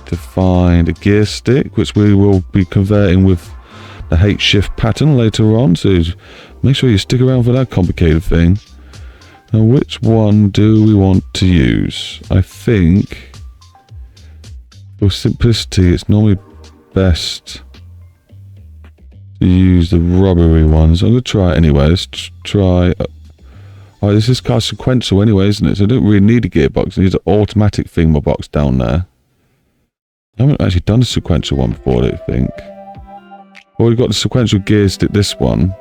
[SPEAKER 1] to find a gear stick, which we will be converting with the H shift pattern later on. So make sure you stick around for that complicated thing. Now, which one do we want to use? I think for simplicity, it's normally best to use the rubbery ones. I'm going to try it anyway. Let's try... Oh, this is kind of sequential anyway, isn't it? So I don't really need a gearbox. I need an automatic thingy box down there. I haven't actually done a sequential one before, I don't think. Well, we've got the sequential gear stick, this one.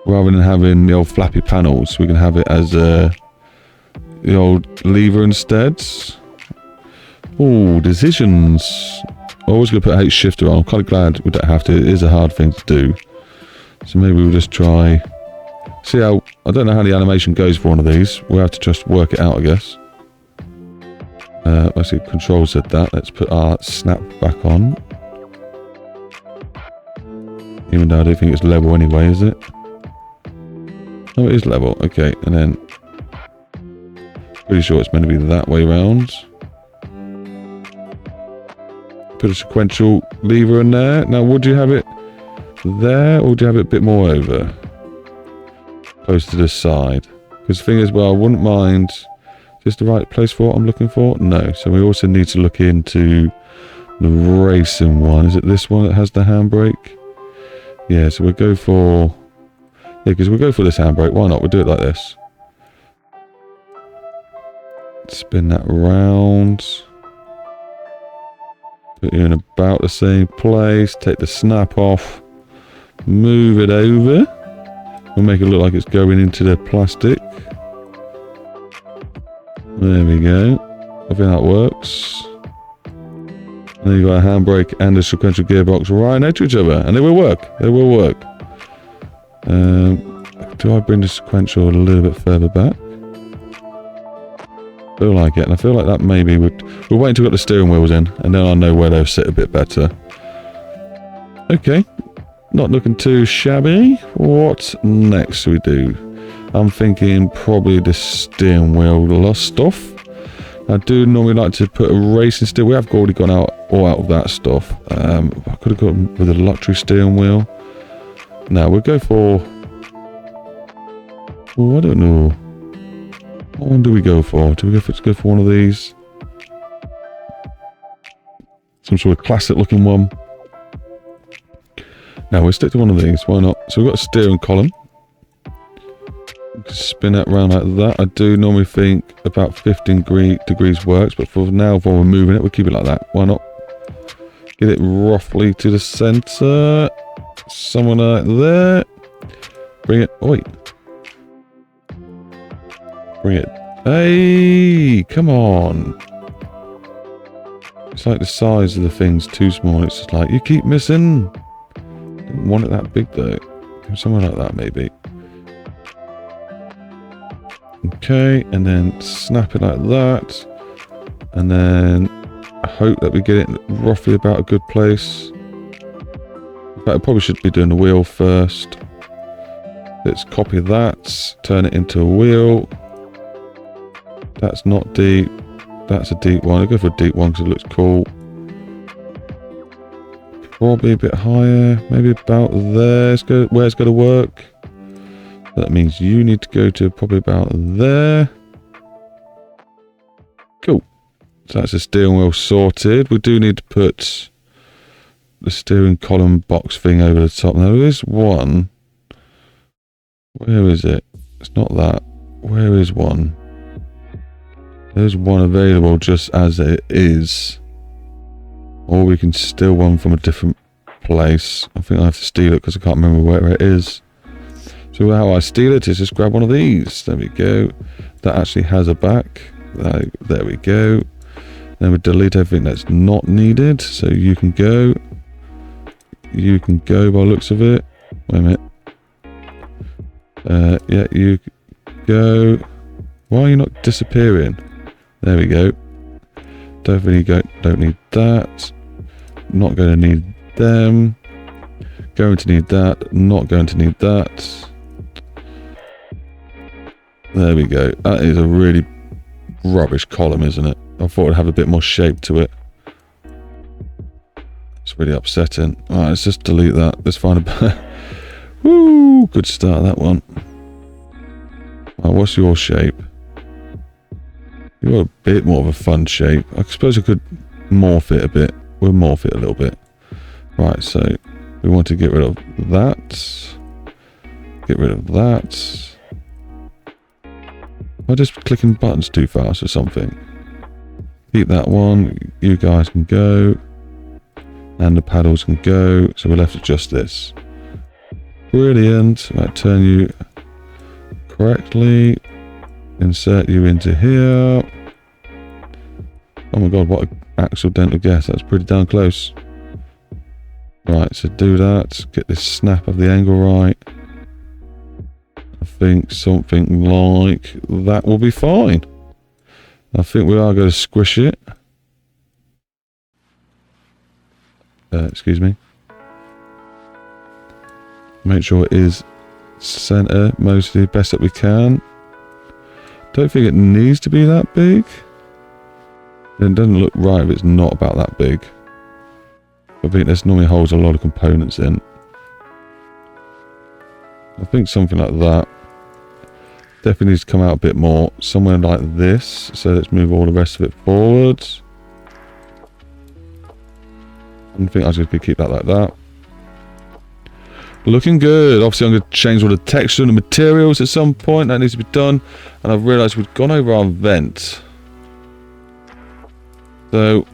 [SPEAKER 1] Rather than having the old flappy panels, we can have it as the old lever instead. Oh, decisions. I'm always going to put H shifter on. I'm kind of glad we don't have to. It is a hard thing to do. So maybe we'll just try... See how... I don't know how the animation goes for one of these. We'll have to just work it out, I guess. Actually, control said that. Let's put our snap back on. Even though I don't think it's level anyway, is it? Oh, it is level. Okay, and then... Pretty sure it's meant to be that way around. Put a sequential lever in there. Now, would you have it there, or would you have it a bit more over? Close to this side. Because the thing is, well, I wouldn't mind... Is this the right place for what I'm looking for? No. So we also need to look into the racing one. Is it this one that has the handbrake? Yeah, so we'll go for... Yeah, because we'll go for this handbrake. Why not? We'll do it like this. Spin that around. Put you in about the same place. Take the snap off. Move it over. We'll make it look like it's going into the plastic. There we go. I think that works. And then you've got a handbrake and a sequential gearbox right next to each other. And they will work. They will work. Do I bring the sequential a little bit further back? I feel like it, and I feel like that maybe would... We'll wait until we've got the steering wheels in, and then I know where they'll sit a bit better. Okay. Not looking too shabby. What next do we do? I'm thinking probably the steering wheel stuff. I do normally like to put a racing steer. We have already gone all out of that stuff. I could have gone with a luxury steering wheel. Now we'll go for... Oh, I don't know. What one do we go for? Do we go for one of these? Some sort of classic looking one. Now we'll stick to one of these. Why not? So we've got a steering column. Spin it around like that. I do normally think about 15 degrees works, but for now, while we're moving it, we'll keep it like that. Why not? Get it roughly to the center. Somewhere like there. Bring it. Oh, wait. Bring it. Hey, come on. It's like the size of the thing's too small. It's just like, you keep missing. Don't want it that big though. Somewhere like that maybe. Okay, and then snap it like that. And then I hope that we get it roughly about a good place. But I probably should be doing the wheel first. Let's copy that, turn it into a wheel. That's not deep. That's a deep one. I'll go for a deep one because it looks cool. Probably a bit higher. Maybe about there. Let's go where it's going to work. That means you need to go to probably about there. Cool. So that's the steering wheel sorted. We do need to put the steering column box thing over the top. Now there is one. Where is it? It's not that. Where is one? There's one available just as it is. Or we can steal one from a different place. I think I have to steal it because I can't remember where it is. So how I steal it is just grab one of these. There we go. That actually has a back. There we go. Then we delete everything that's not needed. So you can go. You can go by the looks of it. Wait a minute. Yeah, you go. Why are you not disappearing? There we go. Don't need that. Not going to need them. Going to need that. Not going to need that. There we go. That is a really rubbish column, isn't it? I thought it'd have a bit more shape to it. It's really upsetting. Alright, let's just delete that. Let's find a... Woo! Good start, that one. Right, what's your shape? You've got a bit more of a fun shape. I suppose I could morph it a bit. We'll morph it a little bit. Right, so we want to get rid of that. Get rid of that. Am I just clicking buttons too fast or something? Keep that one. You guys can go. And the paddles can go. So we're left with just this. Brilliant. Right, turn you correctly. Insert you into here. Oh my god, what an accidental guess. That's pretty darn close. Right, so do that. Get this snap of the angle right. I think something like that will be fine. I think we are going to squish it. Excuse me. Make sure it is center mostly best that we can. Don't think it needs to be that big. It doesn't look right if it's not about that big. I think this normally holds a lot of components in. I think something like that. Definitely needs to come out a bit more. Somewhere like this. So let's move all the rest of it forwards. I think I'll just keep that like that. Looking good. Obviously I'm going to change all the texture and the materials at some point. That needs to be done. And I've realised we've gone over our vent. So,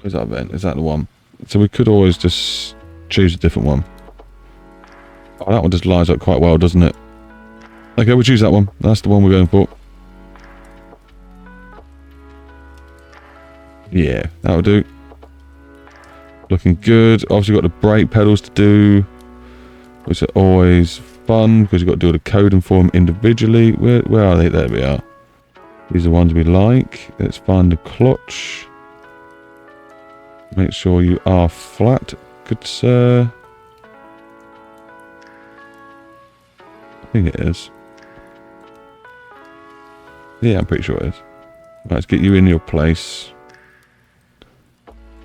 [SPEAKER 1] where's that vent? Is that the one? So we could always just choose a different one. Oh, that one just lines up quite well, doesn't it? Okay, we'll choose that one. That's the one we're going for. Yeah, that'll do. Looking good. Obviously got the brake pedals to do, which are always fun because you've got to do the coding for them individually. Where are they? There we are. These are the ones we like. Let's find the clutch. Make sure you are flat, good sir. I think it is. Yeah, I'm pretty sure it is. Right, let's get you in your place.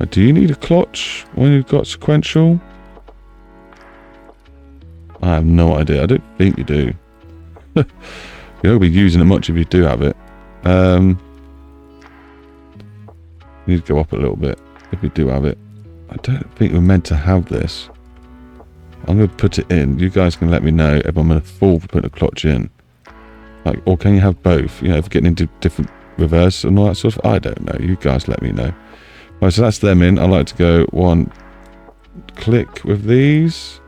[SPEAKER 1] Do you need a clutch when you've got sequential? I have no idea. I don't think you do. You won't be using it much if you do have it. You need to go up a little bit if you do have it. I don't think we're meant to have this. I'm going to put it in. You guys can let me know if I'm going to fall for putting a clutch in. Like, or can you have both? You know, if you're getting into different reverse and all that sort of... I don't know. You guys let me know. Right, so that's them in. I like to go one click with these.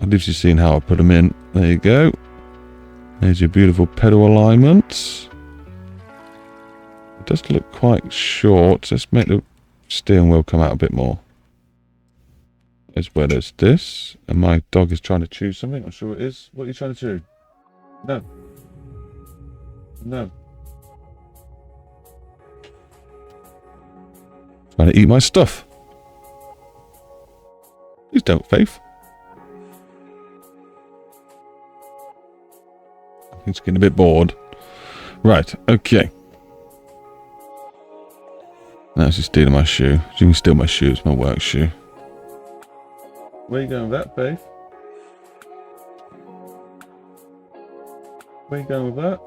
[SPEAKER 1] I've literally seen how I put them in. There you go. There's your beautiful pedal alignment. It does look quite short. Let's make the steering wheel come out a bit more. As well as this. And my dog is trying to chew something. I'm sure it is. What are you trying to chew? No. No. Trying to eat my stuff. Please don't, Faith. He's getting a bit bored. Right, okay. Now she's stealing my shoe. She can steal my shoe. It's my work shoe. Where are you going with that, Faith? Where are you going with that?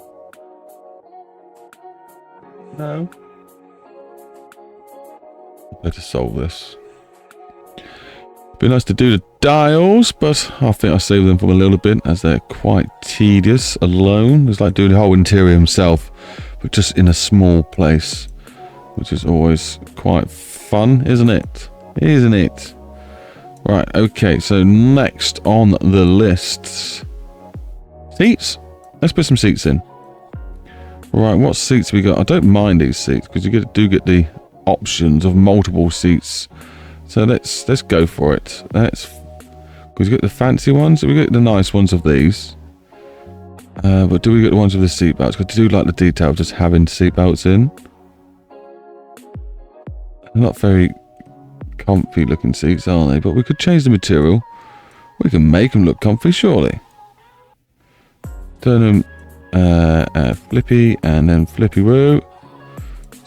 [SPEAKER 1] No. Better solve this. Be nice to do the dials, but I think I'll save them for a little bit as they're quite tedious alone. It's like doing the whole interior himself, but just in a small place, which is always quite fun, isn't it? Isn't it? Right, okay, so next on the list, seats. Let's put some seats in. Right, what seats we got? I don't mind these seats because you do get the options of multiple seats. So let's go for it. Because we get the fancy ones, we get the nice ones of these. But do we get the ones with the seat belts? Because I do like the detail of just having seat belts in. They're not very comfy looking seats, are they? But we could change the material. We can make them look comfy, surely. Turn them flippy and then flippy woo.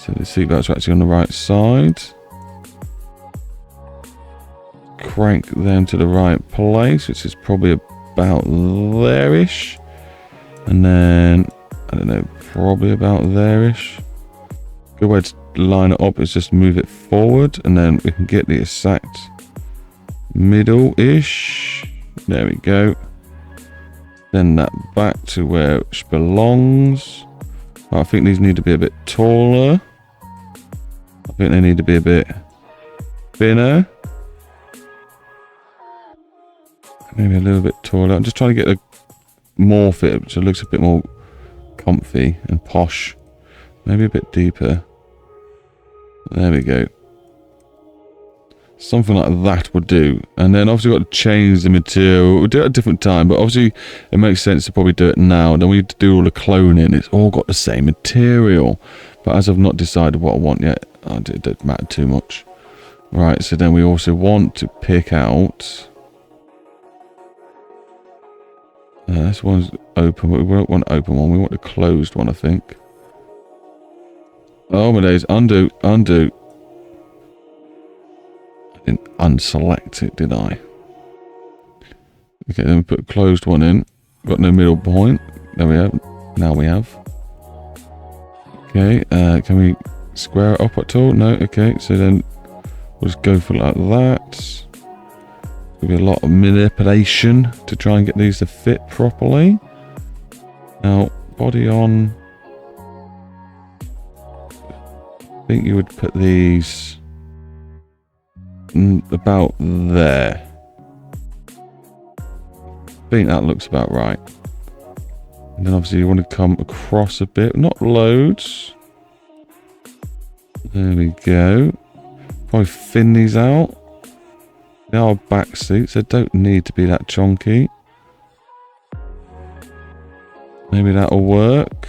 [SPEAKER 1] So the seatbelts are actually on the right side. Crank them to the right place, which is probably about there-ish. And then, I don't know, probably about there-ish. Good way to line it up is just move it forward, and then we can get the exact middle-ish. There we go. Then that back to where it belongs. I think these need to be a bit taller. I think they need to be a bit thinner. Maybe a little bit taller. I'm just trying to get a more fit so it looks a bit more comfy and posh. Maybe a bit deeper. There we go. Something like that would do. And then obviously we've got to change the material. We'll do it at a different time, but obviously it makes sense to probably do it now. Then we have to do all the cloning. It's all got the same material. But as I've not decided what I want yet, it doesn't matter too much. Right, so then we also want to pick out... this one's open, but we don't want an open one. We want a closed one, I think. Oh my days, undo. I didn't unselect it, did I? Okay, then we put a closed one in. Got no middle point. There we have. Now we have. Okay, can we square it up at all? No, okay, so then we'll just go for it like that. There'll be a lot of manipulation to try and get these to fit properly. Now, body on. I think you would put these about there. I think that looks about right. And then obviously you want to come across a bit, not loads. There we go. Probably thin these out. They are back seats, they don't need to be that chunky. Maybe that'll work.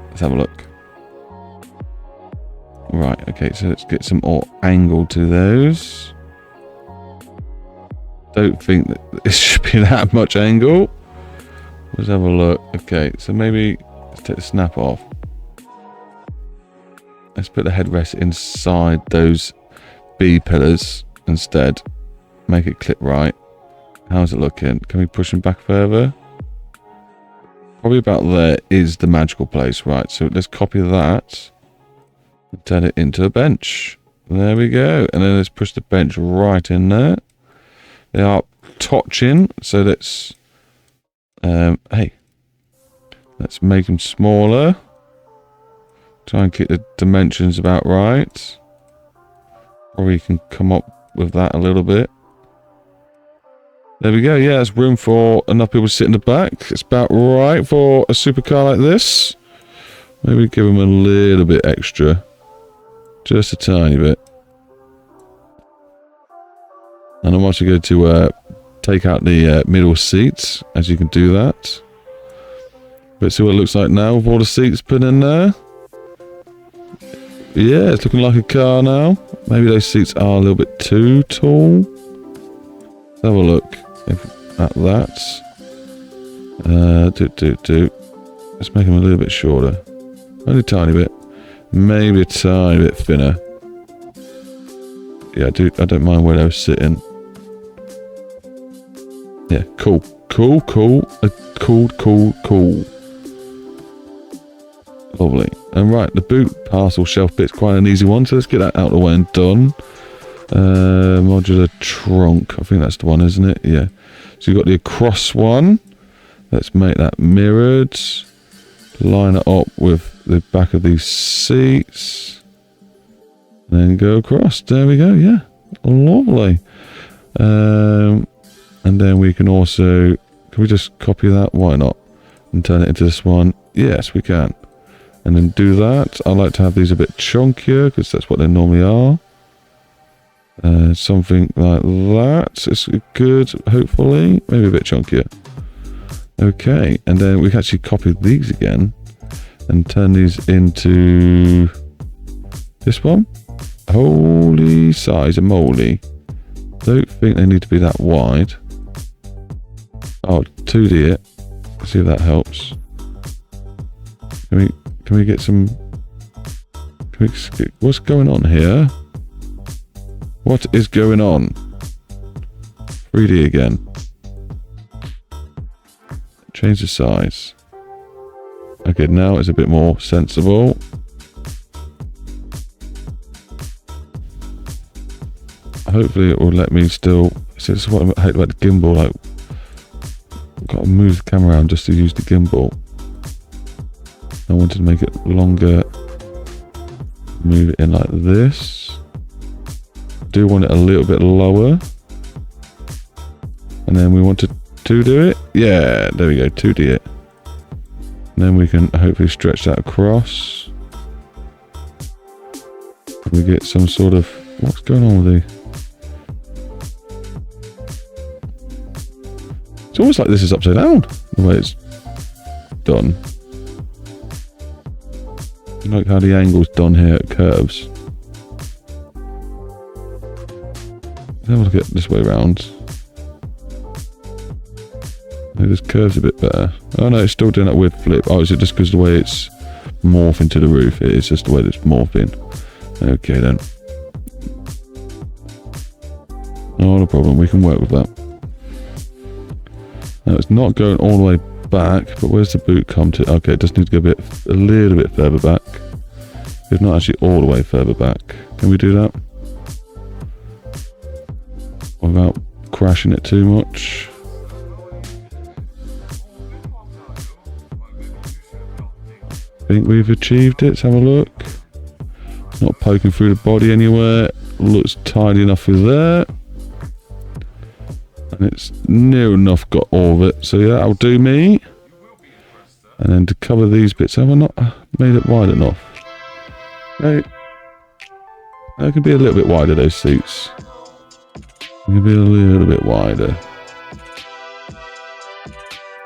[SPEAKER 1] Let's have a look. Right, okay, so let's get some more angle to those. Don't think that this should be that much angle. Let's have a look. Okay, so maybe let's take the snap off. Let's put the headrest inside those B pillars instead. Make it clip right. How's it looking? Can we push them back further? Probably about there is the magical place, right? So let's copy that and turn it into a bench. There we go. And then let's push the bench right in there. They are touching, so let's hey, let's make them smaller. Try and keep the dimensions about right. Or we can come up with that a little bit. There we go. Yeah, there's room for enough people to sit in the back. It's about right for a supercar like this. Maybe give them a little bit extra. Just a tiny bit. And I'm actually going to take out the middle seats, as you can do that. Let's see what it looks like now with all the seats put in there. Yeah, it's looking like a car now. Maybe those seats are a little bit too tall. Let's have a look at that. Let's make them a little bit shorter. Only a tiny bit. Maybe a tiny bit thinner. Yeah, I don't mind where they're sitting. Yeah, cool. Cool. Lovely. And right, the boot parcel shelf bit's quite an easy one, so let's get that out of the way and done. Modular trunk. I think that's the one, isn't it? Yeah. So you've got the across one. Let's make that mirrored. Line it up with the back of these seats. And then go across. There we go. Yeah. Lovely. And then we can also... Can we just copy that? Why not? And turn it into this one. Yes, we can. And then do that. I like to have these a bit chunkier because that's what they normally are. Something like that. It's good, hopefully. Maybe a bit chunkier. Okay, and then we can actually copy these again and turn these into this one. Holy size and moly. Don't think they need to be that wide. I'll 2D it. See if that helps. Can we Can we get some... What's going on here? What is going on? 3D again. Change the size. Okay, now it's a bit more sensible. Hopefully it will let me still... See, this is what I hate about the gimbal. Like, I've got to move the camera around just to use the gimbal. I wanted to make it longer. Move it in like this. Do want it a little bit lower. And then we want to 2D it. Yeah, there we go, 2D it. And then we can hopefully stretch that across. We get some sort of... What's going on with the... It's almost like this is upside down, the way it's done. Look how the angle's done here at curves. Let's have a look at this way around. Maybe this curves a bit better. Oh no, it's still doing that weird flip. Oh, is it just because the way it's morphing to the roof? It is just the way that it's morphing. Okay then. Not a problem, we can work with that. Now it's not going all the way back, but where's the boot come to? Okay, it does need to go a little bit further back. It's not actually all the way further back. Can we do that? Without crashing it too much. I think we've achieved it. Let's have a look. Not poking through the body anywhere. Looks tidy enough for there. And it's near enough got all of it. So yeah, that'll do me. And then to cover these bits, have I not made it wide enough? No. It could be a little bit wider, those seats. It could be a little bit wider.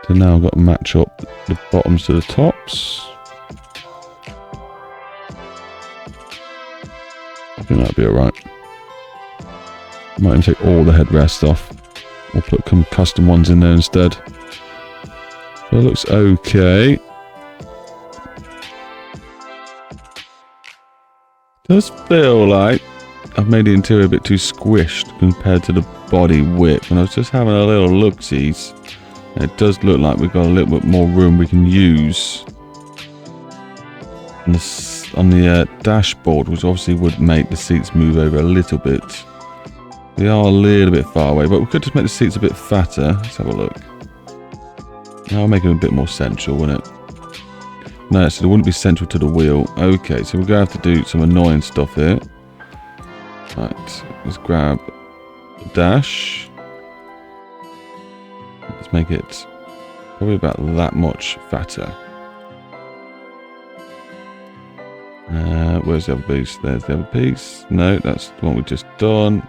[SPEAKER 1] So now I've got to match up the bottoms to the tops. I think that'll be alright. Might even take all the headrests off. Or put some custom ones in there instead. So it looks okay. Does feel like I've made the interior a bit too squished compared to the body width. And I was just having a little look-sees. It does look like we've got a little bit more room we can use on the dashboard, which obviously would make the seats move over a little bit. They are a little bit far away, but we could just make the seats a bit fatter. Let's have a look. I'll make them a bit more central, wouldn't it? No, so they wouldn't be central to the wheel. Okay, so we're going to have to do some annoying stuff here. Right, let's grab the dash. Let's make it probably about that much fatter. Where's the other piece? There's the other piece. No, that's the one we just done.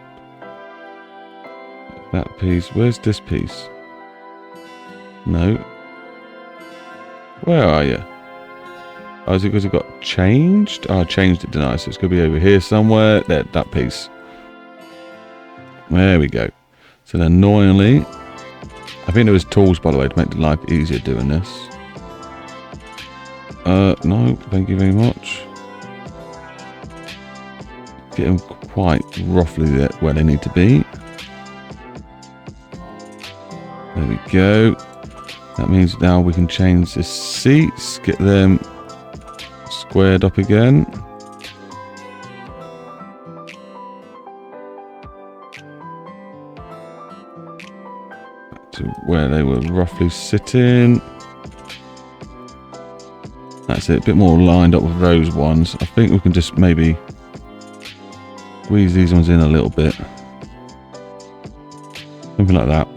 [SPEAKER 1] That piece. Where's this piece? No. Where are you? Oh, is it because it got changed? Oh, I changed it, didn't I? So it's going to be over here somewhere. There, that piece. There we go. So then annoyingly, I think there was tools, by the way, to make the life easier doing this. No, thank you very much. Get them quite roughly where they need to be. There we go. That means now we can change the seats, get them squared up again. Back to where they were roughly sitting. That's it, a bit more lined up with those ones. I think we can just maybe squeeze these ones in a little bit. Something like that.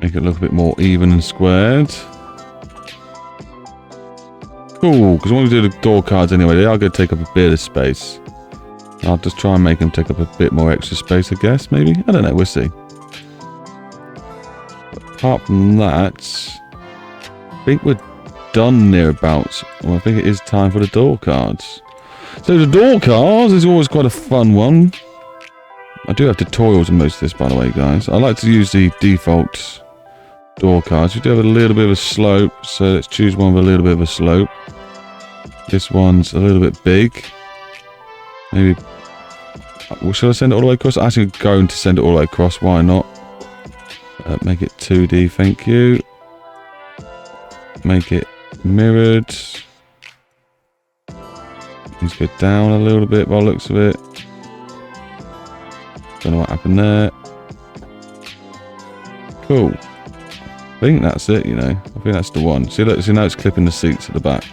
[SPEAKER 1] Make it look a bit more even and squared. Cool, because when we do the door cards anyway, they are going to take up a bit of space. I'll just try and make them take up a bit more extra space, I guess, maybe? I don't know, we'll see. But apart from that, I think we're done nearabouts. Well, I think it is time for the door cards. So the door cards is always quite a fun one. I do have tutorials on most of this, by the way, guys. I like to use the default door cards. We do have a little bit of a slope, so let's choose one with a little bit of a slope. This one's a little bit big. Maybe... Well, should I send it all the way across? I'm actually going to send it all the way across. Why not? Make it 2D, thank you. Make it mirrored. Needs to go down a little bit by the looks of it. Don't know what happened there. Cool. I think that's it, you know. I think that's the one. See, look, see now it's clipping the seats at the back.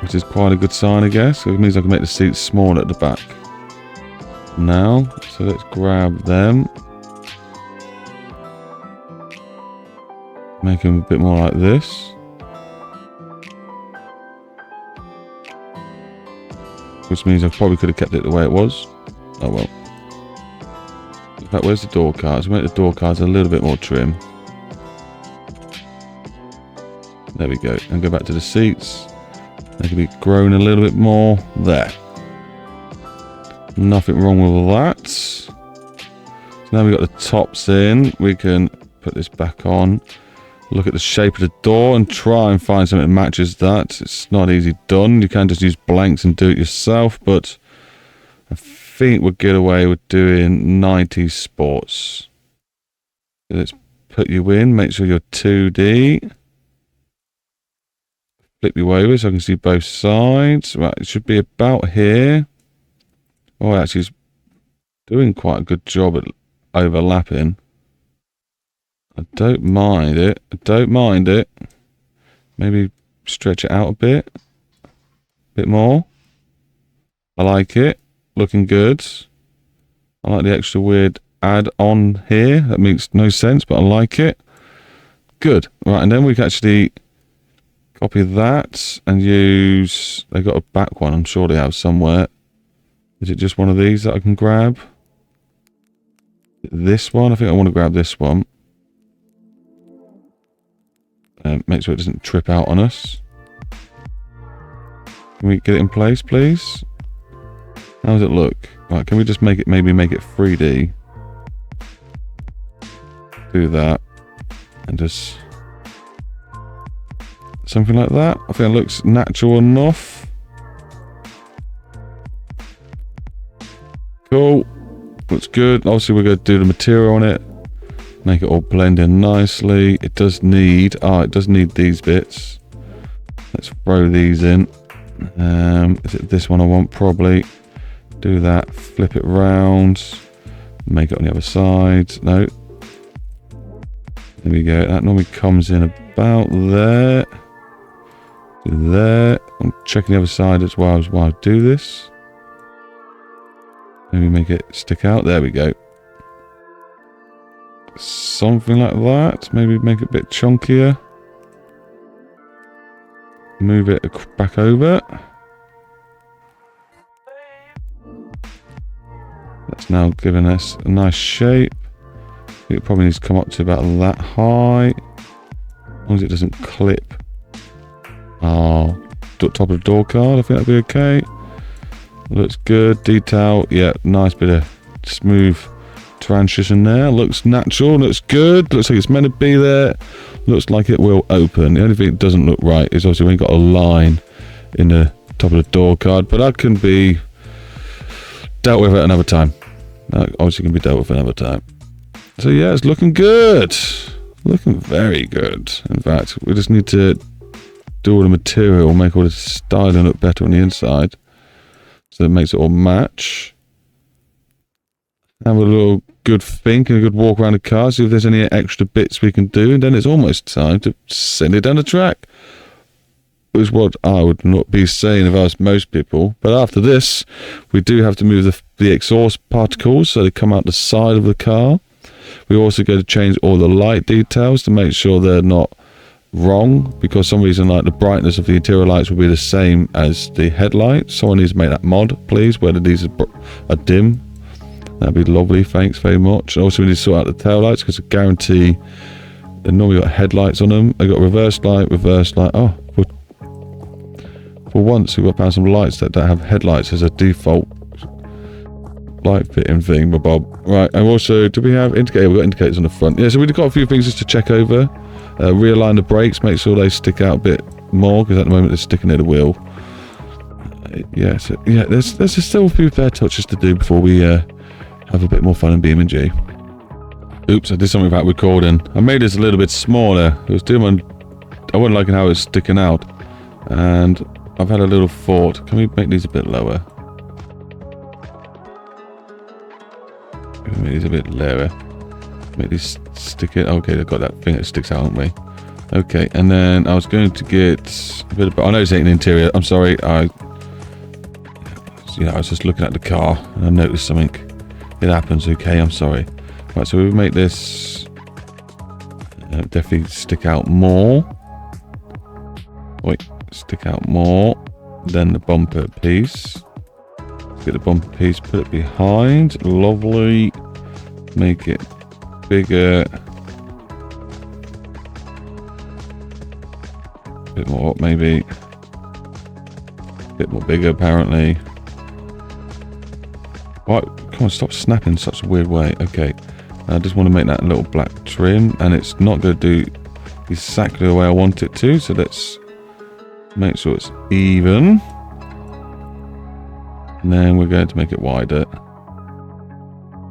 [SPEAKER 1] Which is quite a good sign, I guess. It means I can make the seats smaller at the back. Now, so let's grab them. Make them a bit more like this. Which means I probably could have kept it the way it was. Oh well. In fact, where's the door cards? We'll make the door cards a little bit more trim. There we go. And go back to the seats. They can be grown a little bit more. There. Nothing wrong with all that. So now we've got the tops in. We can put this back on. Look at the shape of the door and try and find something that matches that. It's not easy done. You can just use blanks and do it yourself, but I think we'll get away with doing 90s sports. Let's put you in. Make sure you're 2D. Flip you over so I can see both sides. Right, it should be about here. Oh, actually, it's doing quite a good job at overlapping. I don't mind it. I don't mind it. Maybe stretch it out a bit. Bit more. I like it. Looking good. I like the extra weird add-on here. That makes no sense, but I like it. Good. Right, and then we can actually copy that and use... They got a back one, I'm sure they have somewhere. Is it just one of these that I can grab? This one? I think I want to grab this one. Make sure it doesn't trip out on us. Can we get it in place, please? How does it look? Right, can we just make it, maybe make it 3D? Do that. And just... something like that. I think it looks natural enough. Cool. Looks good. Obviously, we're going to do the material on it. Make it all blend in nicely. It does need... it does need these bits. Let's throw these in. Is it this one I want? Probably. Do that. Flip it round. Make it on the other side. No. There we go. That normally comes in about there. There. I'm checking the other side as well as while I do this. Maybe make it stick out. There we go. Something like that. Maybe make it a bit chunkier. Move it back over. That's now giving us a nice shape. It probably needs to come up to about that high. As long as it doesn't clip. Top of the door card. I think that'd be okay. Looks good. Detail. Yeah, nice bit of smooth transition there. Looks natural. Looks good. Looks like it's meant to be there. Looks like it will open. The only thing that doesn't look right is obviously we've got a line in the top of the door card, but that can be dealt with at another time. That obviously can be dealt with another time. So yeah, it's looking good. Looking very good. In fact, we just need to do all the material, make all the styling look better on the inside. So it makes it all match. Have a little good think and a good walk around the car, see if there's any extra bits we can do, and then it's almost time to send it down the track. Is what I would not be saying if I was most people. But after this, we do have to move the exhaust particles so they come out the side of the car. We also go to change all the light details to make sure they're not wrong, because for some reason like the brightness of the interior lights will be the same as the headlights. Someone needs to make that mod, please, whether these are dim. That'd be lovely, thanks very much. Also, we need to sort out the tail lights, because I guarantee they normally got headlights on them. They got reverse light. Oh, for once we've got to have some lights that don't have headlights as a default light fitting thing, Bob. Right, and also, do we have indicator? We've got indicators on the front. Yeah, so we've got a few things just to check over. Realign the brakes, make sure they stick out a bit more, because at the moment they're sticking near the wheel. Yeah, so yeah, there's still a few fair touches to do before we have a bit more fun in BeamNG. Oops, I did something about recording. I made this a little bit smaller. It was doing I wasn't liking how it was sticking out, and I've had a little thought. Can we make these a bit lower? Make these a bit lower. Make these stick it. Okay, they've got that thing that sticks out, haven't we? Okay, and then I was going to get a bit of. I know it's ain't an interior. I'm sorry. I was just looking at the car and I noticed something. It happens. Okay, I'm sorry. Right, so we make this definitely stick out more. Wait, stick out more. Then the bumper piece. Get the bumper piece, put it behind. Lovely. Make it bigger. A bit more up, maybe. A bit more bigger, apparently. Right, come on, stop snapping in such a weird way. Okay, I just want to make that a little black trim, and it's not going to do exactly the way I want it to, so let's make sure it's even. And then we're going to make it wider.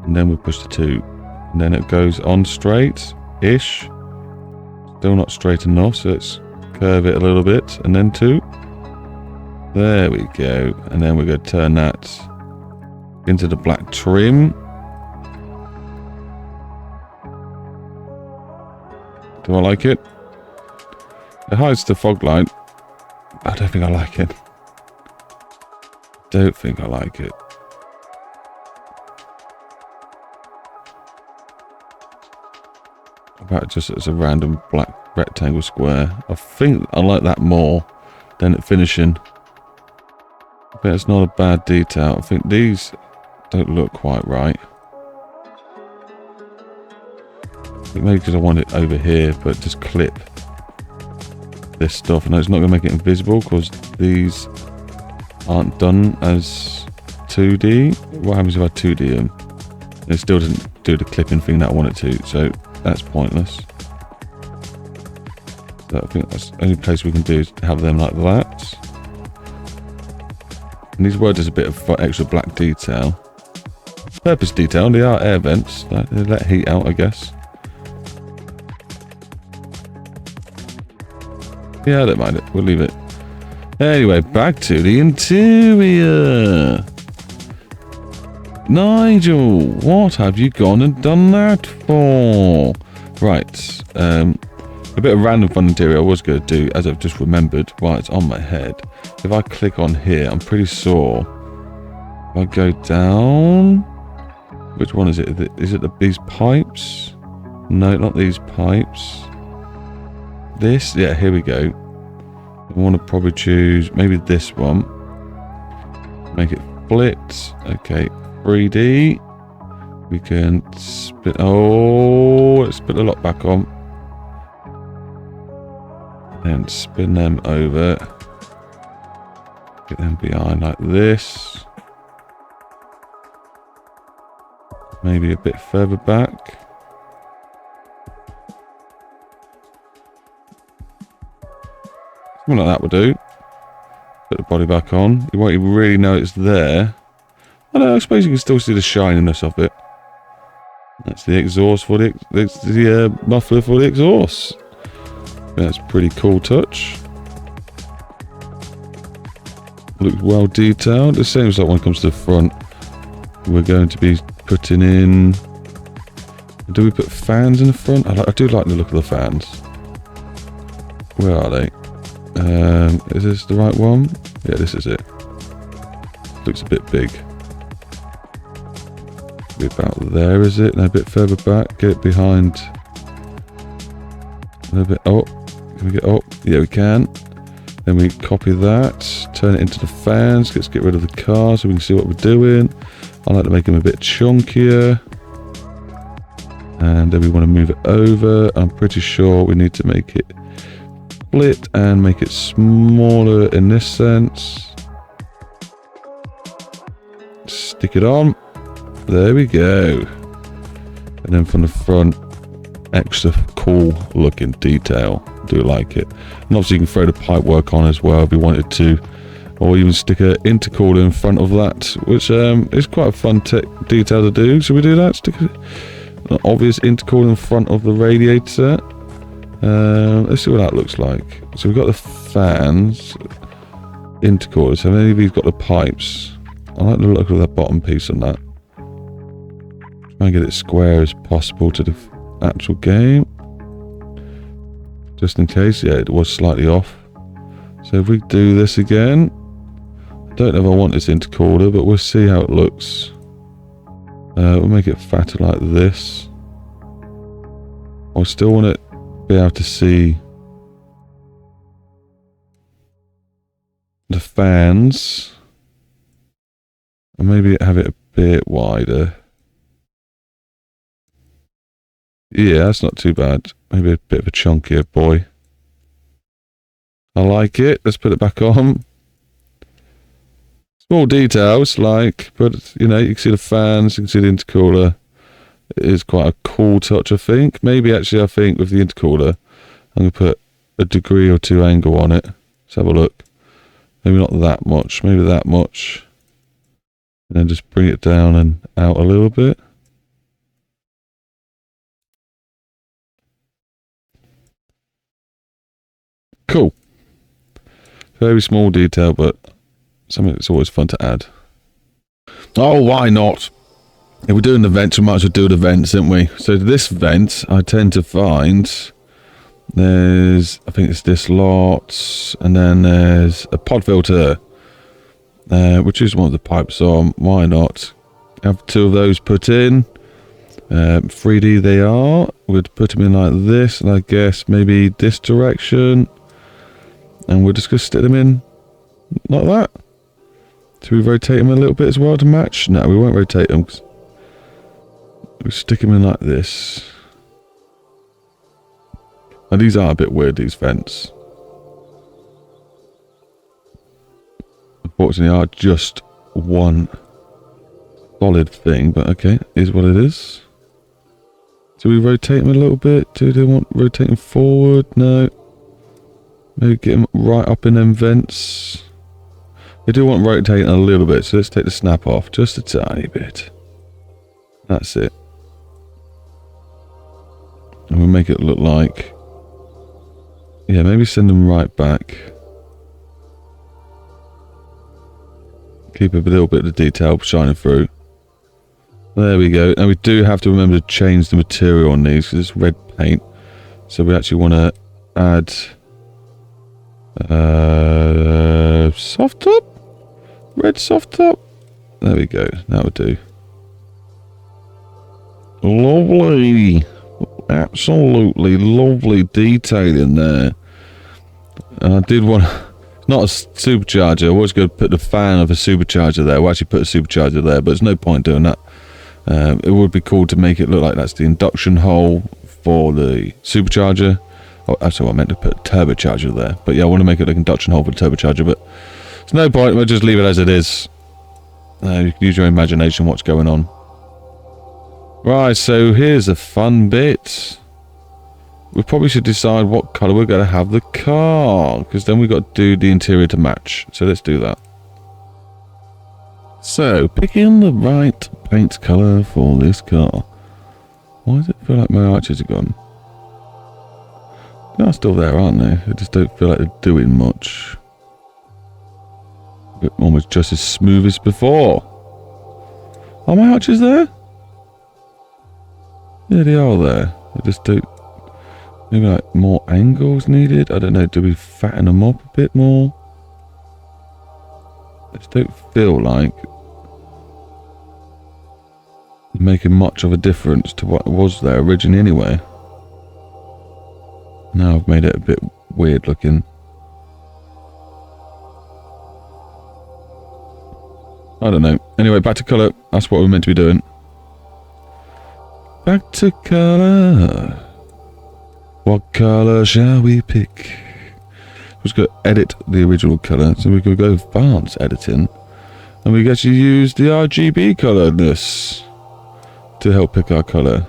[SPEAKER 1] And then we push the 2. And then it goes on straight-ish. Still not straight enough, so let's curve it a little bit. And then 2. There we go. And then we're going to turn that into the black trim. Do I like it? It hides the fog light. I don't think I like it. Don't think I like it. About just as a random black rectangle square. I think I like that more than it finishing. I think it's not a bad detail. I think these don't look quite right. I think maybe because I want it over here, but just clip this stuff. No, it's not going to make it invisible because these aren't done as 2D. What happens if I 2D them? It still doesn't do the clipping thing that I want it to, so that's pointless. So I think that's the only place we can do is have them like that. And these were just a bit of extra black detail. Purpose detail, they are air vents. They let heat out, I guess. Yeah, I don't mind it. We'll leave it. Anyway, back to the interior. Nigel, what have you gone and done that for? Right, a bit of random fun interior I was going to do, as I've just remembered while it's on my head. If I click on here, I'm pretty sure if I go down, which one is it? Is it these pipes? No, not these pipes. This, yeah, here we go. I want to probably choose maybe this one. Make it flipped. Okay, 3D. We can split. Oh, let's put the lock back on. Then spin them over. Get them behind like this. Maybe a bit further back. Something like that will do. Put the body back on. You won't even really know it's there. I don't know, I suppose you can still see the shininess of it. That's the exhaust for the muffler for the exhaust. That's a pretty cool touch. Looks well detailed. It seems like when it comes to the front, we're going to be putting in. Do we put fans in the front? I do like the look of the fans. Where are they? Is this the right one? Yeah, this is it. Looks a bit big. Be about there, is it? And a bit further back. Get it behind. A little bit up. Can we get up? Yeah, we can. Then we copy that. Turn it into the fans. Let's get rid of the car so we can see what we're doing. I like to make them a bit chunkier. And then we want to move it over. I'm pretty sure we need to make it split and make it smaller in this sense. Stick it on. There we go. And then from the front, extra cool looking detail. Do like it. And obviously you can throw the pipe work on as well if you wanted to, or even stick an intercooler in front of that, which is quite a fun detail to do. Should we do that? Stick an obvious intercooler in front of the radiator. Let's see what that looks like. So we've got the fans, intercoolers, so maybe we've got the pipes. I like the look of that bottom piece on that. Try and get it square as possible to the actual game. Just in case, yeah, it was slightly off. So if we do this again, I don't know if I want this intercooler, but we'll see how it looks. We'll make it fatter like this. I still want to be able to see the fans. And maybe have it a bit wider. Yeah, that's not too bad. Maybe a bit of a chunkier boy. I like it. Let's put it back on. Small details, like, but you know, you can see the fans, you can see the intercooler. It is quite a cool touch, I think. Maybe actually, I think with the intercooler, I'm going to put a degree or two angle on it. Let's have a look. Maybe not that much, maybe that much. And then just bring it down and out a little bit. Cool. Very small detail, but something that's always fun to add. Oh, why not? If we're doing the vents, we might as well do the vents, don't we? So this vent, I tend to find there's, I think it's this lot, and then there's a pod filter, which is one of the pipes on. Why not? Have two of those put in. 3D they are. We'd put them in like this, and I guess maybe this direction. And we're just going to stick them in like that. Should we rotate them a little bit as well to match? No, we won't rotate them. We stick them in like this. And these are a bit weird, these vents. Unfortunately, are just one solid thing, but okay, is what it is. Do we rotate them a little bit? Do they want rotating forward? No. Maybe get them right up in them vents. They do want rotating a little bit, so let's take the snap off just a tiny bit. That's it. And we'll make it look like, yeah, maybe send them right back. Keep a little bit of the detail shining through. There we go. And we do have to remember to change the material on these because it's red paint. So we actually want to add soft top, red soft top. There we go. That would do. Lovely, absolutely lovely detailing there. And I did want, not a supercharger. I was going to put the fan of a supercharger there. We'll actually put a supercharger there, but there's no point doing that. It would be cool to make it look like that's the induction hole for the supercharger. Oh, that's what I meant to put turbocharger there. But yeah, I want to make it like induction hole for the turbocharger, but there's no point. We'll just leave it as it is. You can use your imagination what's going on. Right, so here's a fun bit. We probably should decide what colour we're going to have the car, because then we've got to do the interior to match. So let's do that. So, picking the right paint colour for this car. Why does it feel like my arches are gone? They're still there, aren't they? I just don't feel like they're doing much. But almost just as smooth as before. Are my arches there? Yeah, they are there. They just don't... Maybe like more angles needed? I don't know. Do we fatten them up a bit more? I just don't feel like making much of a difference to what was there originally anyway. Now I've made it a bit weird looking. I don't know. Anyway, back to colour. That's what we're meant to be doing. Back to colour. What colour shall we pick? We're just going to edit the original colour. So we're going to go advanced editing. And we get to use the RGB coloredness. to help pick our colour.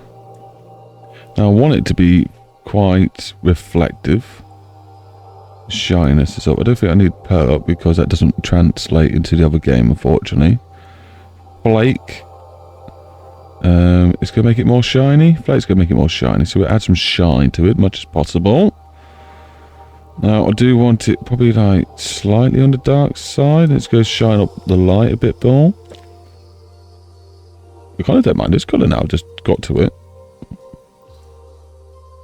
[SPEAKER 1] Now I want it to be quite reflective. Shininess is up. I don't think I need pearl up because that doesn't translate into the other game, unfortunately. Flake. It's going to make it more shiny. Flake's going to make it more shiny, so we'll add some shine to it, much as possible. Now I do want it probably like slightly on the dark side. Let's go shine up the light a bit more. I kind of don't mind this colour now. I've just got to it.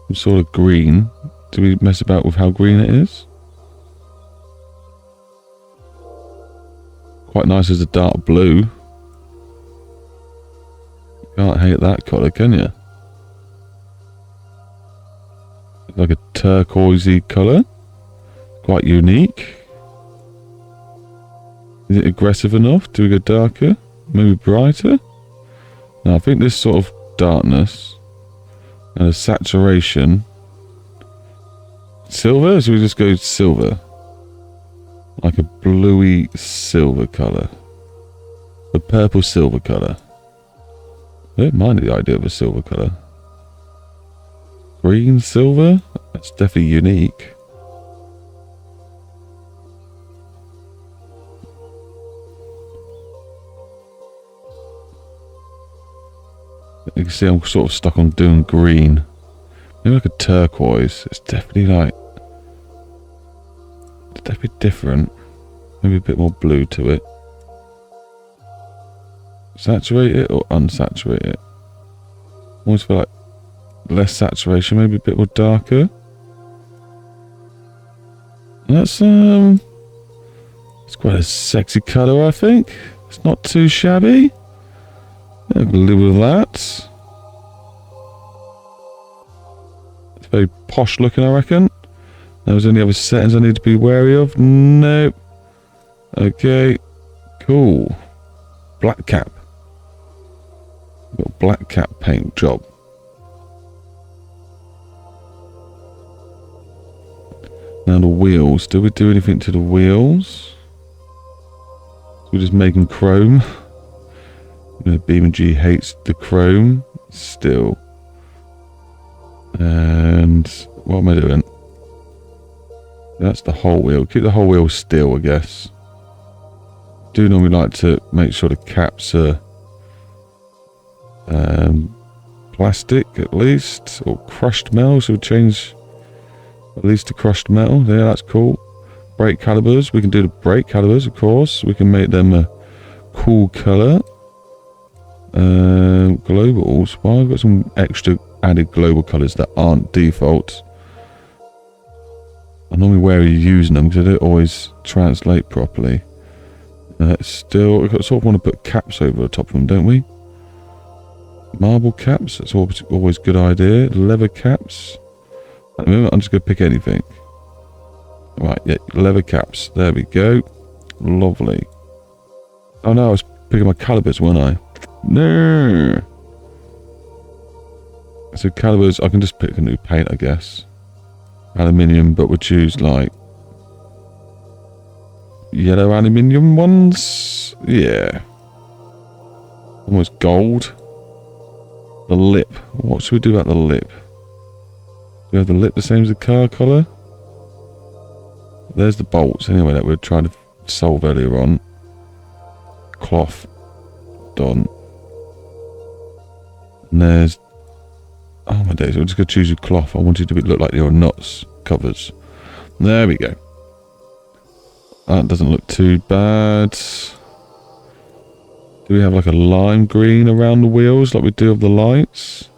[SPEAKER 1] Some sort of green. Do we mess about with how green it is? Quite nice as a dark blue. Can't hate that colour, can you? Like a turquoisey colour. Quite unique. Is it aggressive enough? Do we go darker? Maybe brighter? Now I think this sort of darkness and a saturation. Silver? Should we just go silver? Like a bluey silver colour. A purple silver colour. I don't mind the idea of a silver colour. Green silver? That's definitely unique. You can see I'm sort of stuck on doing green. Maybe like a turquoise. It's definitely like... It's definitely different. Maybe a bit more blue to it. Saturate it or unsaturate it? Almost feel like less saturation, maybe a bit more darker. That's it's quite a sexy colour, I think. It's not too shabby. I can live with that. It's very posh looking, I reckon. There's any other settings I need to be wary of? Nope. Okay. Cool. Black cap. Got black cap paint job. Now the wheels. Do we do anything to the wheels? We just make them chrome. beamng hates the chrome still. And what am I doing? That's the whole wheel. Keep the whole wheel still, I guess. Do normally like to make sure the caps are plastic at least, or crushed metal, so we change at least to crushed metal. Yeah, that's cool. Brake calipers, we can do the brake calipers, of course. We can make them a cool colour. Globals, well, I've got some extra added global colours that aren't default. I'm normally wary of using them because they don't always translate properly. Still, we sort of want to put caps over the top of them, don't we? Marble caps, that's always a good idea. Leather caps. At the moment, I'm just going to pick anything. Right, yeah, leather caps. There we go. Lovely. Oh no, I was picking my calipers, weren't I? No. So calipers, I can just pick a new paint, I guess. Aluminium, but we'll choose like yellow aluminium ones. Yeah. Almost gold. The lip. What should we do about the lip? Do we have the lip the same as the car colour? There's the bolts anyway that we were trying to solve earlier on. Cloth. Done. And there's... Oh my days, I'm just going to choose a cloth. I want it to look like your nuts covers. There we go. That doesn't look too bad. Do we have like a lime green around the wheels like we do of the lights?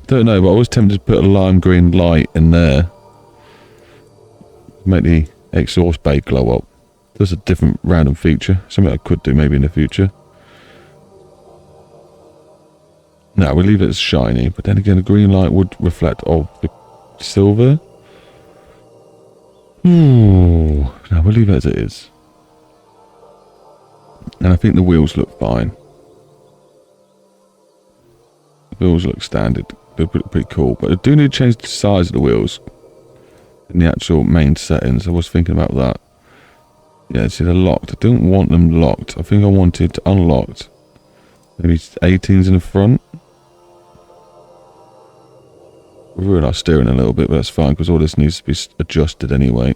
[SPEAKER 1] Don't know, but I was tempted to put a lime green light in there. Make the exhaust bay glow up. That's a different random feature. Something I could do maybe in the future. No, we'll leave it as shiny. But then again, a green light would reflect off the silver. Ooh. No, we'll leave it as it is. And I think the wheels look fine. The wheels look standard. They're pretty cool. But I do need to change the size of the wheels in the actual main settings. I was thinking about that. Yeah, see, they're locked. I don't want them locked. I think I wanted unlocked. Maybe 18s in the front. We ruined our steering a little bit, but that's fine because all this needs to be adjusted anyway.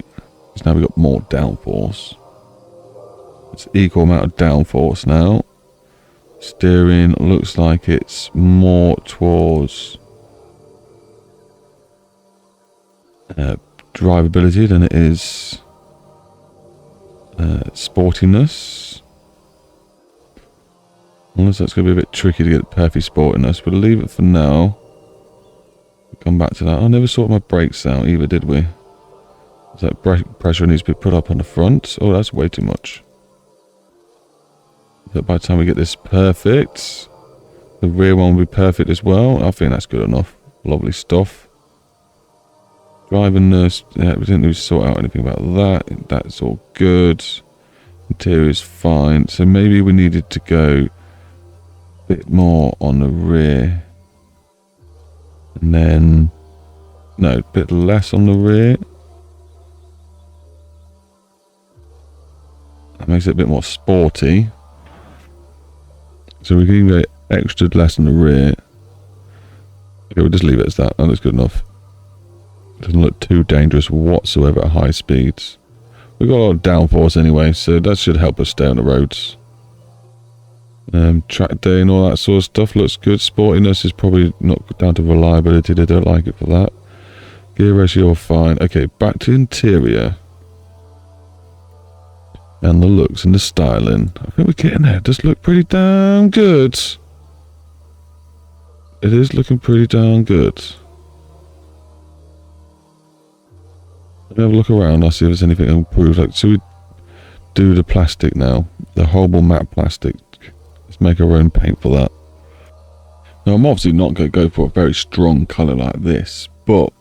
[SPEAKER 1] Because now we've got more downforce. It's equal amount of downforce now. Steering looks like it's more towards drivability than it is sportiness. Unless that's going to be a bit tricky to get perfect sportiness, but I'll leave it for now. We'll come back to that. I never sorted my brakes out either, did we? So that brake pressure needs to be put up on the front. Oh, that's way too much. But by the time we get this perfect, the rear one will be perfect as well. I think that's good enough. Lovely stuff. Driver nurse, yeah, we didn't need to sort out anything about that. That's all good. Interior is fine. So maybe we needed to go a bit more on the rear. And then, no, a bit less on the rear. That makes it a bit more sporty. So we can go extra less on the rear. Okay, we'll just leave it as that. That looks good enough. Doesn't look too dangerous whatsoever at high speeds. We've got a lot of downforce anyway, so that should help us stay on the roads. Track day and all that sort of stuff looks good. Sportiness is probably not down to reliability. They don't like it for that. Gear ratio fine. Okay, back to interior. And the looks and the styling. I think we're getting there. It does look pretty damn good. It is looking pretty darn good. Let me have a look around. I'll see if there's anything improved. Like, so we do the plastic now. The horrible matte plastic. Let's make our own paint for that. Now, I'm obviously not going to go for a very strong colour like this. But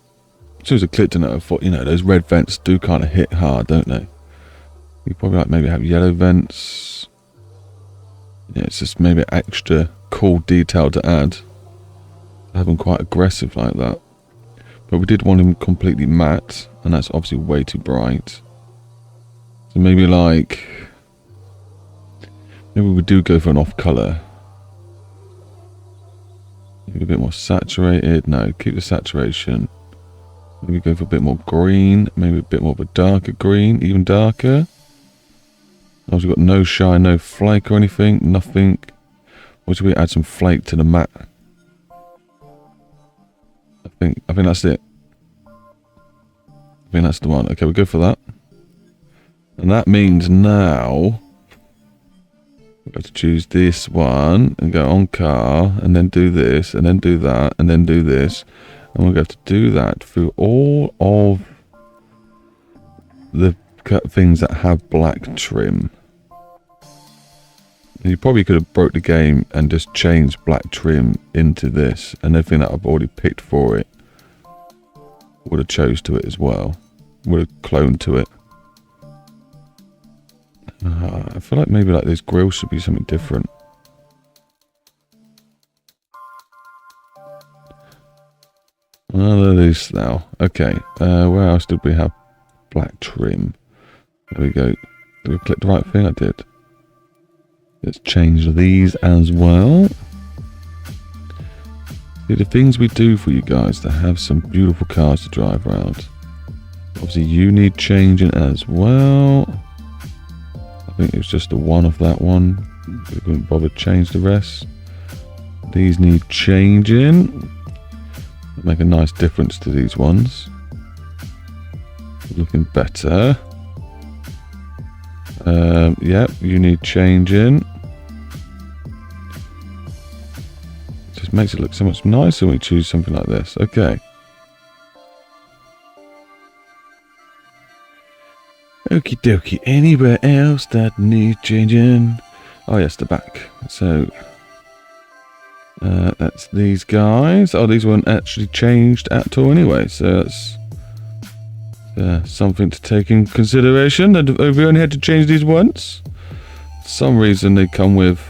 [SPEAKER 1] as soon as I clicked on it, I thought, you know, those red vents do kind of hit hard, don't they? You probably like maybe have yellow vents. Yeah, it's just maybe extra cool detail to add. Have them quite aggressive like that. But we did want them completely matte, and that's obviously way too bright. So maybe like, maybe we do go for an off colour. Maybe a bit more saturated. No, keep the saturation. Maybe go for a bit more green. Maybe a bit more of a darker green, even darker. Obviously, we've got no shine, no flake or anything, nothing. Or should we add some flake to the matte? I think that's it. I think that's the one. Okay, we'll go for that. And that means now we've got to choose this one and go on car and then do this and then do that and then do this. And we're going to have to do that through all of the things that have black trim. You probably could have broke the game and just changed black trim into this, and everything that I've already picked for it would have chose to it as well. Would have cloned to it. I feel like maybe like this grill should be something different. Well, there it is now. Okay, where else did we have black trim? There we go. Did I click the right thing? I did. Let's change these as well. See, the things we do for you guys to have some beautiful cars to drive around. Obviously, you need changing as well. I think it was just the one of that one. We couldn't bother to change the rest. These need changing. Make a nice difference to these ones. Looking better. Yep, you need changing. Just makes it look so much nicer when we choose something like this. Okay. Okie dokie. Anywhere else that needs changing? Oh yes, the back. So that's these guys. Oh, these weren't actually changed at all anyway. So that's something to take in consideration. That we only had to change these once. For some reason they come with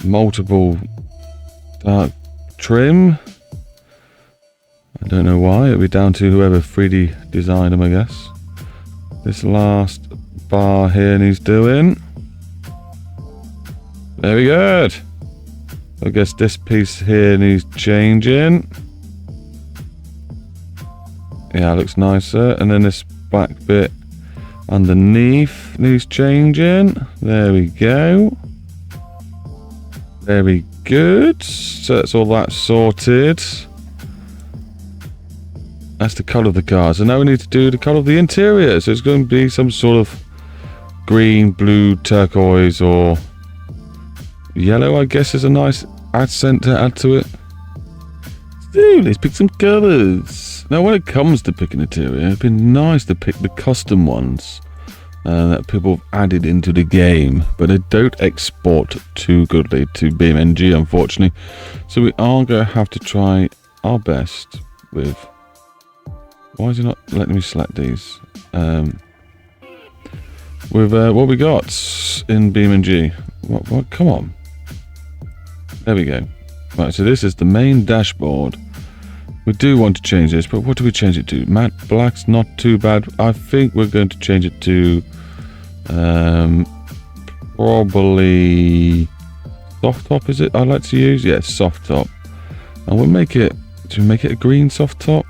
[SPEAKER 1] multiple dark trim. I don't know why. It'll be down to whoever 3D designed them, I guess. This last bar here needs doing. Very good. I guess this piece here needs changing. Yeah, it looks nicer. And then this back bit underneath needs changing. There we go. Very good. So that's all that sorted. That's the colour of the car. So now we need to do the colour of the interior. So it's going to be some sort of green, blue, turquoise, or yellow, I guess, is a nice accent to add to it. So let's pick some colours. Now, when it comes to picking interior, it'd be nice to pick the custom ones that people have added into the game, but they don't export too goodly to beamng, unfortunately. So we are going to have to try our best with... Why is it not letting me select these? With what we got in beamng. What? Come on. There we go. Right, so this is the main dashboard. We do want to change this, but what do we change it to? Matte black's not too bad. I think we're going to change it to probably soft top, is it? I like to use, yeah, soft top. And we'll make it, to make it a green soft top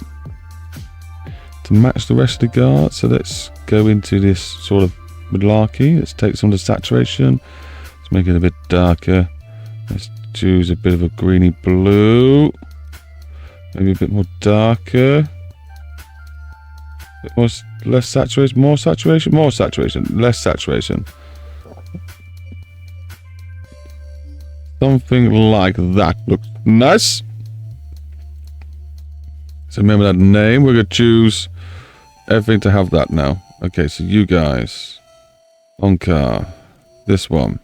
[SPEAKER 1] to match the rest of the guard. So let's go into this sort of malarkey. Let's take some of the saturation. Let's make it a bit darker. Let's choose a bit of a greeny blue. Maybe a bit more darker. Bit more, less saturation, more saturation, more saturation, less saturation. Something like that looks nice. So remember that name. We're going to choose everything to have that now. Okay, so you guys. On car. This one.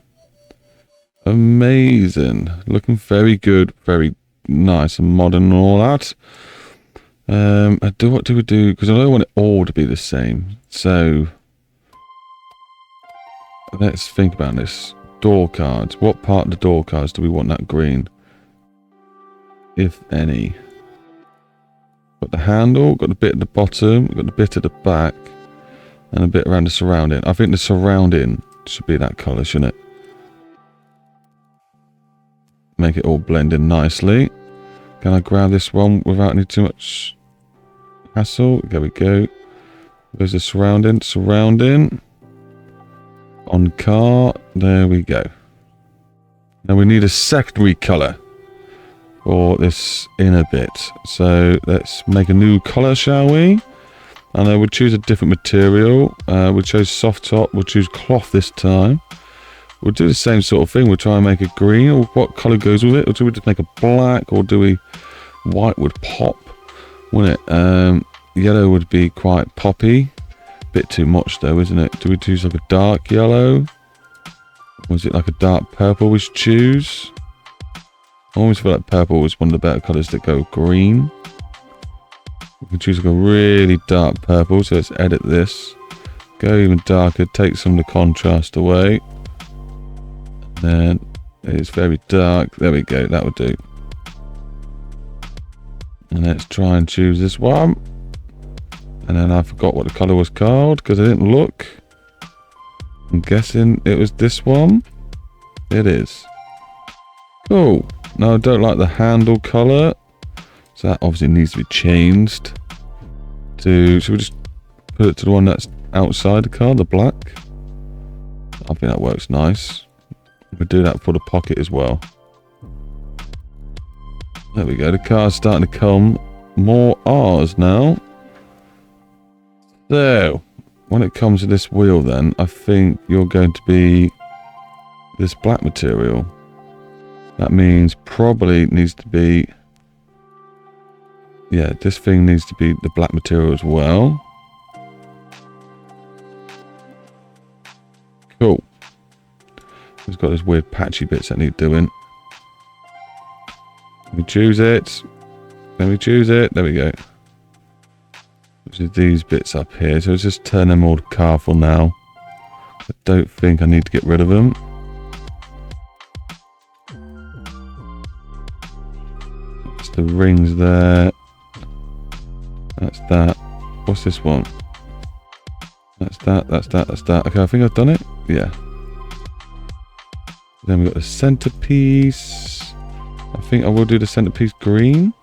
[SPEAKER 1] Amazing. Looking very good. Very nice and modern and all that. What do we do? Because I don't want it all to be the same. So let's think about this. Door cards. What part of the door cards do we want that green? If any. Got the handle, got the bit at the bottom, got the bit at the back, and a bit around the surrounding. I think the surrounding should be that colour, shouldn't it? Make it all blend in nicely. Can I grab this one without any too much hassle? There we go. There's the surrounding. Surrounding. On car. There we go. Now we need a secondary colour for this inner bit. So let's make a new colour, shall we? And I would choose a different material. We'll choose soft top. We'll choose cloth this time. We'll do the same sort of thing. We'll try and make a green. Or what colour goes with it? Or do we just make a black? Or do we... White would pop, wouldn't it? Yellow would be quite poppy. Bit too much though, isn't it? Do we choose like a dark yellow? Or is it like a dark purple we should choose? I always feel like purple was one of the better colours that go green. We can choose like a really dark purple. So let's edit this. Go even darker. Take some of the contrast away. And then it's very dark. There we go. That would do. And let's try and choose this one. And then I forgot what the colour was called because I didn't look. I'm guessing it was this one. It is. Cool. Now I don't like the handle colour. So that obviously needs to be changed. Should we just put it to the one that's outside the car, the black? I think that works nice. We'll do that for the pocket as well. There we go. The car's starting to come more R's now. So, when it comes to this wheel then, I think you're going to be this black material. That means probably needs to be... Yeah, this thing needs to be the black material as well. Cool. It's got these weird patchy bits that need doing. We choose it. Then we choose it. There we go. Which is these bits up here. So let's just turn them all to colourful now. I don't think I need to get rid of them. That's the rings there. That's that. What's this one? That's that, that's that, that's that. Okay, I think I've done it. Yeah. Then we've got the centerpiece. I think I will do the centerpiece green.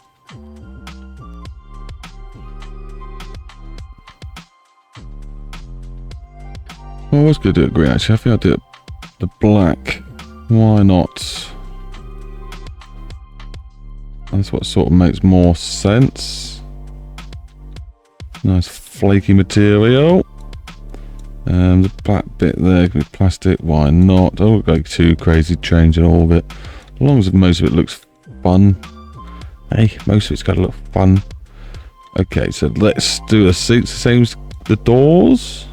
[SPEAKER 1] Well, I was going to do it green, actually. I think I'll do it the black. Why not? That's what sort of makes more sense. Nice flaky material. And the black bit there can be plastic. Why not? Don't look like too crazy changing all of it. As long as most of it looks fun. Hey, most of it's got to look fun. Okay, so let's do the seats the same as the doors.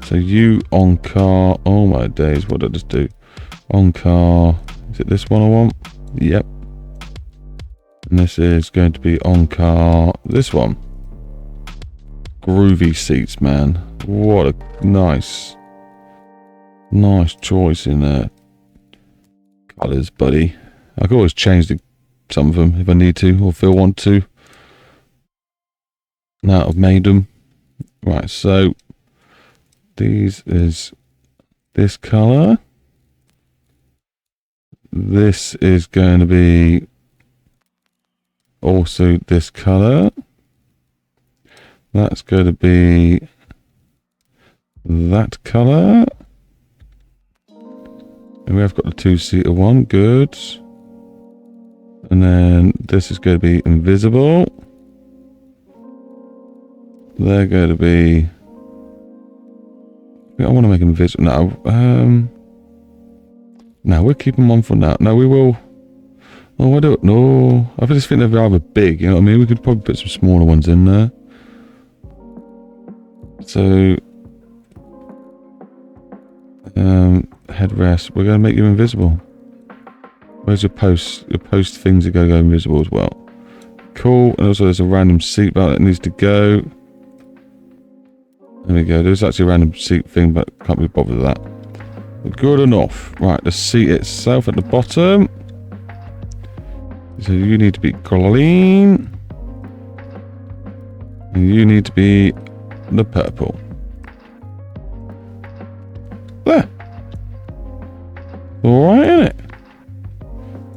[SPEAKER 1] So you on car. Oh my days, what did I just do? On car. Is it this one I want? Yep. And this is going to be on car. This one. Groovy seats, man. What a nice choice in there. Colours, buddy. I can always change some of them if I need to or feel want to. Now I've made them. Right, so these is this colour. This is going to be also this colour. That's going to be that colour. And we have got the two-seater one. Good. And then this is going to be invisible. They're going to be... I want to make them invisible. No, no, we'll keep them on for now. No, we will... Oh, I don't know. I just think they're rather big, you know what I mean? We could probably put some smaller ones in there. So... headrest. We're going to make you invisible. Where's your post? Your post things are going to go invisible as well. Cool. And also there's a random seat belt that needs to go. There we go. There's actually a random seat thing, but can't be bothered with that. Good enough. Right, the seat itself at the bottom. So you need to be clean. And you need to be the purple. There. Alright, innit?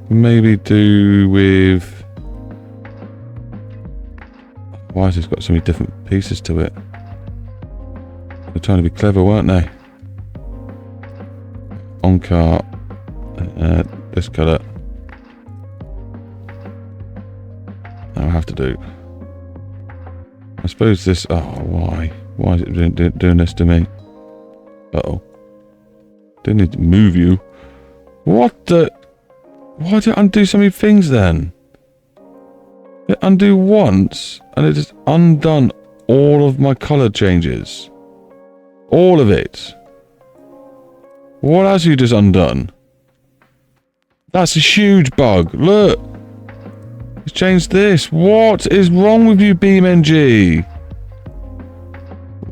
[SPEAKER 1] Maybe do with... Why has this got so many different pieces to it? They're trying to be clever, weren't they? On car. This colour. I'll have to do. I suppose this... Oh, why? Why is it doing this to me? Uh-oh. Didn't need to move you. What the... Why did it undo so many things then? It undo once and it just undone all of my colour changes. All of it. What has you just undone? That's a huge bug. Look. It's changed this. What is wrong with you, beamng?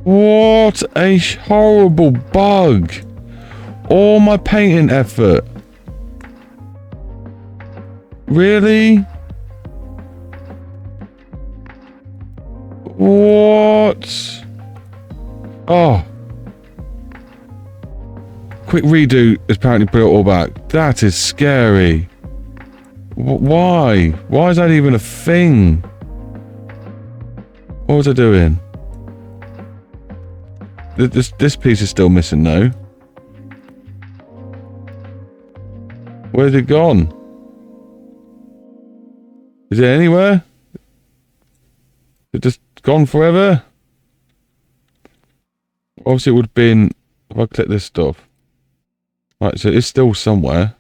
[SPEAKER 1] What a horrible bug. All my painting effort. Really? What? Oh. Quick redo has apparently put it all back. That is scary. Why? Why is that even a thing? What was I doing? This piece is still missing though. Where's it gone? Is it anywhere? It just gone forever? Obviously it would have been if I click this stuff. Right, so it's still somewhere.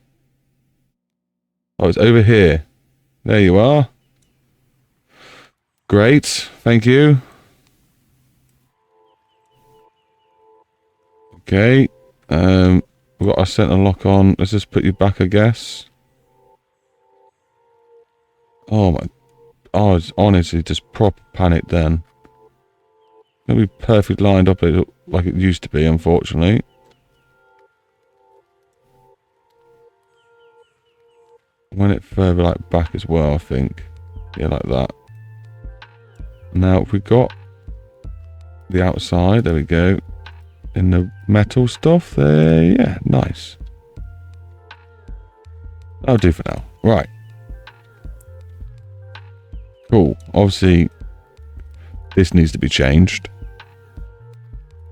[SPEAKER 1] Oh, it's over here. There you are. Great, thank you. Okay. We've got our center lock on. Let's just put you back, I guess. Oh my... I was honestly just proper panicked then. It'll be perfect lined up like it used to be, unfortunately. Went it further like back as well, I think. Yeah, like that. Now, if we got the outside. There we go. In the metal stuff there. Yeah, nice. That'll do for now. Right. Cool. Obviously, this needs to be changed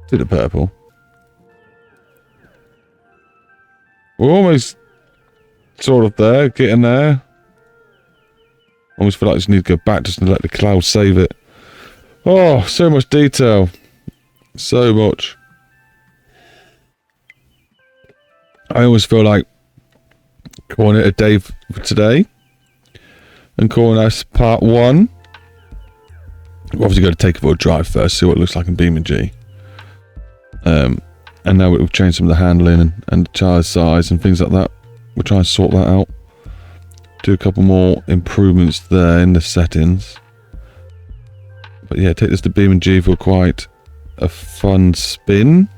[SPEAKER 1] to the purple. We're almost sort of there, getting there. Almost feel like I just need to go back just to let the cloud save it. Oh, so much detail. So much. I always feel like calling it a day for today and calling this part 1. We're obviously going to take it for a drive first, see what it looks like in beamng. And now we've changed some of the handling and the tire size and things like that. We'll try and sort that out. Do a couple more improvements there in the settings. But yeah, take this to beamng for quite a fun spin.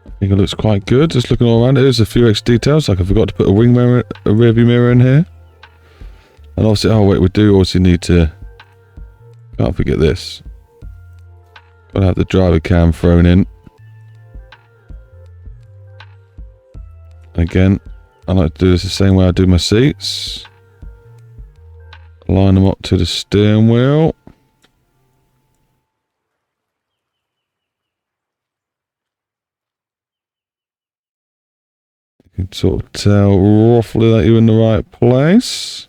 [SPEAKER 1] I think it looks quite good. Just looking all around, there's a few extra details. Like I forgot to put a wing mirror, a rear view mirror in here. And obviously, oh wait, we do also need to. Can't forget this. Gotta have the driver cam thrown in. Again, I like to do this the same way I do my seats. Line them up to the steering wheel. You can sort of tell roughly that you're in the right place.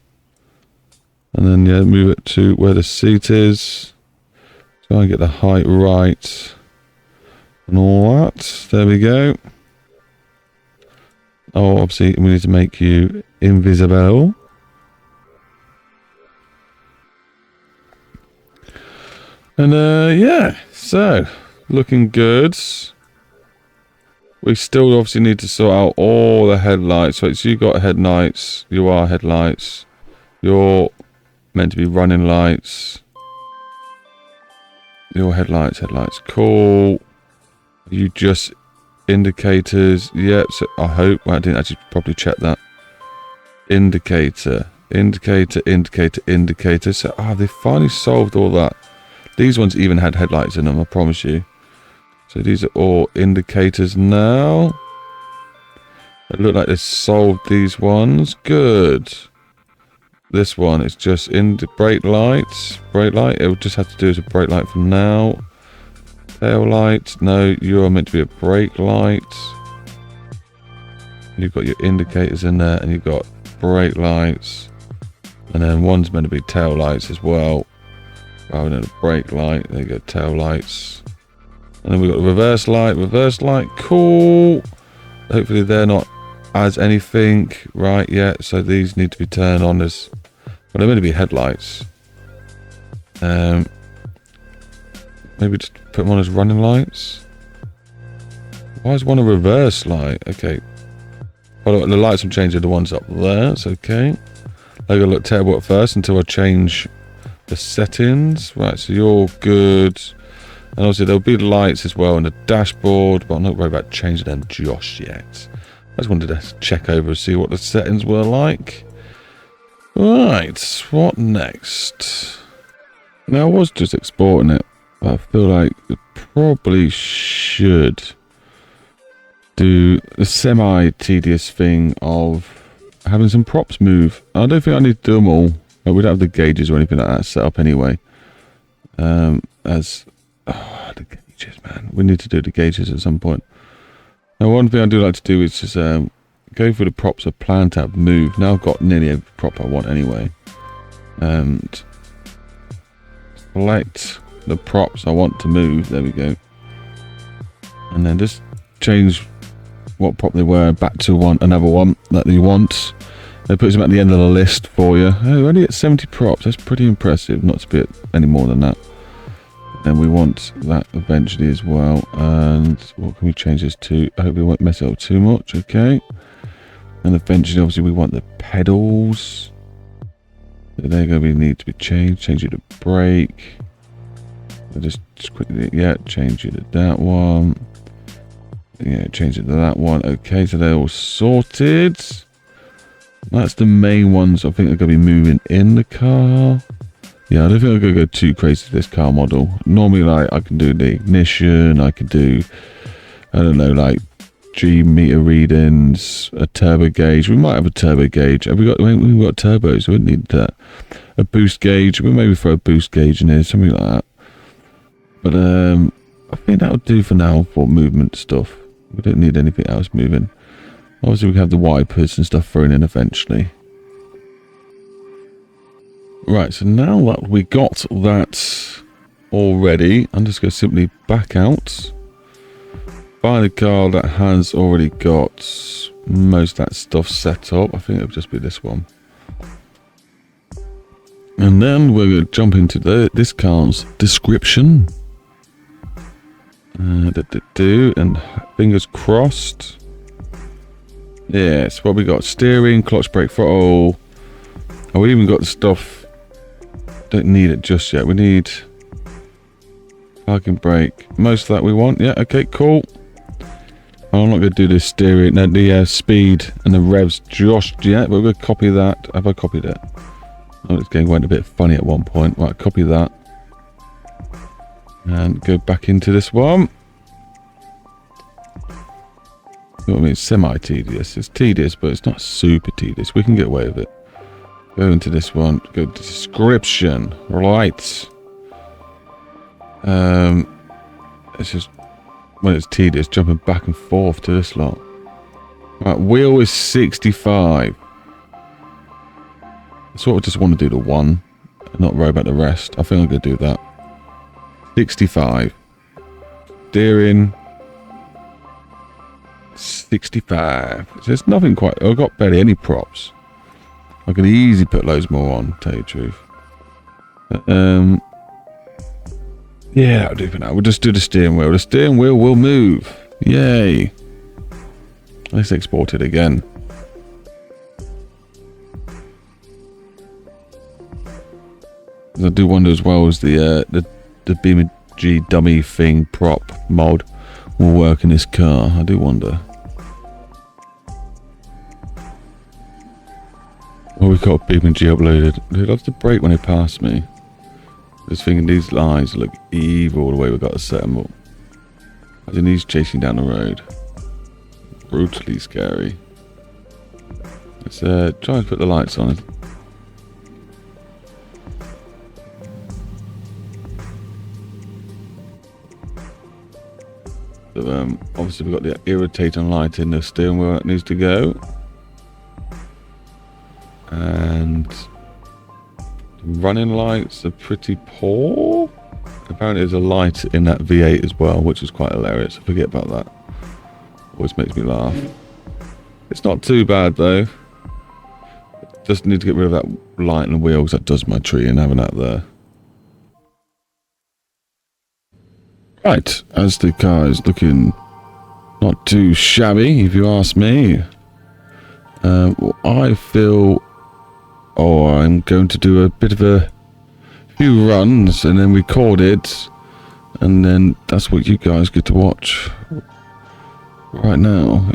[SPEAKER 1] And then, yeah, move it to where the seat is. Try and get the height right. And all that. There we go. Oh, obviously, we need to make you invisible. And, yeah. So, looking good. We still obviously need to sort out all the headlights. So, you got headlights. You are headlights. You're meant to be running lights. Your headlights. Cool. You just indicators. Yep. So I hope. Well, I didn't actually properly check that. Indicator. So, they finally solved all that. These ones even had headlights in them, I promise you. So these are all indicators now. It looked like they solved these ones. Good. This one is just in the brake lights. Brake light. It will just have to do as a brake light from now. Tail light. No, you are meant to be a brake light. You've got your indicators in there, and you've got brake lights. And then one's meant to be tail lights as well. Rather than a brake light. There you go, tail lights. And then we've got the reverse light. Cool. Hopefully they're not as anything right yet. So these need to be turned on as, well, they're meant to be headlights. Maybe just put them on as running lights. Why is one a reverse light? Okay. Well, the lights I'm changing the ones up there. It's okay. They're going to look terrible at first until I change the settings. Right, so you're good. And obviously there'll be lights as well on the dashboard, but I'm not worried about changing them just yet. I just wanted to check over and see what the settings were like. Right, what next? Now I was just exporting it, but I feel like it probably should do the semi-tedious thing of having some props move. I don't think I need to do them all. We don't have the gauges or anything like that set up anyway. The gauges, man. We need to do the gauges at some point. Now, one thing I do like to do is just go through the props I plan to have moved. Now I've got nearly every prop I want anyway. And select the props I want to move. There we go. And then just change what prop they were back to another one that you want. It puts them at the end of the list for you. Oh, we're only at 70 props. That's pretty impressive. Not to be at any more than that. Then we want that eventually as well. And what can we change this to? I hope we won't mess it up too much. Okay. And eventually, obviously, we want the pedals. They're going to need to be changed. Change it to brake. Just quickly, yeah, change it to that one. Yeah, change it to that one. Okay, so they're all sorted. That's the main ones I think are going to be moving in the car. Yeah, I don't think I'm going to go too crazy with this car model. Normally, like, I can do the ignition, I can do, I don't know, like, G meter readings, a turbo gauge. We might have a turbo gauge. We've got turbos, so we need a boost gauge. We'll maybe throw a boost gauge in here, something like that. But I think that'll do for now for movement stuff. We don't need anything else moving. Obviously, we can have the wipers and stuff thrown in eventually. Right, so now that we got that already, I'm just going to simply back out. Find a car that has already got most of that stuff set up. I think it'll just be this one. And then we're going to jump into this car's description. And fingers crossed. Yes, what we got? Steering, clutch, brake, throttle. Oh, we even got the stuff. Don't need it just yet. We need parking brake. Most of that we want. Yeah, okay, cool. I'm not going to do the steering, no, the speed and the revs just yet. But we're going to copy that. Have I copied it? Oh, this game went a bit funny at one point. Right, copy that. And go back into this one. You know what I mean? It's semi-tedious. It's tedious, but it's not super tedious. We can get away with it. Go into this one. Go to description. Right. It's just when it's tedious, jumping back and forth to this lot. Right, wheel is 65. I sort of just want to do the one, and not worry about the rest. I think I'm going to do that. 65. Steering. 65. So there's nothing quite. I've got barely any props. I could easily put loads more on, to tell you the truth. Yeah, that'll do for now. We'll just do the steering wheel. The steering wheel will move. Yay. Let's export it again. I do wonder as well as the beamng dummy thing prop mod will work in this car. I do wonder. Oh, we've got beamng uploaded. Dude, I have to brake when they pass me. Just thinking these lines look evil the way we've got to set them up. Imagine these chasing down the road. Brutally scary. Let's try and put the lights on. So, obviously we've got the irritating light in the steering wheel that needs to go. And running lights are pretty poor. Apparently there's a light in that V8 as well, which is quite hilarious. I forget about that. Always makes me laugh. It's not too bad though. Just need to get rid of that light in the wheel because that does my tree and having that there. Right, as the car is looking not too shabby, if you ask me. I feel, I'm going to do a bit of a few runs and then record it, and then that's what you guys get to watch right now.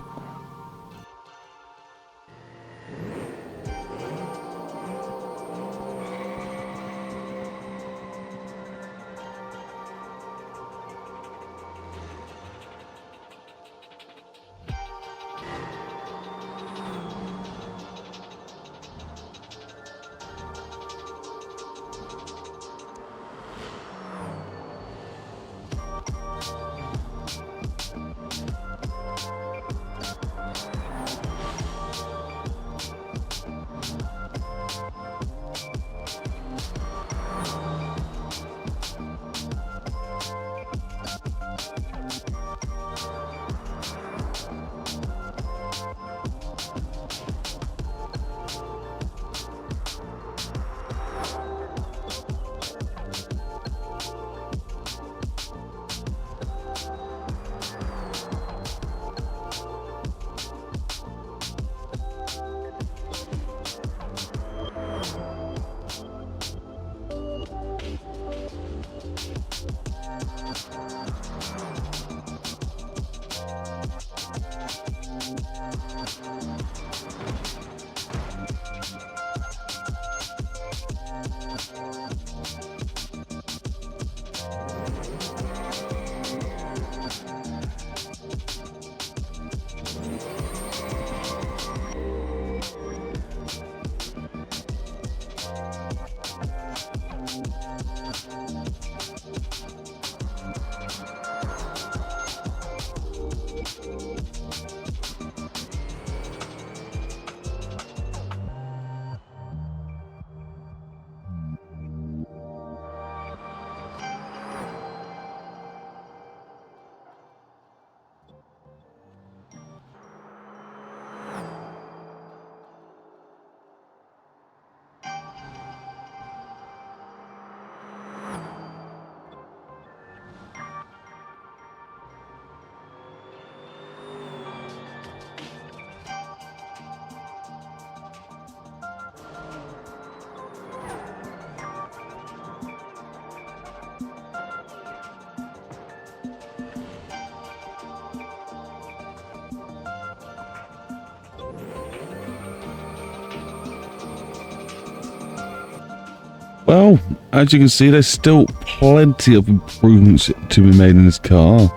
[SPEAKER 1] Well, as you can see, there's still plenty of improvements to be made in this car,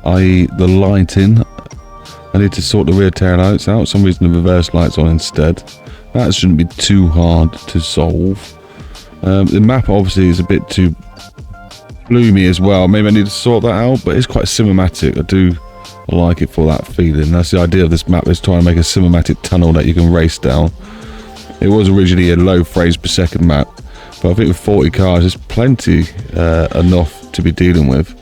[SPEAKER 1] i.e. the lighting. I need to sort the rear tail lights out. For some reason the reverse lights on instead. That shouldn't be too hard to solve. The map obviously is a bit too gloomy as well. Maybe I need to sort that out, but it's quite cinematic. I do like it for that feeling. That's the idea of this map, is trying to make a cinematic tunnel that you can race down. It was originally a low frames per second map, but I think with 40 cars there's plenty enough to be dealing with.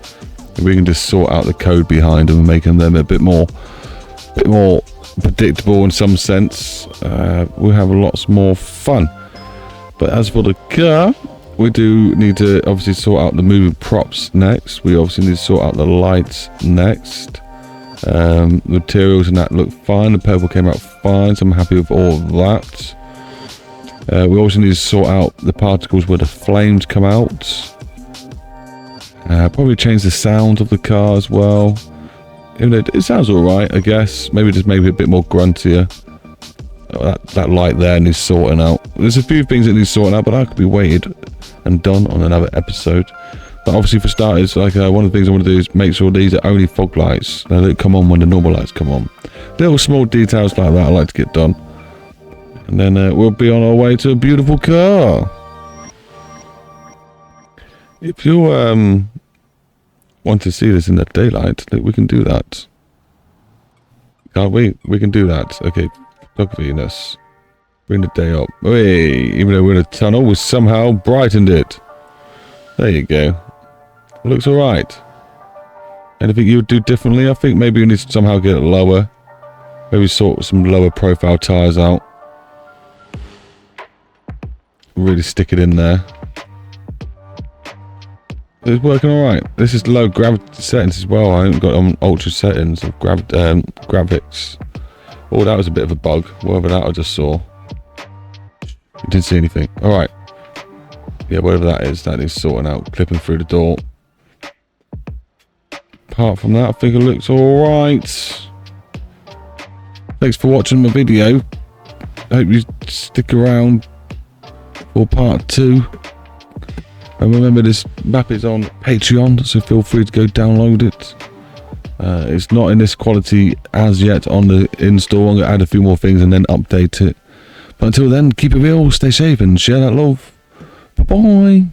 [SPEAKER 1] We can just sort out the code behind them and making them a bit more predictable in some sense. We'll have lots more fun. But as for the car, we do need to obviously sort out the moving props next. We obviously need to sort out the lights next. The materials and that look fine. The purple came out fine, so I'm happy with all of that. We also need to sort out the particles where the flames come out. Probably change the sound of the car as well. Even though it sounds alright, I guess. Maybe just maybe a bit more gruntier. That light there needs sorting out. There's a few things that need sorting out, but that could be waited and done on another episode. But obviously, for starters, like one of the things I want to do is make sure these are only fog lights. They don't come on when the normal lights come on. Little small details like that I like to get done. And then we'll be on our way to a beautiful car. If you want to see this in the daylight, we can do that. Can't we? We can do that. Okay. Venus. Bring the day up. Hey, even though we're in a tunnel, we somehow brightened it. There you go. Looks alright. Anything you would do differently? I think maybe we need to somehow get it lower. Maybe sort some lower profile tyres out. Really stick it in there. It's working alright. This is low gravity settings as well. I haven't got on ultra settings of graphics. Oh, that was a bit of a bug. Whatever that I just saw. You didn't see anything. Alright. Yeah, whatever that is, that needs sorting out. Clipping through the door. Apart from that, I think it looks alright. Thanks for watching my video. I hope you stick around for part 2. And remember, this map is on Patreon, so feel free to go download it. It's not in this quality as yet on the install. I'm going to add a few more things and then update it. But until then, keep it real, stay safe, and share that love. Bye-bye.